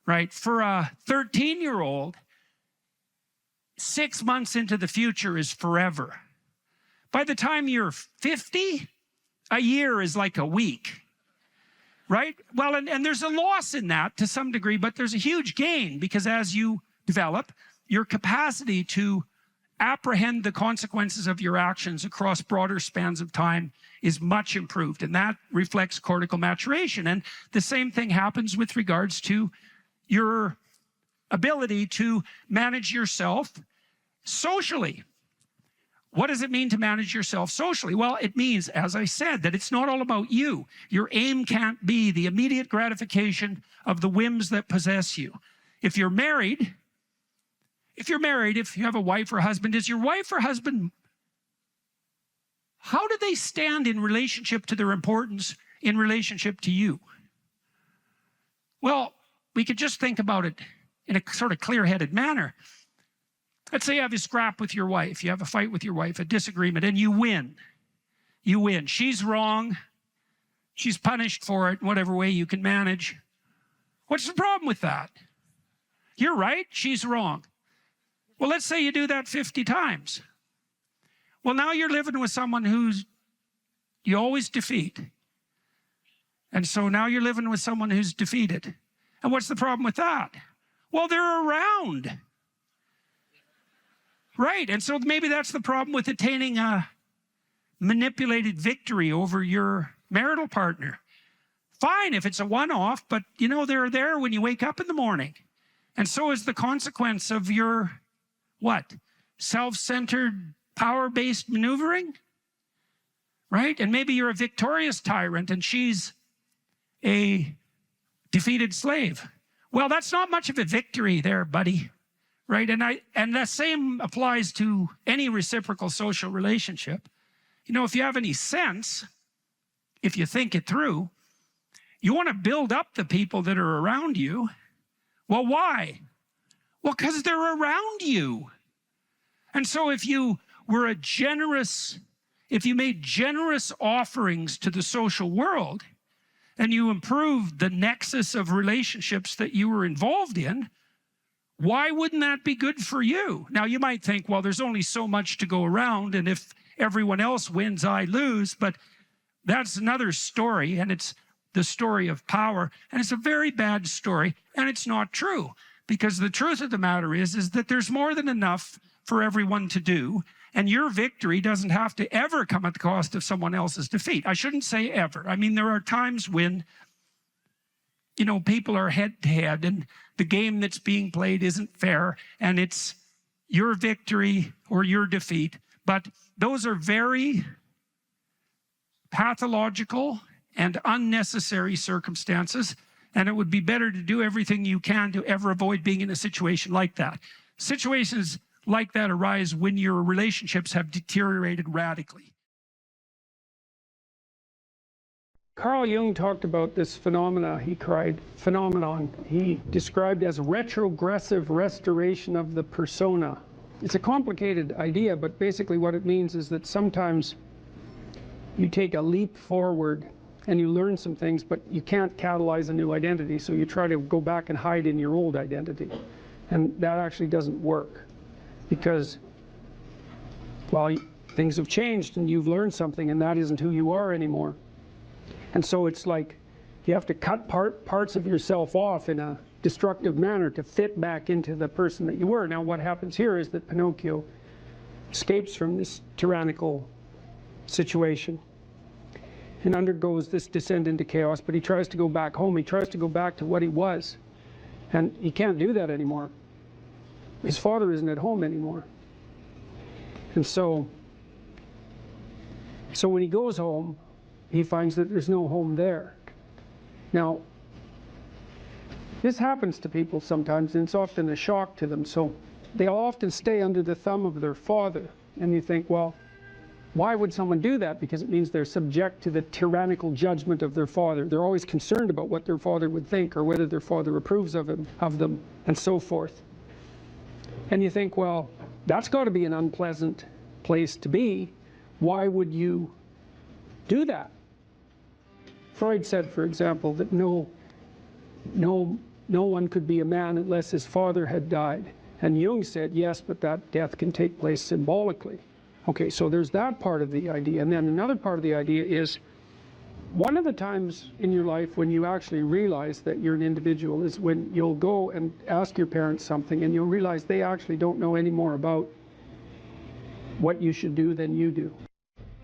right? For a 13-year-old, 6 months into the future is forever. By the time you're 50, a year is like a week, right? Well, and there's a loss in that to some degree, but there's a huge gain because as you develop, your capacity to apprehend the consequences of your actions across broader spans of time is much improved, and that reflects cortical maturation. And the same thing happens with regards to your ability to manage yourself socially. What does it mean to manage yourself socially? Well, it means, as I said, that it's not all about you. Your aim can't be the immediate gratification of the whims that possess you. If you're married, if you have a wife or husband, is your wife or husband, how do they stand in relationship to their importance in relationship to you? Well, we could just think about it in a sort of clear-headed manner. Let's say you have a scrap with your wife, you have a fight with your wife, a disagreement, and you win. You win. She's wrong. She's punished for it in whatever way you can manage. What's the problem with that? You're right, she's wrong. Well, let's say you do that 50 times. Well, now you're living with someone you always defeat. And so now you're living with someone who's defeated. And what's the problem with that? Well, they're around. Right, and so maybe that's the problem with attaining a manipulated victory over your marital partner. Fine if it's a one-off, but you know they're there when you wake up in the morning. And so is the consequence of your, what? Self-centered, power-based maneuvering? Right? And maybe you're a victorious tyrant and she's a defeated slave. Well, that's not much of a victory there, buddy. Right? And the same applies to any reciprocal social relationship. You know, if you have any sense, if you think it through, you want to build up the people that are around you. Well, why? Well, because they're around you. And so if you made generous offerings to the social world and you improved the nexus of relationships that you were involved in, why wouldn't that be good for you? Now, you might think, well, there's only so much to go around, and if everyone else wins, I lose. But that's another story, and it's the story of power. And it's a very bad story, and it's not true. Because the truth of the matter is that there's more than enough for everyone to do. And your victory doesn't have to ever come at the cost of someone else's defeat. I shouldn't say ever. I mean, there are times when, you know, people are head to head and the game that's being played isn't fair and it's your victory or your defeat. But those are very pathological and unnecessary circumstances. And it would be better to do everything you can to ever avoid being in a situation like that. Situations like that arise when your relationships have deteriorated radically. Carl Jung talked about this phenomenon he described as retrogressive restoration of the persona. It's a complicated idea, but basically what it means is that sometimes you take a leap forward and you learn some things, but you can't catalyze a new identity, so you try to go back and hide in your old identity. And that actually doesn't work, because, well, things have changed and you've learned something and that isn't who you are anymore. And so it's like you have to cut parts of yourself off in a destructive manner to fit back into the person that you were. Now what happens here is that Pinocchio escapes from this tyrannical situation and undergoes this descent into chaos, but he tries to go back home. He tries to go back to what he was. And he can't do that anymore. His father isn't at home anymore. And so when he goes home, he finds that there's no home there. Now, this happens to people sometimes, and it's often a shock to them. So they'll often stay under the thumb of their father. And you think, well, why would someone do that? Because it means they're subject to the tyrannical judgment of their father. They're always concerned about what their father would think or whether their father approves of them, and so forth. And you think, well, that's got to be an unpleasant place to be. Why would you do that? Freud said, for example, that no one could be a man unless his father had died. And Jung said, yes, but that death can take place symbolically. Okay, so there's that part of the idea. And then another part of the idea is, one of the times in your life when you actually realize that you're an individual is when you'll go and ask your parents something and you'll realize they actually don't know any more about what you should do than you do.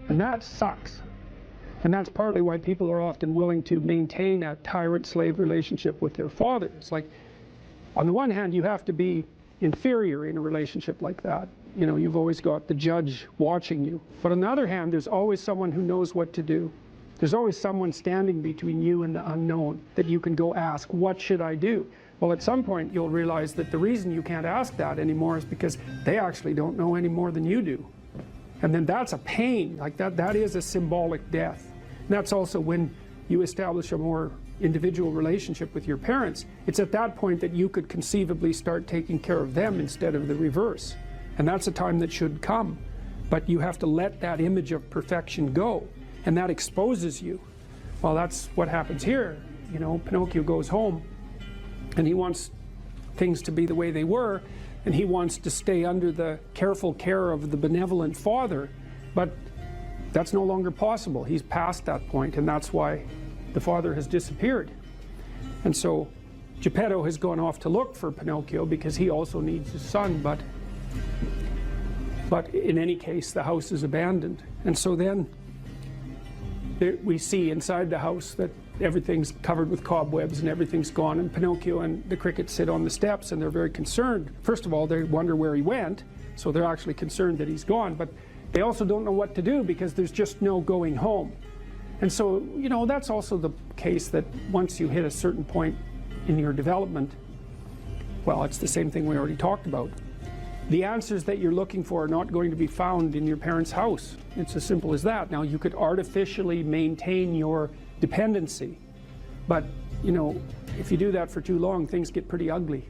And that sucks. And that's partly why people are often willing to maintain a tyrant-slave relationship with their father. It's like, on the one hand, you have to be inferior in a relationship like that. You know, you've always got the judge watching you. But on the other hand, there's always someone who knows what to do. There's always someone standing between you and the unknown that you can go ask, what should I do? Well, at some point, you'll realize that the reason you can't ask that anymore is because they actually don't know any more than you do. And then that's a pain. Like that is a symbolic death. And that's also when you establish a more individual relationship with your parents. It's at that point that you could conceivably start taking care of them instead of the reverse. And that's a time that should come. But you have to let that image of perfection go. And that exposes you. Well, that's what happens here. You know, Pinocchio goes home and he wants things to be the way they were, and he wants to stay under the careful care of the benevolent father, but that's no longer possible. He's past that point, and that's why the father has disappeared. And so Geppetto has gone off to look for Pinocchio because he also needs his son, but in any case the house is abandoned. And so then we see inside the house that everything's covered with cobwebs and everything's gone, and Pinocchio and the cricket sit on the steps and they're very concerned. First of all, they wonder where he went, so they're actually concerned that he's gone, but they also don't know what to do because there's just no going home. And so, you know, that's also the case that once you hit a certain point in your development, well, it's the same thing we already talked about. The answers that you're looking for are not going to be found in your parents' house. It's as simple as that. Now, you could artificially maintain your dependency, but, you know, if you do that for too long, things get pretty ugly.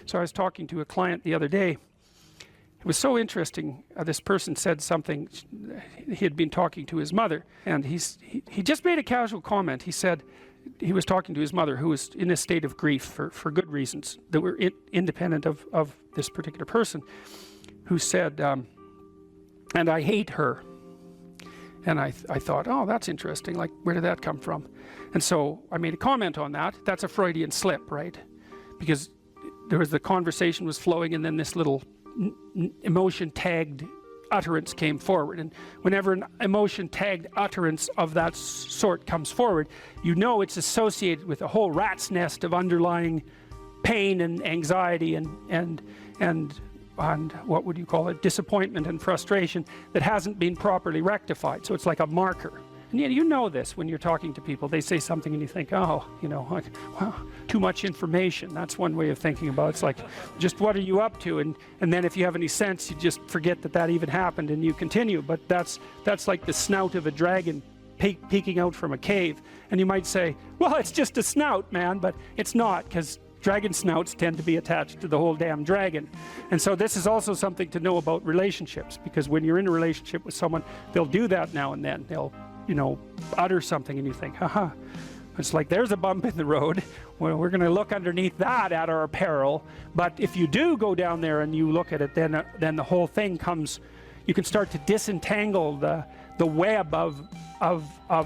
So I was talking to a client the other day. It was so interesting. This person said something. He had been talking to his mother, and he just made a casual comment. He said he was talking to his mother, who was in a state of grief for good reasons that were independent of this particular person, who said, and I hate her. And I thought, oh, that's interesting. Like, where did that come from? And so I made a comment on that. That's a Freudian slip, right? Because there was the conversation was flowing, and then this little emotion tagged utterance came forward. And whenever an emotion tagged utterance of that sort comes forward, you know it's associated with a whole rat's nest of underlying pain and anxiety and what would you call it, disappointment and frustration that hasn't been properly rectified. So it's like a marker. And you know this when you're talking to people. They say something and you think, oh, you know, like, wow, too much information. That's one way of thinking about it. It's like, just what are you up to? And then if you have any sense, you just forget that even happened and you continue. But that's like the snout of a dragon peeking out from a cave. And you might say, well, it's just a snout, man. But it's not, because dragon snouts tend to be attached to the whole damn dragon. And so this is also something to know about relationships, because when you're in a relationship with someone, they'll do that now and then. They'll, you know, utter something and you think, haha, it's like there's a bump in the road. Well, we're going to look underneath that at our peril. But if you do go down there and you look at it, then the whole thing comes, you can start to disentangle the web of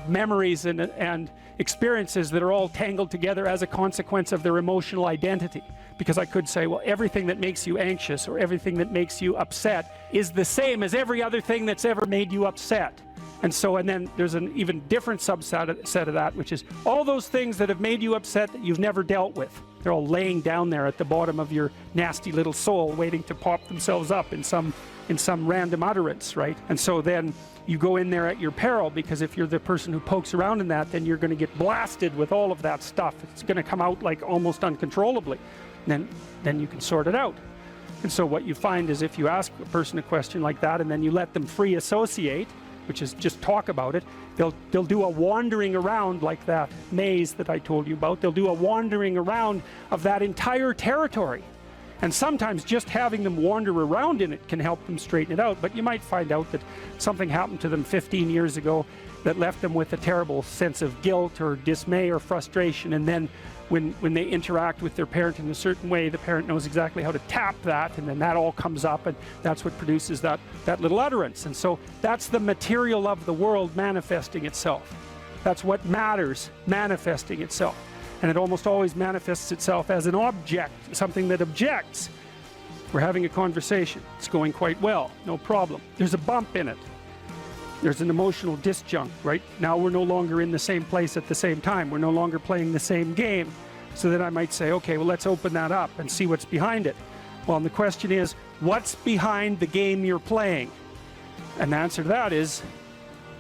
memories and experiences that are all tangled together as a consequence of their emotional identity. Because I could say, well, everything that makes you anxious or everything that makes you upset is the same as every other thing that's ever made you upset. And then there's an even different subset of that, which is all those things that have made you upset that you've never dealt with. They're all laying down there at the bottom of your nasty little soul, waiting to pop themselves up in some random utterance, right? And so then you go in there at your peril, because if you're the person who pokes around in that, then you're going to get blasted with all of that stuff. It's going to come out like almost uncontrollably. Then you can sort it out. And so what you find is, if you ask a person a question like that and then you let them free associate, which is just talk about it, they'll do a wandering around, like that maze that I told you about. They'll do a wandering around of that entire territory. And sometimes just having them wander around in it can help them straighten it out. But you might find out that something happened to them 15 years ago that left them with a terrible sense of guilt or dismay or frustration. And then when they interact with their parent in a certain way, the parent knows exactly how to tap that, and then that all comes up, and that's what produces that little utterance. And so that's the material of the world manifesting itself. That's what matters manifesting itself. And it almost always manifests itself as an object, something that objects. We're having a conversation. It's going quite well, no problem. There's a bump in it. There's an emotional disjunct, right? Now we're no longer in the same place at the same time. We're no longer playing the same game. So then I might say, okay, well, let's open that up and see what's behind it. Well, and the question is, what's behind the game you're playing? And the answer to that is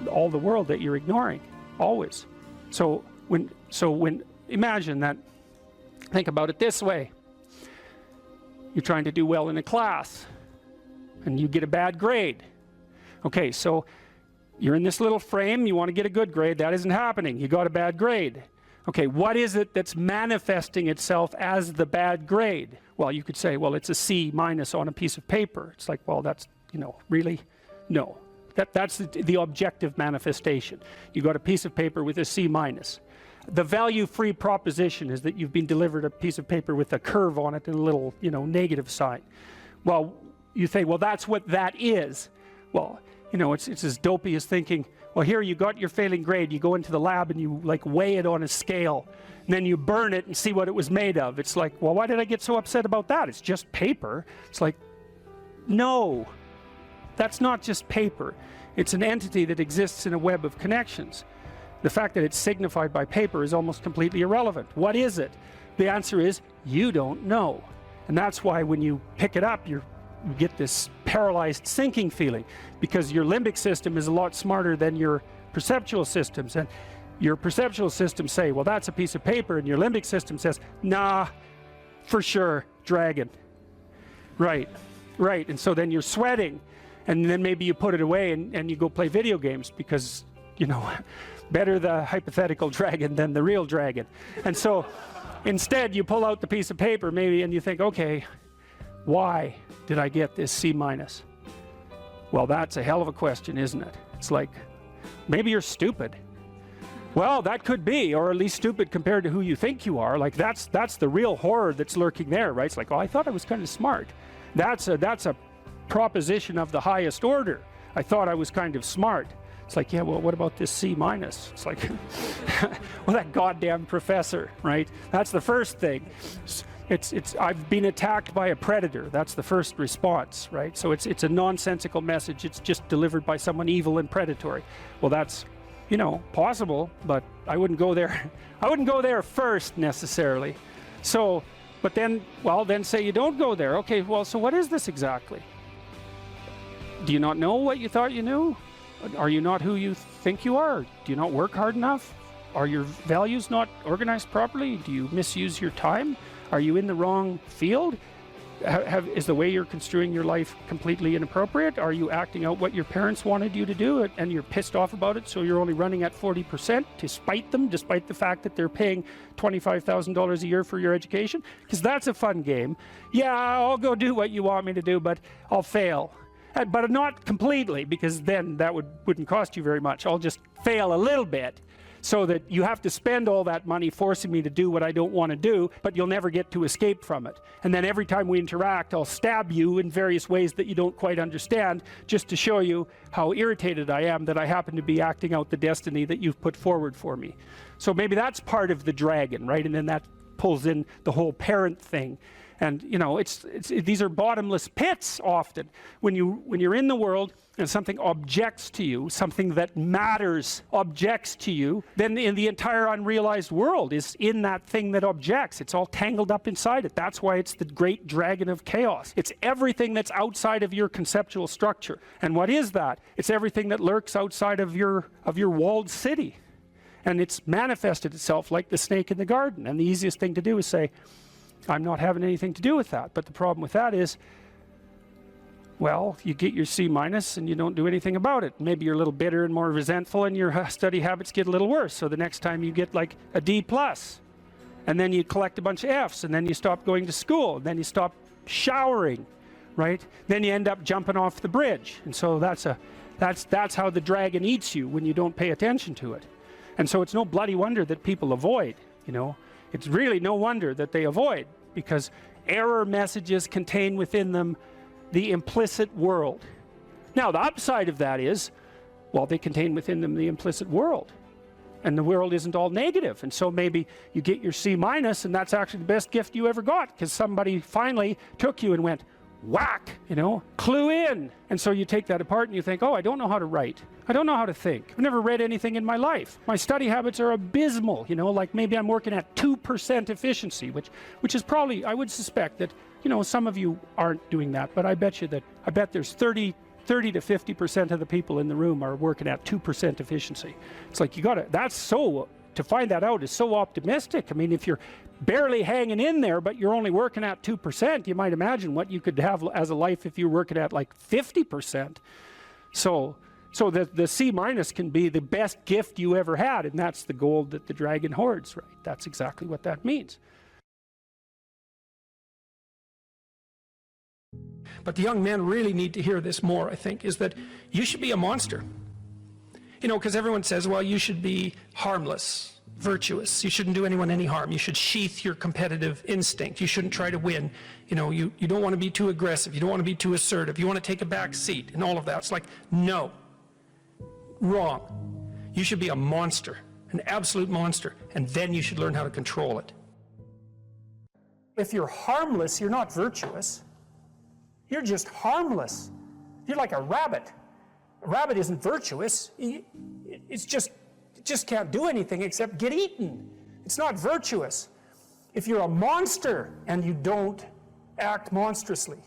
all the world that you're ignoring, always. So when imagine that, think about it this way. You're trying to do well in a class and you get a bad grade. Okay, so you're in this little frame, you want to get a good grade, that isn't happening, you got a bad grade. Okay, what is it that's manifesting itself as the bad grade? Well, you could say, well, it's a C- on a piece of paper. It's like, well, that's, really? No. That's the objective manifestation. You got a piece of paper with a C-. The value-free proposition is that you've been delivered a piece of paper with a curve on it and a little, negative sign. Well, you say, well, that's what that is. Well, it's as dopey as thinking, well, here you got your failing grade, you go into the lab and you weigh it on a scale, and then you burn it and see what it was made of. It's like, well, why did I get so upset about that? It's just paper. It's like, no, that's not just paper. It's an entity that exists in a web of connections. The fact that it's signified by paper is almost completely irrelevant. What is it? The answer is, you don't know. And that's why when you pick it up, you get this paralyzed sinking feeling, because your limbic system is a lot smarter than your perceptual systems. And your perceptual systems say, well, that's a piece of paper, and your limbic system says, nah, for sure, dragon. Right. And so then you're sweating, and then maybe you put it away and you go play video games, because, better the hypothetical dragon than the real dragon. And so instead you pull out the piece of paper maybe and you think, okay, why did I get this C-? Well, that's a hell of a question, isn't it? It's like, maybe you're stupid. Well, that could be, or at least stupid compared to who you think you are. Like that's the real horror that's lurking there, right? It's like, oh, I thought I was kind of smart. That's a proposition of the highest order. I thought I was kind of smart. It's like, yeah, well, what about this C minus? It's like, well, that goddamn professor, right? That's the first thing. I've been attacked by a predator. That's the first response, right? So it's a nonsensical message. It's just delivered by someone evil and predatory. Well, that's, you know, possible, but I wouldn't go there. I wouldn't go there first necessarily. So, but then, well, then say you don't go there. Okay, well, so what is this exactly? Do you not know what you thought you knew? Are you not who you think you are? Do you not work hard enough? Are your values not organized properly? Do you misuse your time? Are you in the wrong field? Is the way you're construing your life completely inappropriate? Are you acting out what your parents wanted you to do and you're pissed off about it, so you're only running at 40% to spite them, despite the fact that they're paying $25,000 a year for your education? Because that's a fun game. Yeah, I'll go do what you want me to do, but I'll fail. But not completely, because then that wouldn't cost you very much. I'll just fail a little bit, so that you have to spend all that money forcing me to do what I don't want to do, but you'll never get to escape from it. And then every time we interact, I'll stab you in various ways that you don't quite understand, just to show you how irritated I am that I happen to be acting out the destiny that you've put forward for me. So maybe that's part of the dragon, right? And then that pulls in the whole parent thing. And you know, these are bottomless pits often. When you're in the world and something objects to you, something that matters objects to you, then in the entire unrealized world is in that thing that objects. It's all tangled up inside it. That's why it's the great dragon of chaos. It's everything that's outside of your conceptual structure. And what is that? It's everything that lurks outside of your walled city. And it's manifested itself like the snake in the garden. And the easiest thing to do is say, I'm not having anything to do with that. But the problem with that is, well, you get your C minus and you don't do anything about it. Maybe you're a little bitter and more resentful and your study habits get a little worse. So the next time you get like a D plus, and then you collect a bunch of Fs, and then you stop going to school, and then you stop showering, right? Then you end up jumping off the bridge. And so that's how the dragon eats you when you don't pay attention to it. And so it's no bloody wonder that people avoid, you know. It's really no wonder that they avoid, because error messages contain within them the implicit world. Now, the upside of that is, well, they contain within them the implicit world. And the world isn't all negative. And so maybe you get your C minus, and that's actually the best gift you ever got, because somebody finally took you and went, whack, you know, clue in. And so you take that apart and you think, oh, I don't know how to write. I don't know how to think. I've never read anything in my life. My study habits are abysmal, you know, like maybe I'm working at 2% efficiency, which is probably, I would suspect that, you know, some of you aren't doing that, but I bet there's 30 to 50% of the people in the room are working at 2% efficiency. It's like, to find that out is so optimistic. I mean, if you're barely hanging in there, but you're only working at 2%, you might imagine what you could have as a life if you're working at like 50%. So the C minus can be the best gift you ever had, and that's the gold that the dragon hoards, right? That's exactly what that means. But the young men really need to hear this more, I think, is that you should be a monster. You know, because everyone says, well, you should be harmless, virtuous. You shouldn't do anyone any harm. You should sheath your competitive instinct. You shouldn't try to win. You know, you don't want to be too aggressive. You don't want to be too assertive. You want to take a back seat and all of that. It's like, no. Wrong. You should be a monster, an absolute monster, and then you should learn how to control it. If you're harmless, you're not virtuous. You're just harmless. You're like a rabbit. A rabbit isn't virtuous. It just can't do anything except get eaten. It's not virtuous. If you're a monster and you don't act monstrously,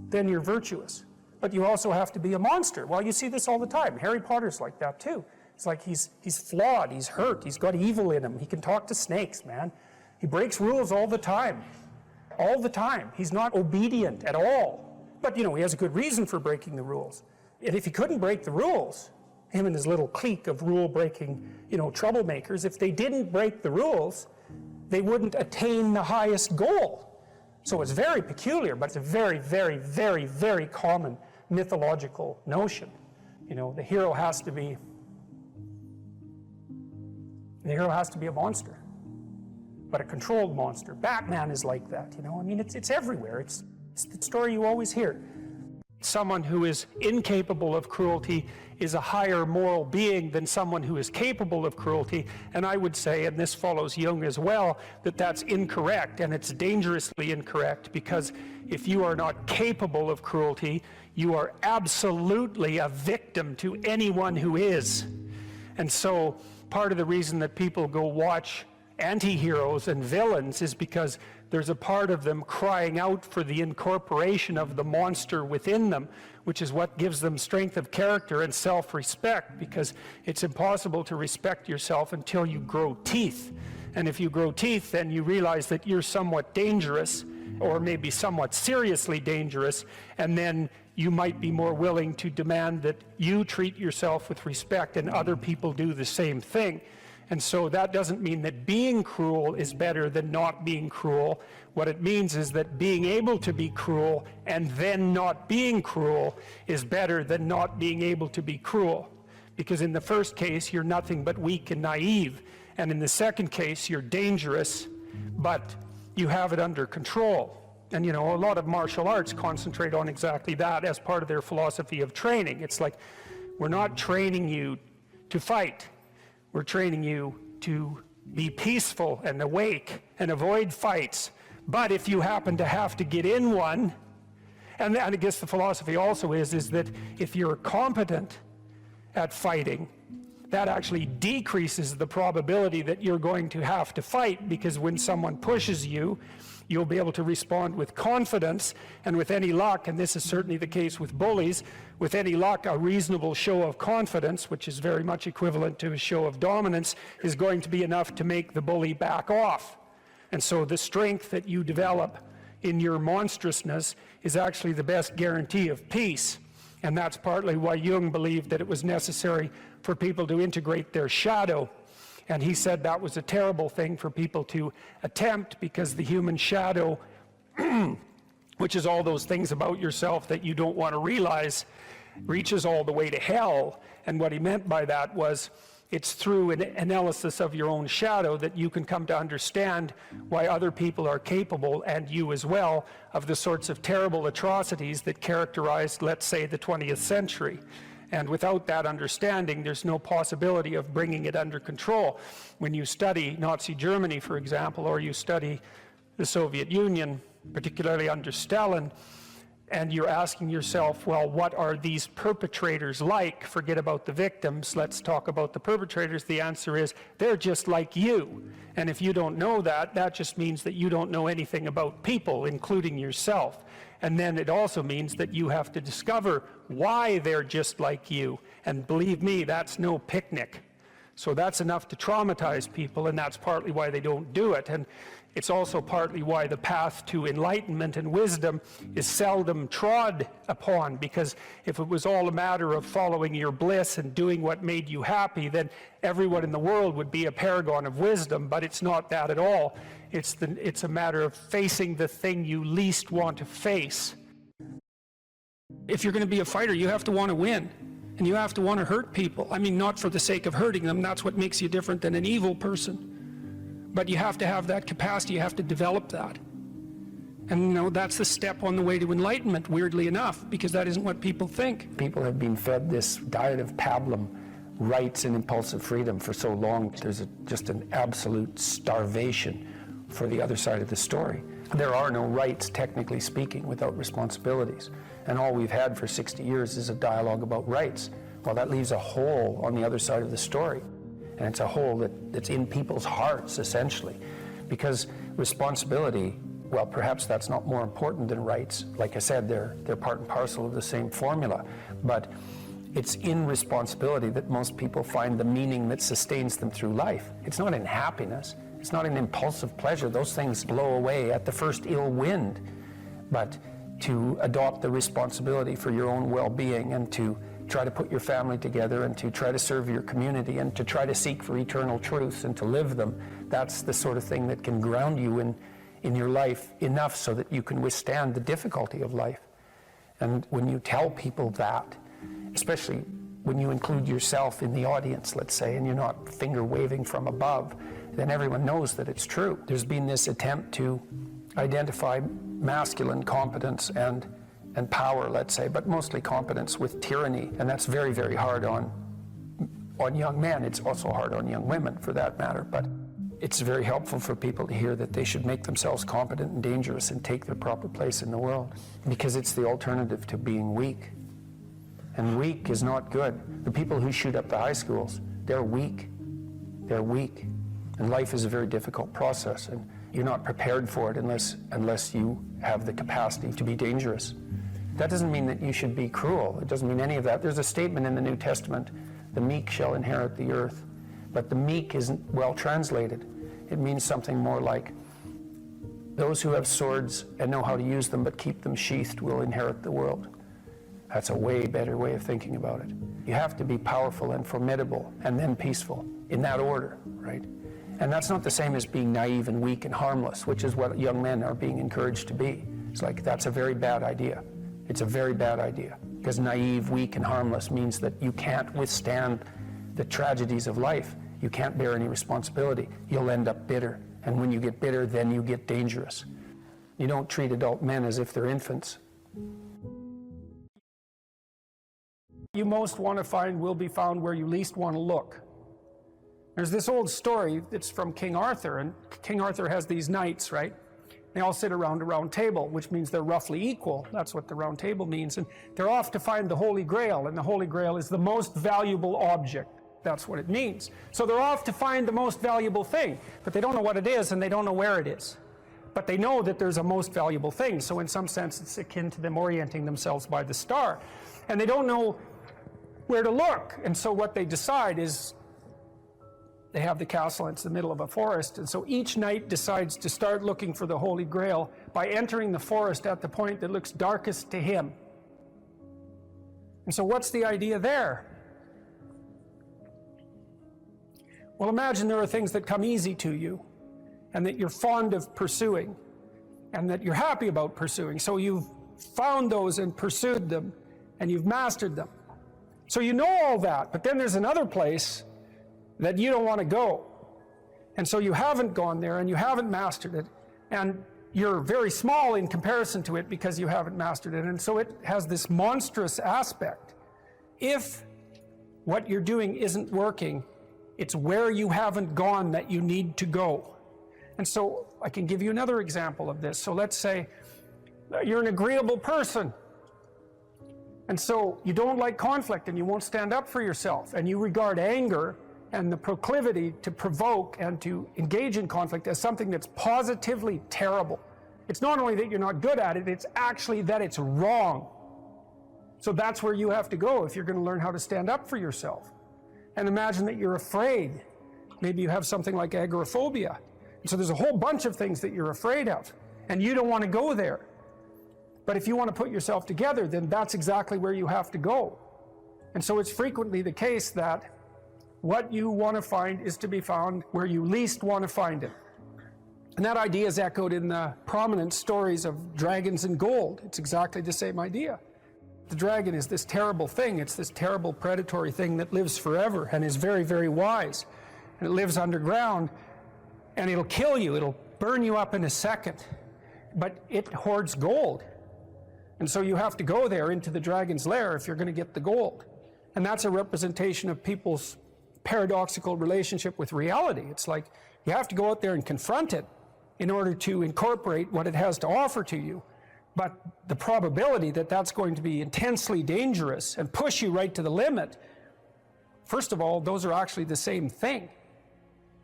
then you're virtuous. But you also have to be a monster. Well, you see this all the time. Harry Potter's like that too. It's like he's flawed, he's hurt, he's got evil in him. He can talk to snakes, man. He breaks rules all the time. All the time. He's not obedient at all. But, you know, he has a good reason for breaking the rules. And if he couldn't break the rules, him and his little clique of rule-breaking, you know, troublemakers, if they didn't break the rules, they wouldn't attain the highest goal. So it's very peculiar, but it's a very, very, very, very common mythological notion. You know, the hero has to be a monster, but a controlled monster. Batman is like that, you know. I mean, it's everywhere. It's the story you always hear. Someone who is incapable of cruelty is a higher moral being than someone who is capable of cruelty. And I would say, and this follows Jung as well, that that's incorrect, and it's dangerously incorrect, because if you are not capable of cruelty, you are absolutely a victim to anyone who is. And so part of the reason that people go watch anti-heroes and villains is because there's a part of them crying out for the incorporation of the monster within them, which is what gives them strength of character and self-respect, because it's impossible to respect yourself until you grow teeth. And if you grow teeth, then you realize that you're somewhat dangerous, or maybe somewhat seriously dangerous, and then you might be more willing to demand that you treat yourself with respect and other people do the same thing. And so that doesn't mean that being cruel is better than not being cruel. What it means is that being able to be cruel and then not being cruel is better than not being able to be cruel. Because in the first case, you're nothing but weak and naive. And in the second case, you're dangerous, but you have it under control. And you know, a lot of martial arts concentrate on exactly that as part of their philosophy of training. It's like, we're not training you to fight. We're training you to be peaceful and awake and avoid fights. But if you happen to have to get in one, and I guess the philosophy also is that if you're competent at fighting, that actually decreases the probability that you're going to have to fight, because when someone pushes you, you'll be able to respond with confidence, and with any luck, and this is certainly the case with bullies, with any luck, a reasonable show of confidence, which is very much equivalent to a show of dominance, is going to be enough to make the bully back off. And so the strength that you develop in your monstrousness is actually the best guarantee of peace. And that's partly why Jung believed that it was necessary for people to integrate their shadow. And he said that was a terrible thing for people to attempt, because the human shadow, which is all those things about yourself that you don't want to realize, reaches all the way to hell. And what he meant by that was, it's through an analysis of your own shadow that you can come to understand why other people are capable, and you as well, of the sorts of terrible atrocities that characterized, let's say, the 20th century. And without that understanding, there's no possibility of bringing it under control. When you study Nazi Germany, for example, or you study the Soviet Union, particularly under Stalin, and you're asking yourself, well, what are these perpetrators like? Forget about the victims, let's talk about the perpetrators. The answer is, they're just like you. And if you don't know that, that just means that you don't know anything about people, including yourself. And then it also means that you have to discover why they're just like you. And believe me, that's no picnic. So that's enough to traumatize people, and that's partly why they don't do it. And it's also partly why the path to enlightenment and wisdom is seldom trod upon, because if it was all a matter of following your bliss and doing what made you happy, then everyone in the world would be a paragon of wisdom. But it's not that at all. It's a matter of facing the thing you least want to face. If you're going to be a fighter, you have to want to win. And you have to want to hurt people. I mean, not for the sake of hurting them. That's what makes you different than an evil person. But you have to have that capacity. You have to develop that. And, you know, that's the step on the way to enlightenment, weirdly enough, because that isn't what people think. People have been fed this diet of pablum, rights and impulsive freedom, for so long. There's just an absolute starvation for the other side of the story. There are no rights, technically speaking, without responsibilities. And all we've had for 60 years is a dialogue about rights. Well, that leaves a hole on the other side of the story. And it's a hole that's in people's hearts, essentially. Because responsibility, well, perhaps that's not more important than rights. Like I said, they're part and parcel of the same formula. But it's in responsibility that most people find the meaning that sustains them through life. It's not in happiness. It's not in impulsive pleasure. Those things blow away at the first ill wind. But to adopt the responsibility for your own well-being, and to try to put your family together, and to try to serve your community, and to try to seek for eternal truths and to live them, that's the sort of thing that can ground you in your life enough so that you can withstand the difficulty of life. And when you tell people that, especially when you include yourself in the audience, let's say, and you're not finger waving from above, then everyone knows that it's true. There's been this attempt to identify masculine competence and and power, let's say, but mostly competence with tyranny. And that's very, very hard on young men. It's also hard on young women, for that matter. But it's very helpful for people to hear that they should make themselves competent and dangerous and take their proper place in the world, because it's the alternative to being weak. And weak is not good. The people who shoot up the high schools, they're weak. They're weak. And life is a very difficult process, and you're not prepared for it unless you have the capacity to be dangerous. That doesn't mean that you should be cruel. It doesn't mean any of that. There's a statement in the New Testament, the meek shall inherit the earth. But the meek isn't well translated. It means something more like, those who have swords and know how to use them but keep them sheathed will inherit the world. That's a way better way of thinking about it. You have to be powerful and formidable and then peaceful, in that order, right? And that's not the same as being naive and weak and harmless, which is what young men are being encouraged to be. It's like, that's a very bad idea. It's a very bad idea, because naive, weak, and harmless means that you can't withstand the tragedies of life. You can't bear any responsibility. You'll end up bitter. And when you get bitter, then you get dangerous. You don't treat adult men as if they're infants. You most want to find will be found where you least want to look. There's this old story that's from King Arthur, and King Arthur has these knights, right? They all sit around a round table, which means they're roughly equal. That's what the round table means. And they're off to find the Holy Grail, and the Holy Grail is the most valuable object. That's what it means. So they're off to find the most valuable thing, but they don't know what it is, and they don't know where it is. But they know that there's a most valuable thing, so in some sense it's akin to them orienting themselves by the star. And they don't know where to look, and so what they decide is, they have the castle, and it's the middle of a forest, and so each knight decides to start looking for the Holy Grail by entering the forest at the point that looks darkest to him. And so what's the idea there? Well, imagine there are things that come easy to you, and that you're fond of pursuing, and that you're happy about pursuing. So you've found those and pursued them, and you've mastered them. So you know all that, but then there's another place that you don't want to go. And so you haven't gone there, and you haven't mastered it, and you're very small in comparison to it because you haven't mastered it, and so it has this monstrous aspect. If what you're doing isn't working, it's where you haven't gone that you need to go. And so I can give you another example of this. So let's say you're an agreeable person, and so you don't like conflict, and you won't stand up for yourself, and you regard anger and the proclivity to provoke and to engage in conflict as something that's positively terrible. It's not only that you're not good at it, it's actually that it's wrong. So that's where you have to go if you're going to learn how to stand up for yourself. And imagine that you're afraid. Maybe you have something like agoraphobia. And so there's a whole bunch of things that you're afraid of, and you don't want to go there. But if you want to put yourself together, then that's exactly where you have to go. And so it's frequently the case that what you want to find is to be found where you least want to find it. And that idea is echoed in the prominent stories of dragons and gold. It's exactly the same idea. The dragon is this terrible thing. It's this terrible predatory thing that lives forever and is very, very wise. And it lives underground, and it'll kill you. It'll burn you up in a second. But it hoards gold. And so you have to go there into the dragon's lair if you're going to get the gold. And that's a representation of people's paradoxical relationship with reality. It's like you have to go out there and confront it in order to incorporate what it has to offer to you. But the probability that that's going to be intensely dangerous and push you right to the limit, first of all, those are actually the same thing.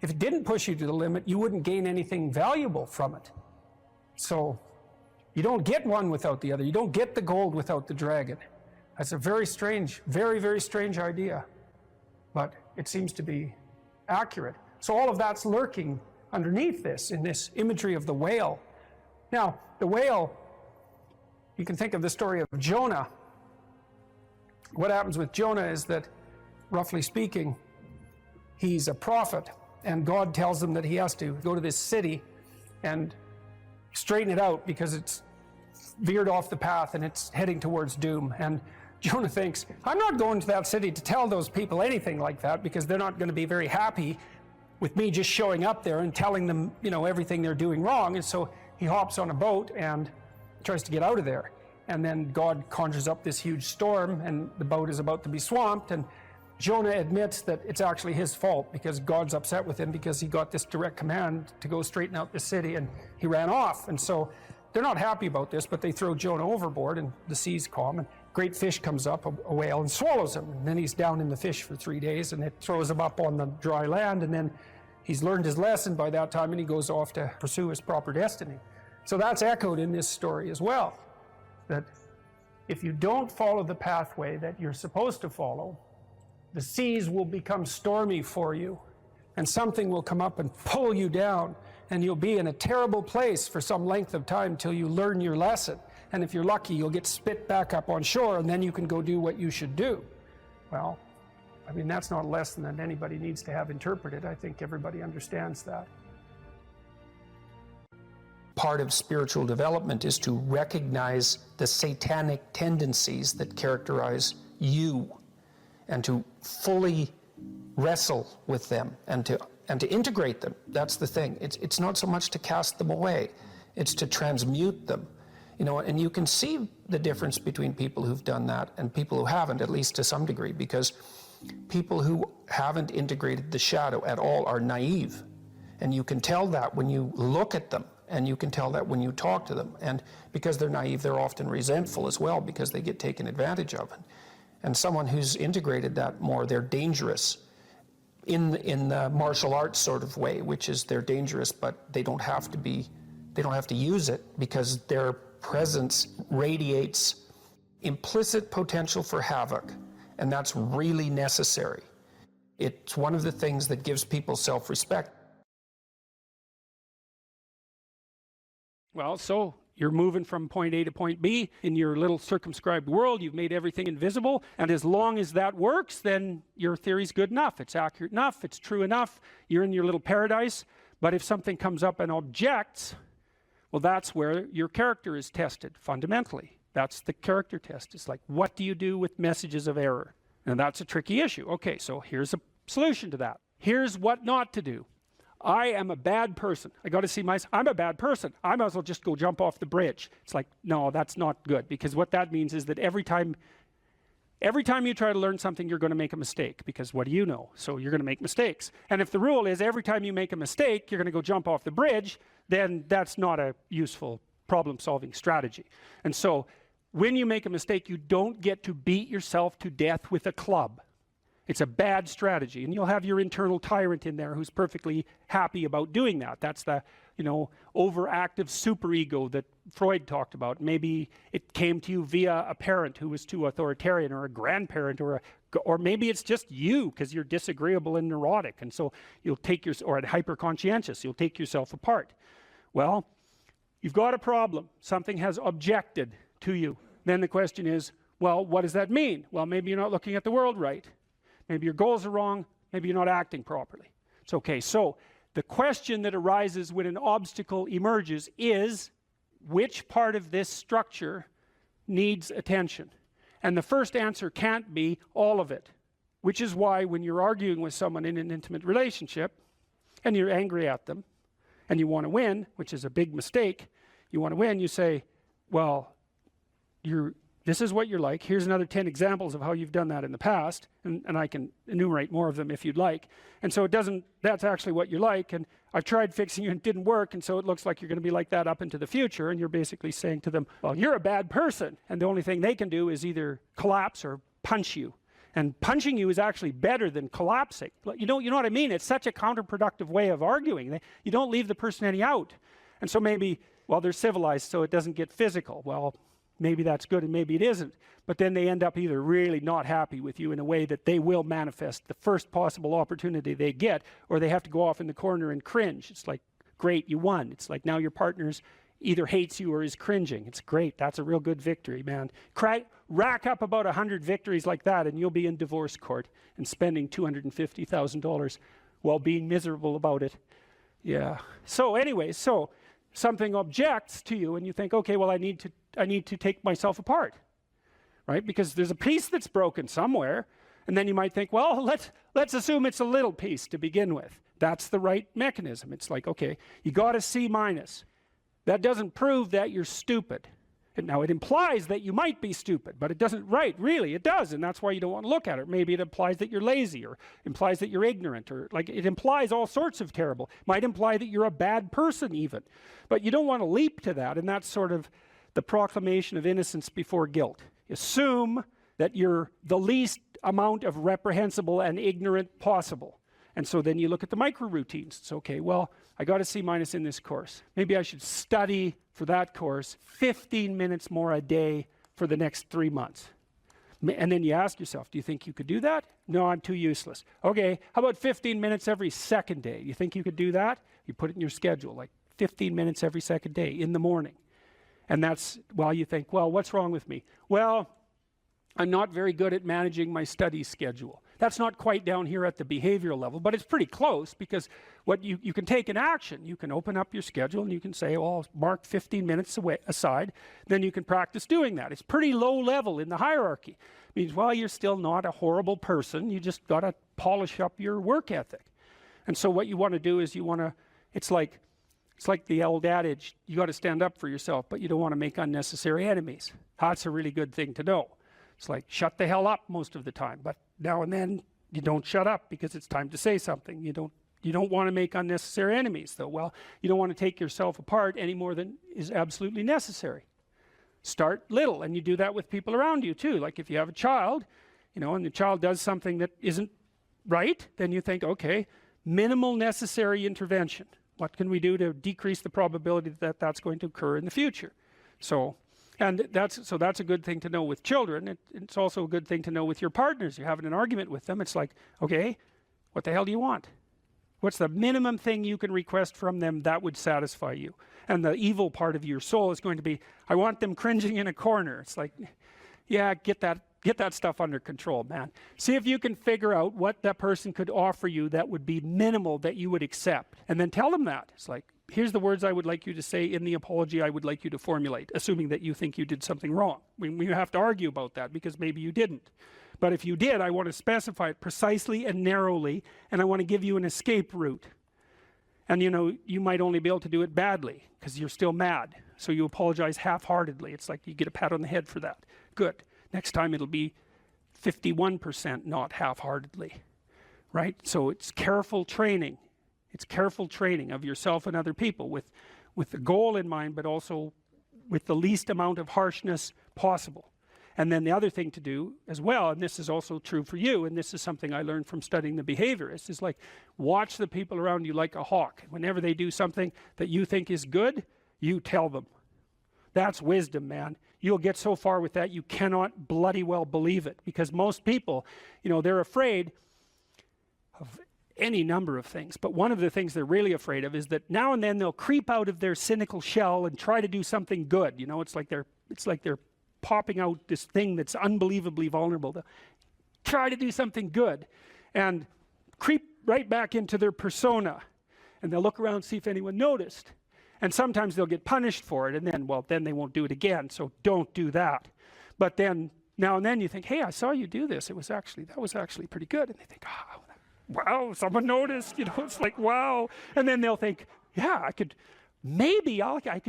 If it didn't push you to the limit, you wouldn't gain anything valuable from it. So you don't get one without the other. You don't get the gold without the dragon. That's a very strange, very, very strange idea. But it seems to be accurate. So all of that's lurking underneath this, in this imagery of the whale. Now, the whale, you can think of the story of Jonah. What happens with Jonah is that, roughly speaking, he's a prophet, and God tells him that he has to go to this city and straighten it out because it's veered off the path and it's heading towards doom. And Jonah thinks, I'm not going to that city to tell those people anything like that, because they're not going to be very happy with me just showing up there and telling them, everything they're doing wrong. And so he hops on a boat and tries to get out of there. and then God conjures up this huge storm, and the boat is about to be swamped, and Jonah admits that it's actually his fault because God's upset with him because he got this direct command to go straighten out the city, and he ran off. And so they're not happy about this, but they throw Jonah overboard, and the sea's calm, and great fish comes up, a whale, and swallows him. And then he's down in the fish for 3 days, and it throws him up on the dry land, and then he's learned his lesson by that time, and he goes off to pursue his proper destiny. So that's echoed in this story as well, that if you don't follow the pathway that you're supposed to follow, the seas will become stormy for you, and something will come up and pull you down, and you'll be in a terrible place for some length of time till you learn your lesson. And if you're lucky, you'll get spit back up on shore, and then you can go do what you should do. Well, I mean, that's not a lesson that anybody needs to have interpreted. I think everybody understands that. Part of spiritual development is to recognize the satanic tendencies that characterize you, and to fully wrestle with them, and to integrate them. That's the thing. It's not so much to cast them away, it's to transmute them. You know, and you can see the difference between people who've done that and people who haven't, at least to some degree, because people who haven't integrated the shadow at all are naive. And you can tell that when you look at them, and you can tell that when you talk to them. And because they're naive, they're often resentful as well because they get taken advantage of. And someone who's integrated that more, they're dangerous in the martial arts sort of way, which is they're dangerous, but they don't have to use it because their presence radiates implicit potential for havoc, and that's really necessary. It's one of the things that gives people self-respect. Well, so you're moving from point A to point B in your little circumscribed world. You've made everything invisible, and as long as that works, then your theory's good enough. It's accurate enough. It's true enough. You're in your little paradise. But if something comes up and objects, well, that's where your character is tested fundamentally. That's the character test. It's like, what do you do with messages of error? And that's a tricky issue. Okay, so here's a solution to that. Here's what not to do. I am a bad person. I got to see myself. I'm a bad person. I might as well just go jump off the bridge. It's like, no, that's not good, because what that means is that every time you try to learn something, you're going to make a mistake, because what do you know? So you're going to make mistakes. And if the rule is every time you make a mistake, you're going to go jump off the bridge, then that's not a useful problem-solving strategy. And so when you make a mistake, you don't get to beat yourself to death with a club. It's a bad strategy, and you'll have your internal tyrant in there who's perfectly happy about doing that. That's the, overactive superego that Freud talked about. Maybe it came to you via a parent who was too authoritarian, or a grandparent, or maybe it's just you because you're disagreeable and neurotic, and so you'll take or hyper-conscientious. You'll take yourself apart. Well, you've got a problem. Something has objected to you. Then the question is, well, what does that mean? Well, maybe you're not looking at the world right. Maybe your goals are wrong. Maybe you're not acting properly. It's okay. So the question that arises when an obstacle emerges is, which part of this structure needs attention? And the first answer can't be all of it, which is why when you're arguing with someone in an intimate relationship and you're angry at them and you want to win, which is a big mistake, you want to win, you say, well, this is what you're like. Here's another 10 examples of how you've done that in the past, and I can enumerate more of them if you'd like. And so that's actually what you're like, and I've tried fixing you and it didn't work, and so it looks like you're going to be like that up into the future, and you're basically saying to them, well, you're a bad person, and the only thing they can do is either collapse or punch you. And punching you is actually better than collapsing. You know what I mean? It's such a counterproductive way of arguing. You don't leave the person any out. And so maybe, well, they're civilized, so it doesn't get physical. Well, maybe that's good and maybe it isn't. But then they end up either really not happy with you in a way that they will manifest the first possible opportunity they get, or they have to go off in the corner and cringe. It's like, great, you won. It's like now your partner's either hates you or is cringing. It's great. That's a real good victory, man. Rack up about 100 victories like that and you'll be in divorce court and spending $250,000 while being miserable about it. Yeah. So anyway, something objects to you and you think, okay, well, I need to take myself apart, right? Because there's a piece that's broken somewhere, and then you might think, well, let's assume it's a little piece to begin with. That's the right mechanism. It's like, okay, you got a C-. That doesn't prove that you're stupid. Now it implies that you might be stupid, but it doesn't, right, really, it does, and that's why you don't want to look at it. Maybe it implies that you're lazy, or implies that you're ignorant, or like it implies all sorts of terrible. It might imply that you're a bad person even. But you don't want to leap to that, and that's sort of the proclamation of innocence before guilt. Assume that you're the least amount of reprehensible and ignorant possible. And so then you look at the micro routines. It's okay, well, I got a C- in this course. Maybe I should study for that course 15 minutes more a day for the next 3 months. And then you ask yourself, do you think you could do that? No, I'm too useless. Okay, how about 15 minutes every second day? You think you could do that? You put it in your schedule, like 15 minutes every second day in the morning. And that's, well, you think, well, what's wrong with me? Well, I'm not very good at managing my study schedule. That's not quite down here at the behavioral level, but it's pretty close, because what you can take an action. You can open up your schedule and you can say, oh, I'll mark 15 minutes aside. Then you can practice doing that. It's pretty low level in the hierarchy. It means, well, you're still not a horrible person. You just got to polish up your work ethic. And so what you want to do is you want to, it's like the old adage, you got to stand up for yourself, but you don't want to make unnecessary enemies. That's a really good thing to know. It's like, shut the hell up most of the time, but now and then you don't shut up because it's time to say something. You don't want to make unnecessary enemies, though. Well, you don't want to take yourself apart any more than is absolutely necessary. Start little, and you do that with people around you too. Like if you have a child, and the child does something that isn't right, then you think, okay, minimal necessary intervention. What can we do to decrease the probability that that's going to occur in the future? So that's a good thing to know with children. It's also a good thing to know with your partners. You're having an argument with them. It's like, okay, what the hell do you want? What's the minimum thing you can request from them that would satisfy you? And the evil part of your soul is going to be, I want them cringing in a corner. It's like, yeah, get that stuff under control, man. See if you can figure out what that person could offer you that would be minimal that you would accept. And then tell them that. It's like, here's the words I would like you to say in the apology I would like you to formulate, assuming that you think you did something wrong. We have to argue about that because maybe you didn't. But if you did, I want to specify it precisely and narrowly, and I want to give you an escape route. And you might only be able to do it badly because you're still mad. So you apologize half-heartedly. It's like you get a pat on the head for that. Good. Next time it'll be 51%, not half-heartedly. Right? So it's careful training. It's careful training of yourself and other people with the goal in mind, but also with the least amount of harshness possible. And then the other thing to do as well, and this is also true for you, and this is something I learned from studying the behaviorists, is like watch the people around you like a hawk. Whenever they do something that you think is good, you tell them. That's wisdom, man. You'll get so far with that you cannot bloody well believe it, because most people, they're afraid of any number of things, but one of the things they're really afraid of is that now and then they'll creep out of their cynical shell and try to do something good. It's like they're popping out this thing that's unbelievably vulnerable. They'll try to do something good and creep right back into their persona, and they'll look around, see if anyone noticed, and sometimes they'll get punished for it, and then they won't do it again. So don't do that. But then now and then you think, hey, I saw you do this. That was actually pretty good. And they think, oh, wow, someone noticed. It's like, wow. And then they'll think, yeah, I could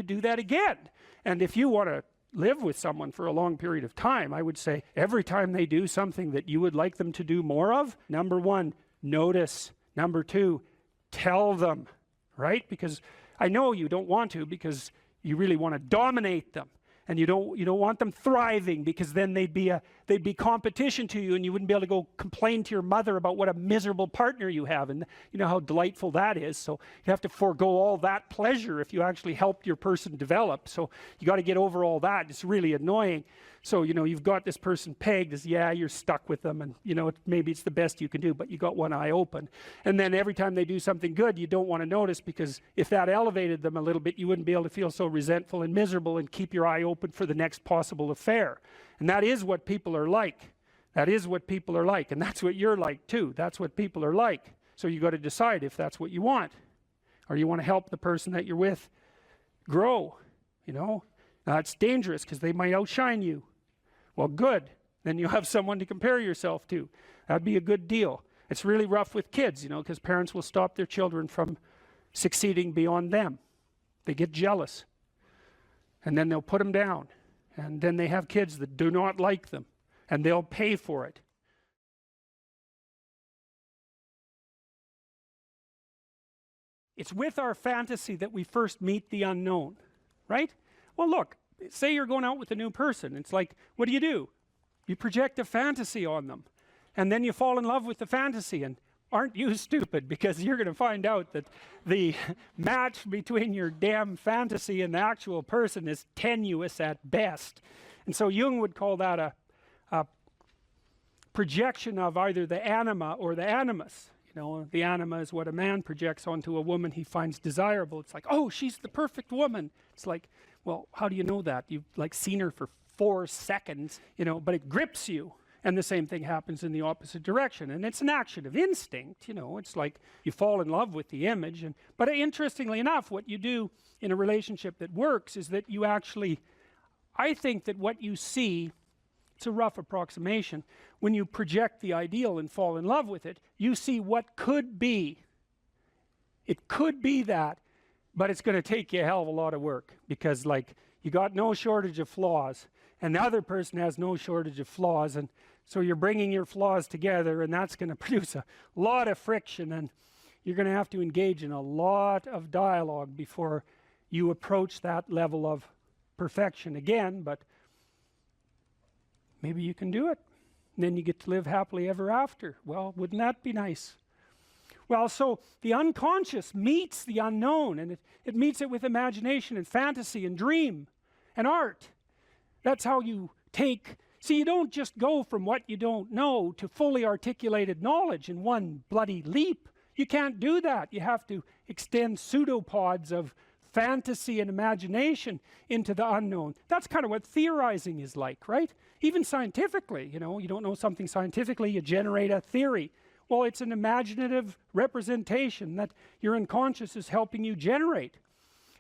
do that again. And if you want to live with someone for a long period of time, I would say every time they do something that you would like them to do more of, number one, notice. Number two, tell them, right? Because I know you don't want to, because you really want to dominate them. And you don't want them thriving, because then they'd be competition to you, and you wouldn't be able to go complain to your mother about what a miserable partner you have, and you know how delightful that is. So you have to forego all that pleasure if you actually helped your person develop. So you got to get over all that. It's really annoying. So you've got this person pegged as, yeah, you're stuck with them, and maybe it's the best you can do, but you got one eye open. And then every time they do something good, you don't want to notice, because if that elevated them a little bit, you wouldn't be able to feel so resentful and miserable and keep your eye open for the next possible affair. And that is what people are like. That is what people are like, and that's what you're like too. That's what people are like. So you got to decide if that's what you want, or you want to help the person that you're with grow. Now it's dangerous because they might outshine you. Well, good. Then you have someone to compare yourself to. That'd be a good deal. It's really rough with kids, because parents will stop their children from succeeding beyond them. They get jealous. And then they'll put them down. And then they have kids that do not like them, and they'll pay for it. It's with our fantasy that we first meet the unknown, right? Well, look, say you're going out with a new person. It's like, what do? You project a fantasy on them, and then you fall in love with the fantasy. And aren't you stupid? Because you're going to find out that the match between your damn fantasy and the actual person is tenuous at best. And so Jung would call that a projection of either the anima or the animus. You know, the anima is what a man projects onto a woman he finds desirable. It's like, oh, she's the perfect woman. It's like, well, how do you know that? You've like seen her for 4 seconds, you know, but it grips you. And the same thing happens in the opposite direction. And it's an action of instinct, you know. It's like you fall in love with the image. But interestingly enough, what you do in a relationship that works is that you actually, I think that what you see, it's a rough approximation, when you project the ideal and fall in love with it, you see what could be. It could be that, but it's going to take you a hell of a lot of work, because like you got no shortage of flaws, and the other person has no shortage of flaws, and so you're bringing your flaws together, and that's going to produce a lot of friction, and you're going to have to engage in a lot of dialogue before you approach that level of perfection again. But maybe you can do it, and then you get to live happily ever after. Well, wouldn't that be nice? Well, so the unconscious meets the unknown, and it meets it with imagination and fantasy and dream and art. That's how you take. See, you don't just go from what you don't know to fully articulated knowledge in one bloody leap. You can't do that. You have to extend pseudopods of fantasy and imagination into the unknown. That's kind of what theorizing is like, right? Even scientifically, you know, you don't know something scientifically, you generate a theory. Well, it's an imaginative representation that your unconscious is helping you generate.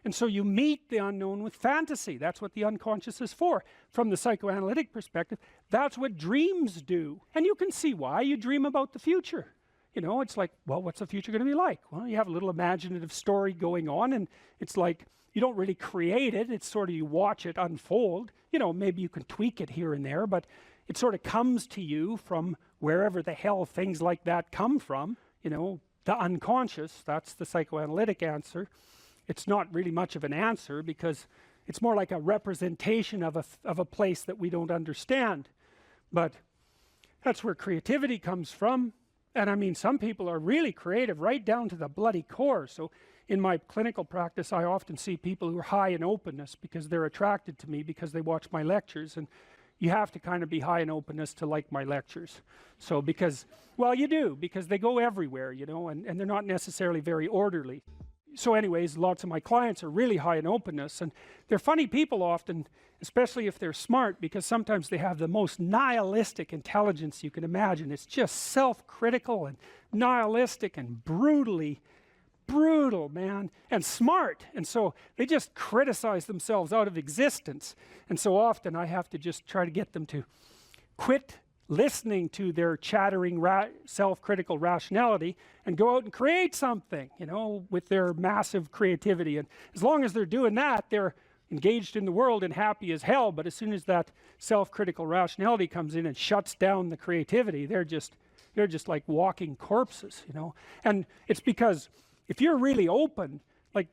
And so you meet the unknown with fantasy. That's what the unconscious is for. From the psychoanalytic perspective, that's what dreams do. And you can see why. You dream about the future. You know, it's like, well, what's the future going to be like? Well, you have a little imaginative story going on, and it's like, you don't really create it. It's sort of, you watch it unfold. You know, maybe you can tweak it here and there, but it sort of comes to you from wherever the hell things like that come from. You know, the unconscious, that's the psychoanalytic answer. It's not really much of an answer, because it's more like a representation of a place that we don't understand. But that's where creativity comes from. And I mean, some people are really creative right down to the bloody core. So in my clinical practice, I often see people who are high in openness because they're attracted to me because they watch my lectures. And you have to kind of be high in openness to like my lectures. So because, well, you do, because they go everywhere, you know, and they're not necessarily very orderly. So anyways, lots of my clients are really high in openness, and they're funny people often, especially if they're smart, because sometimes they have the most nihilistic intelligence you can imagine. It's just self-critical and nihilistic and brutally brutal, man, and smart. And so they just criticize themselves out of existence. And so often I have to just try to get them to quit listening to their chattering self-critical rationality and go out and create something, you know, with their massive creativity. And as long as they're doing that, they're engaged in the world and happy as hell. But as soon as that self-critical rationality comes in and shuts down the creativity, they're just like walking corpses, you know. And it's because if you're really open, like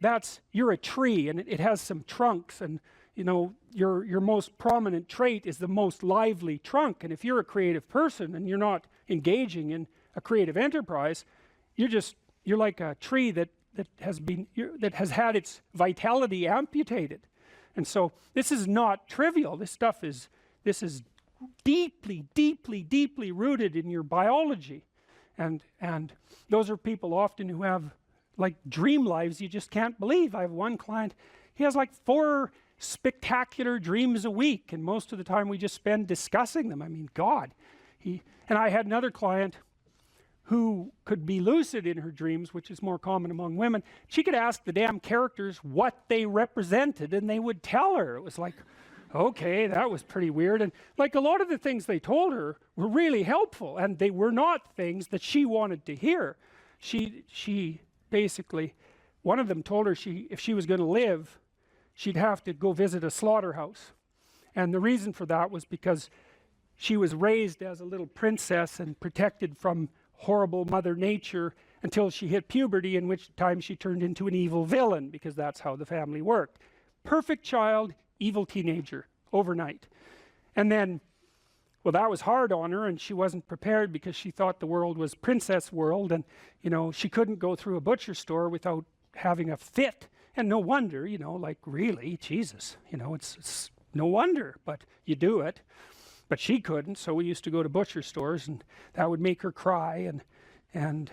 you're a tree, and it has some trunks, and you know, your most prominent trait is the most lively trunk. And if you're a creative person and you're not engaging in a creative enterprise, you're like a tree that has had its vitality amputated. And so this is not trivial. This is deeply, deeply, deeply rooted in your biology. And those are people often who have like dream lives you just can't believe. I have one client, he has like 4 spectacular dreams a week, and most of the time we just spend discussing them. I mean, God. And I had another client who could be lucid in her dreams, which is more common among women. She could ask the damn characters what they represented, and they would tell her. It was like, okay, that was pretty weird. And like a lot of the things they told her were really helpful, and they were not things that she wanted to hear. She basically, one of them told her if she was going to live, she'd have to go visit a slaughterhouse. And the reason for that was because she was raised as a little princess and protected from horrible Mother Nature until she hit puberty, in which time she turned into an evil villain, because that's how the family worked. Perfect child, evil teenager, overnight. And then, well, that was hard on her, and she wasn't prepared because she thought the world was princess world, and, you know, she couldn't go through a butcher store without having a fit. And no wonder, you know, like, really, Jesus, you know, it's no wonder, but you do it. But she couldn't, so we used to go to butcher stores, and that would make her cry, and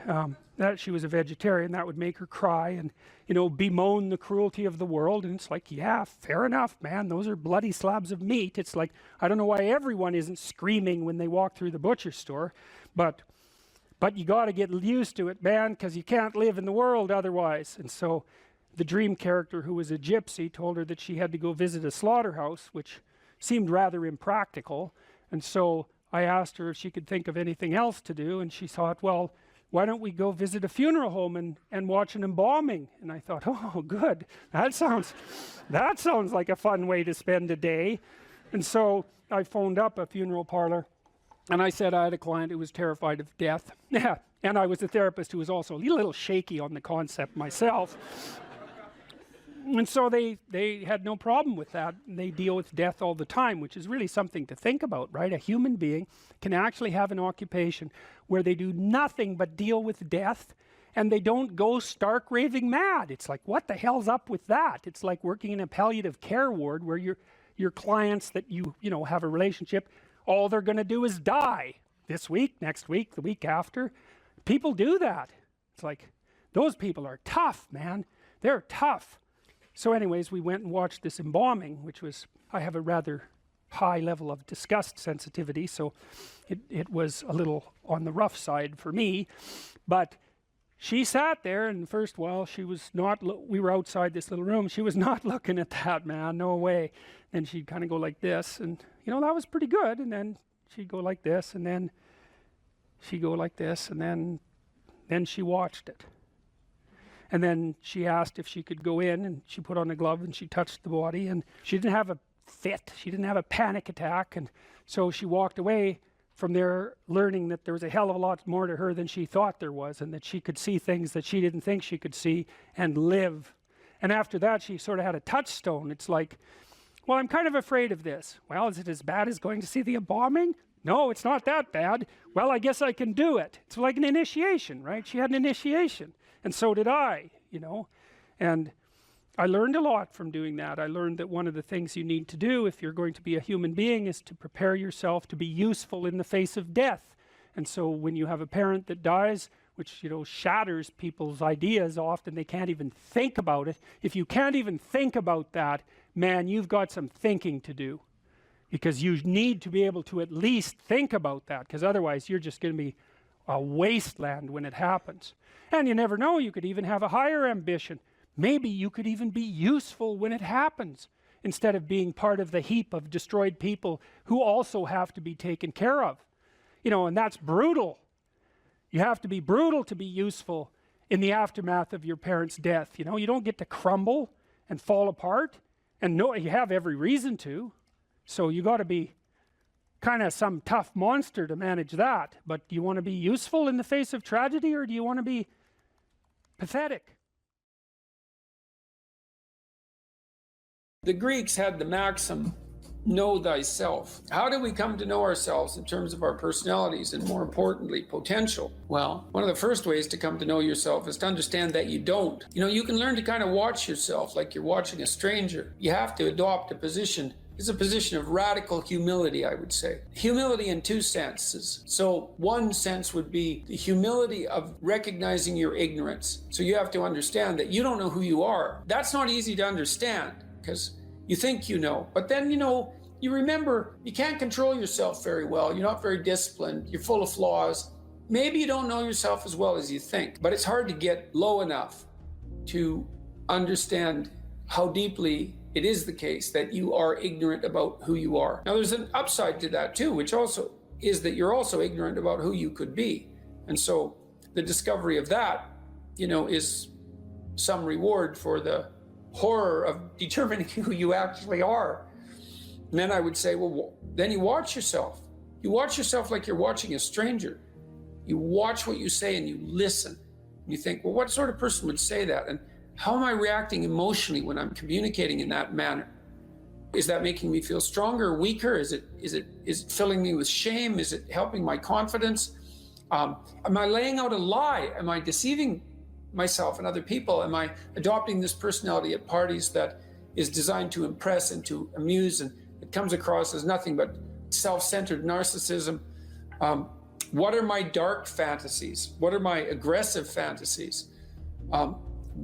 that she was a vegetarian, that would make her cry, and, you know, bemoan the cruelty of the world. And it's like, yeah, fair enough, man, those are bloody slabs of meat. It's like, I don't know why everyone isn't screaming when they walk through the butcher store, but you got to get used to it, man, because you can't live in the world otherwise. And so the dream character, who was a gypsy, told her that she had to go visit a slaughterhouse, which seemed rather impractical. And so I asked her if she could think of anything else to do, and she thought, well, why don't we go visit a funeral home and watch an embalming? And I thought, oh, good, that sounds like a fun way to spend a day. And so I phoned up a funeral parlor, and I said I had a client who was terrified of death. Yeah, and I was a therapist who was also a little shaky on the concept myself. And so they had no problem with that. They deal with death all the time, which is really something to think about, right? A human being can actually have an occupation where they do nothing but deal with death, and they don't go stark raving mad. It's like, what the hell's up with that? It's like working in a palliative care ward where your clients that you know have a relationship, all they're going to do is die this week, next week, the week after. People do that. It's like, those people are tough, man. They're tough. So anyways, we went and watched this embalming, which was, I have a rather high level of disgust sensitivity, so it was a little on the rough side for me. But she sat there, and first while she was not, we were outside this little room, she was not looking at that, man, no way. And she'd kind of go like this, and, you know, that was pretty good. And then she'd go like this, and then she'd go like this, and then she watched it. And then she asked if she could go in, and she put on a glove and she touched the body, and she didn't have a fit, she didn't have a panic attack. And so she walked away from there learning that there was a hell of a lot more to her than she thought there was, and that she could see things that she didn't think she could see and live. And after that, she sort of had a touchstone. It's like, well, I'm kind of afraid of this. Well, is it as bad as going to see the embalming? No, it's not that bad. Well, I guess I can do it. It's like an initiation, right? She had an initiation. And so did I, you know, and I learned a lot from doing that. I learned that one of the things you need to do if you're going to be a human being is to prepare yourself to be useful in the face of death. And so when you have a parent that dies, which, you know, shatters people's ideas, often they can't even think about it. If you can't even think about that, man, you've got some thinking to do, because you need to be able to at least think about that, because otherwise you're just going to be a wasteland when it happens. And you never know, you could even have a higher ambition. Maybe you could even be useful when it happens, instead of being part of the heap of destroyed people who also have to be taken care of. You know, and that's brutal. You have to be brutal to be useful in the aftermath of your parents' death. You know, you don't get to crumble and fall apart, and no, you have every reason to. So you got to be kind of some tough monster to manage that. But do you want to be useful in the face of tragedy, or do you want to be pathetic? The Greeks had the maxim, know thyself. How do we come to know ourselves in terms of our personalities and, more importantly, potential? Well, one of the first ways to come to know yourself is to understand that you don't. You know, you can learn to kind of watch yourself like you're watching a stranger. You have to adopt a position. It's a position of radical humility, I would say. Humility in two senses. So one sense would be the humility of recognizing your ignorance. So you have to understand that you don't know who you are. That's not easy to understand, because you think you know, but then, you know, you remember you can't control yourself very well. You're not very disciplined. You're full of flaws. Maybe you don't know yourself as well as you think, but it's hard to get low enough to understand how deeply it is the case that you are ignorant about who you are. Now, there's an upside to that too, which also is that you're also ignorant about who you could be. And so the discovery of that, you know, is some reward for the horror of determining who you actually are. And then I would say, well, then you watch yourself. You watch yourself like you're watching a stranger. You watch what you say and you listen. And you think, well, what sort of person would say that? And how am I reacting emotionally when I'm communicating in that manner? Is that making me feel stronger or weaker? Is it filling me with shame? Is it helping my confidence? Am I laying out a lie? Am I deceiving myself and other people? Am I adopting this personality at parties that is designed to impress and to amuse, and it comes across as nothing but self-centered narcissism? What are my dark fantasies? What are my aggressive fantasies?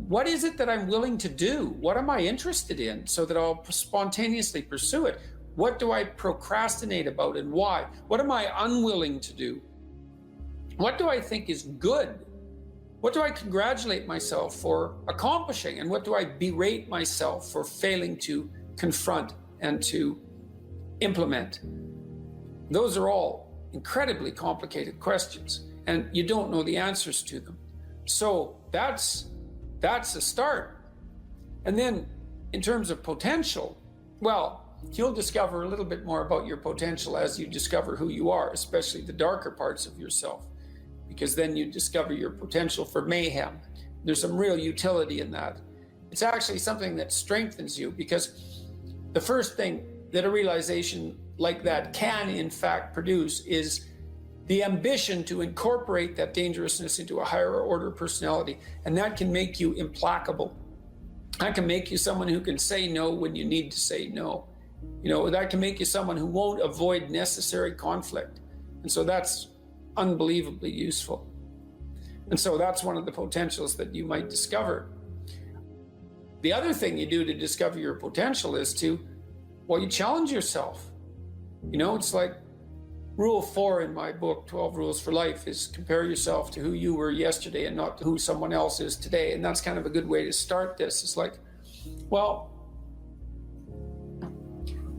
What is it that I'm willing to do? What am I interested in so that I'll spontaneously pursue it? What do I procrastinate about and why? What am I unwilling to do? What do I think is good? What do I congratulate myself for accomplishing? And what do I berate myself for failing to confront and to implement? Those are all incredibly complicated questions, and you don't know the answers to them. So that's a start. And then in terms of potential, well, you'll discover a little bit more about your potential as you discover who you are, especially the darker parts of yourself, because then you discover your potential for mayhem. There's some real utility in that. It's actually something that strengthens you, because the first thing that a realization like that can in fact produce is the ambition to incorporate that dangerousness into a higher order personality. And that can make you implacable. That can make you someone who can say no when you need to say no. You know, that can make you someone who won't avoid necessary conflict. And so that's unbelievably useful. And so that's one of the potentials that you might discover. The other thing you do to discover your potential is to, well, you challenge yourself. You know, it's like Rule 4 in my book, 12 Rules for Life, is compare yourself to who you were yesterday and not to who someone else is today. And that's kind of a good way to start this. It's like, well,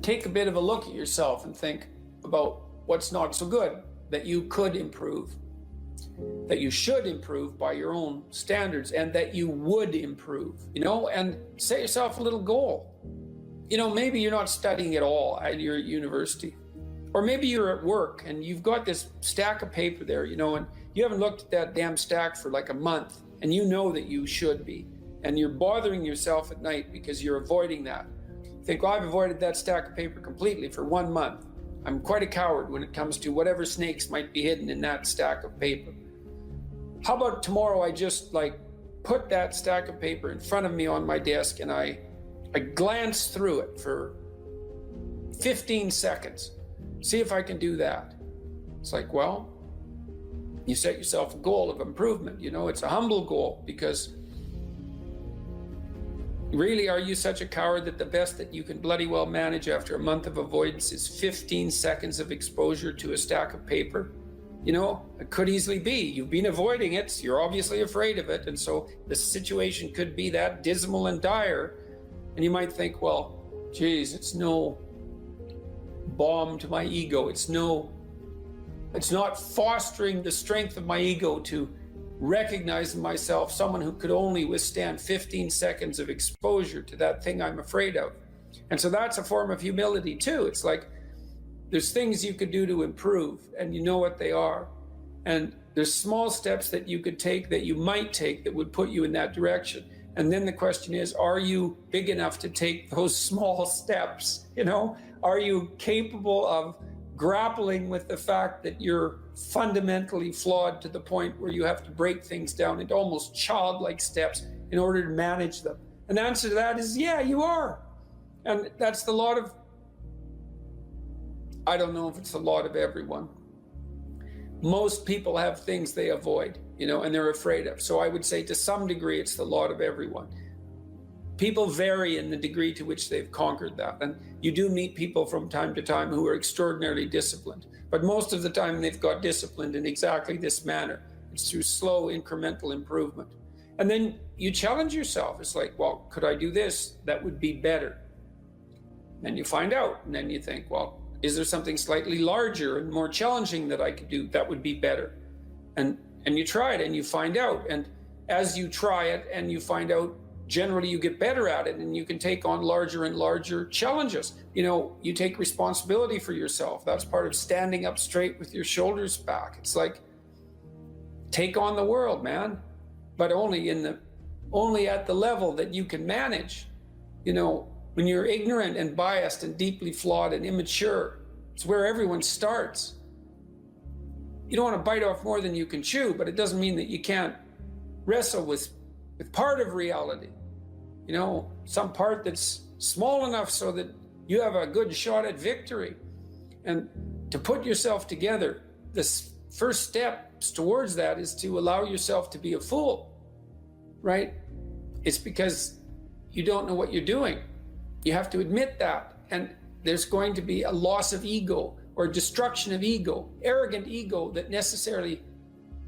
take a bit of a look at yourself and think about what's not so good that you could improve, that you should improve by your own standards, and that you would improve, you know, and set yourself a little goal. You know, maybe you're not studying at all at your university. Or maybe you're at work and you've got this stack of paper there, you know, and you haven't looked at that damn stack for like a month, and you know that you should be. And you're bothering yourself at night because you're avoiding that. You think, well, I've avoided that stack of paper completely for 1 month. I'm quite a coward when it comes to whatever snakes might be hidden in that stack of paper. How about tomorrow I just like put that stack of paper in front of me on my desk and I glance through it for 15 seconds. See if I can do that. It's like, well, you set yourself a goal of improvement. You know, it's a humble goal, because really, are you such a coward that the best that you can bloody well manage after a month of avoidance is 15 seconds of exposure to a stack of paper? You know, it could easily be. You've been avoiding it, so you're obviously afraid of it, and so the situation could be that dismal and dire, and you might think, well, geez, it's no bomb to my ego. It's not fostering the strength of my ego to recognize in myself someone who could only withstand 15 seconds of exposure to that thing I'm afraid of. And so that's a form of humility too. It's like there's things you could do to improve, and you know what they are. And there's small steps that you could take, that you might take, that would put you in that direction. And then the question is, are you big enough to take those small steps? You know, are you capable of grappling with the fact that you're fundamentally flawed to the point where you have to break things down into almost childlike steps in order to manage them? And the answer to that is, yeah, you are. And that's the lot of, I don't know if it's the lot of everyone. Most people have things they avoid, you know, and they're afraid of. So I would say to some degree, it's the lot of everyone. People vary in the degree to which they've conquered that. And you do meet people from time to time who are extraordinarily disciplined. But most of the time they've got disciplined in exactly this manner. It's through slow incremental improvement. And then you challenge yourself. It's like, well, could I do this? That would be better. And you find out, and then you think, well, is there something slightly larger and more challenging that I could do that would be better? And you try it and you find out. And as you try it and you find out generally you get better at it and you can take on larger and larger challenges. You know, you take responsibility for yourself. That's part of standing up straight with your shoulders back. It's like, take on the world, man, but only at the level that you can manage. You know, when you're ignorant and biased and deeply flawed and immature, it's where everyone starts. You don't want to bite off more than you can chew, but it doesn't mean that you can't wrestle with part of reality. You know, some part that's small enough so that you have a good shot at victory. And to put yourself together, this first steps towards that is to allow yourself to be a fool, right? It's because you don't know what you're doing. You have to admit that. And there's going to be a loss of ego or destruction of ego, arrogant ego that necessarily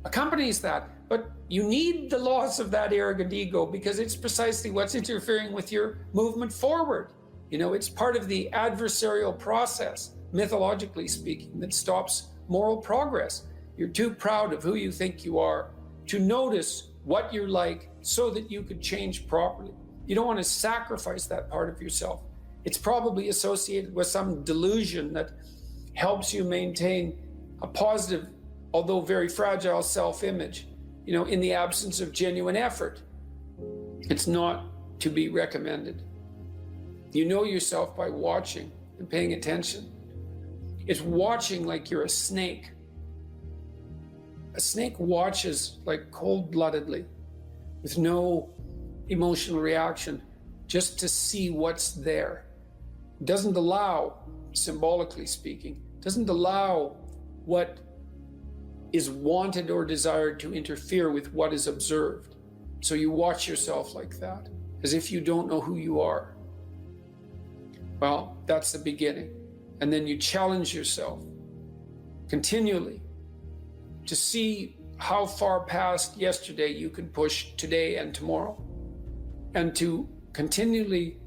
accompanies that. But you need the loss of that arrogant ego because it's precisely what's interfering with your movement forward. You know, it's part of the adversarial process, mythologically speaking, that stops moral progress. You're too proud of who you think you are to notice what you're like so that you could change properly. You don't want to sacrifice that part of yourself. It's probably associated with some delusion that helps you maintain a positive, although very fragile self-image, you know, in the absence of genuine effort. It's not to be recommended. You know yourself by watching and paying attention. It's watching like you're a snake. A snake watches like cold-bloodedly, with no emotional reaction, just to see what's there. It doesn't allow, symbolically speaking, doesn't allow what is wanted or desired to interfere with what is observed. So you watch yourself like that, as if you don't know who you are. Well, that's the beginning. And then you challenge yourself continually to see how far past yesterday you can push today and tomorrow, and to continually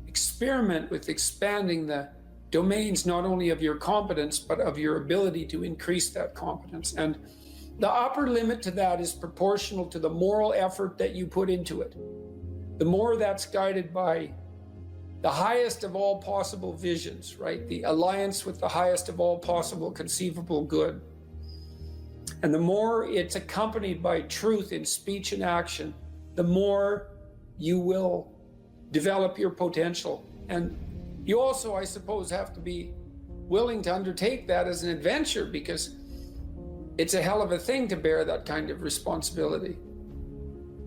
experiment with expanding the domains not only of your competence, but of your ability to increase that competence. And the upper limit to that is proportional to the moral effort that you put into it. The more that's guided by the highest of all possible visions, right? The alliance with the highest of all possible conceivable good. And the more it's accompanied by truth in speech and action, the more you will develop your potential. And you also, I suppose, have to be willing to undertake that as an adventure, because it's a hell of a thing to bear that kind of responsibility.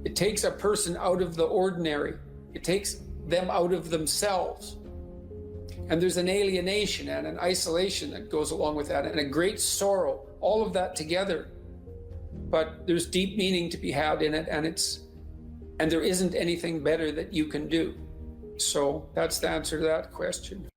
It takes a person out of the ordinary. It takes them out of themselves. And there's an alienation and an isolation that goes along with that, and a great sorrow, all of that together. But there's deep meaning to be had in it, and there isn't anything better that you can do. So that's the answer to that question.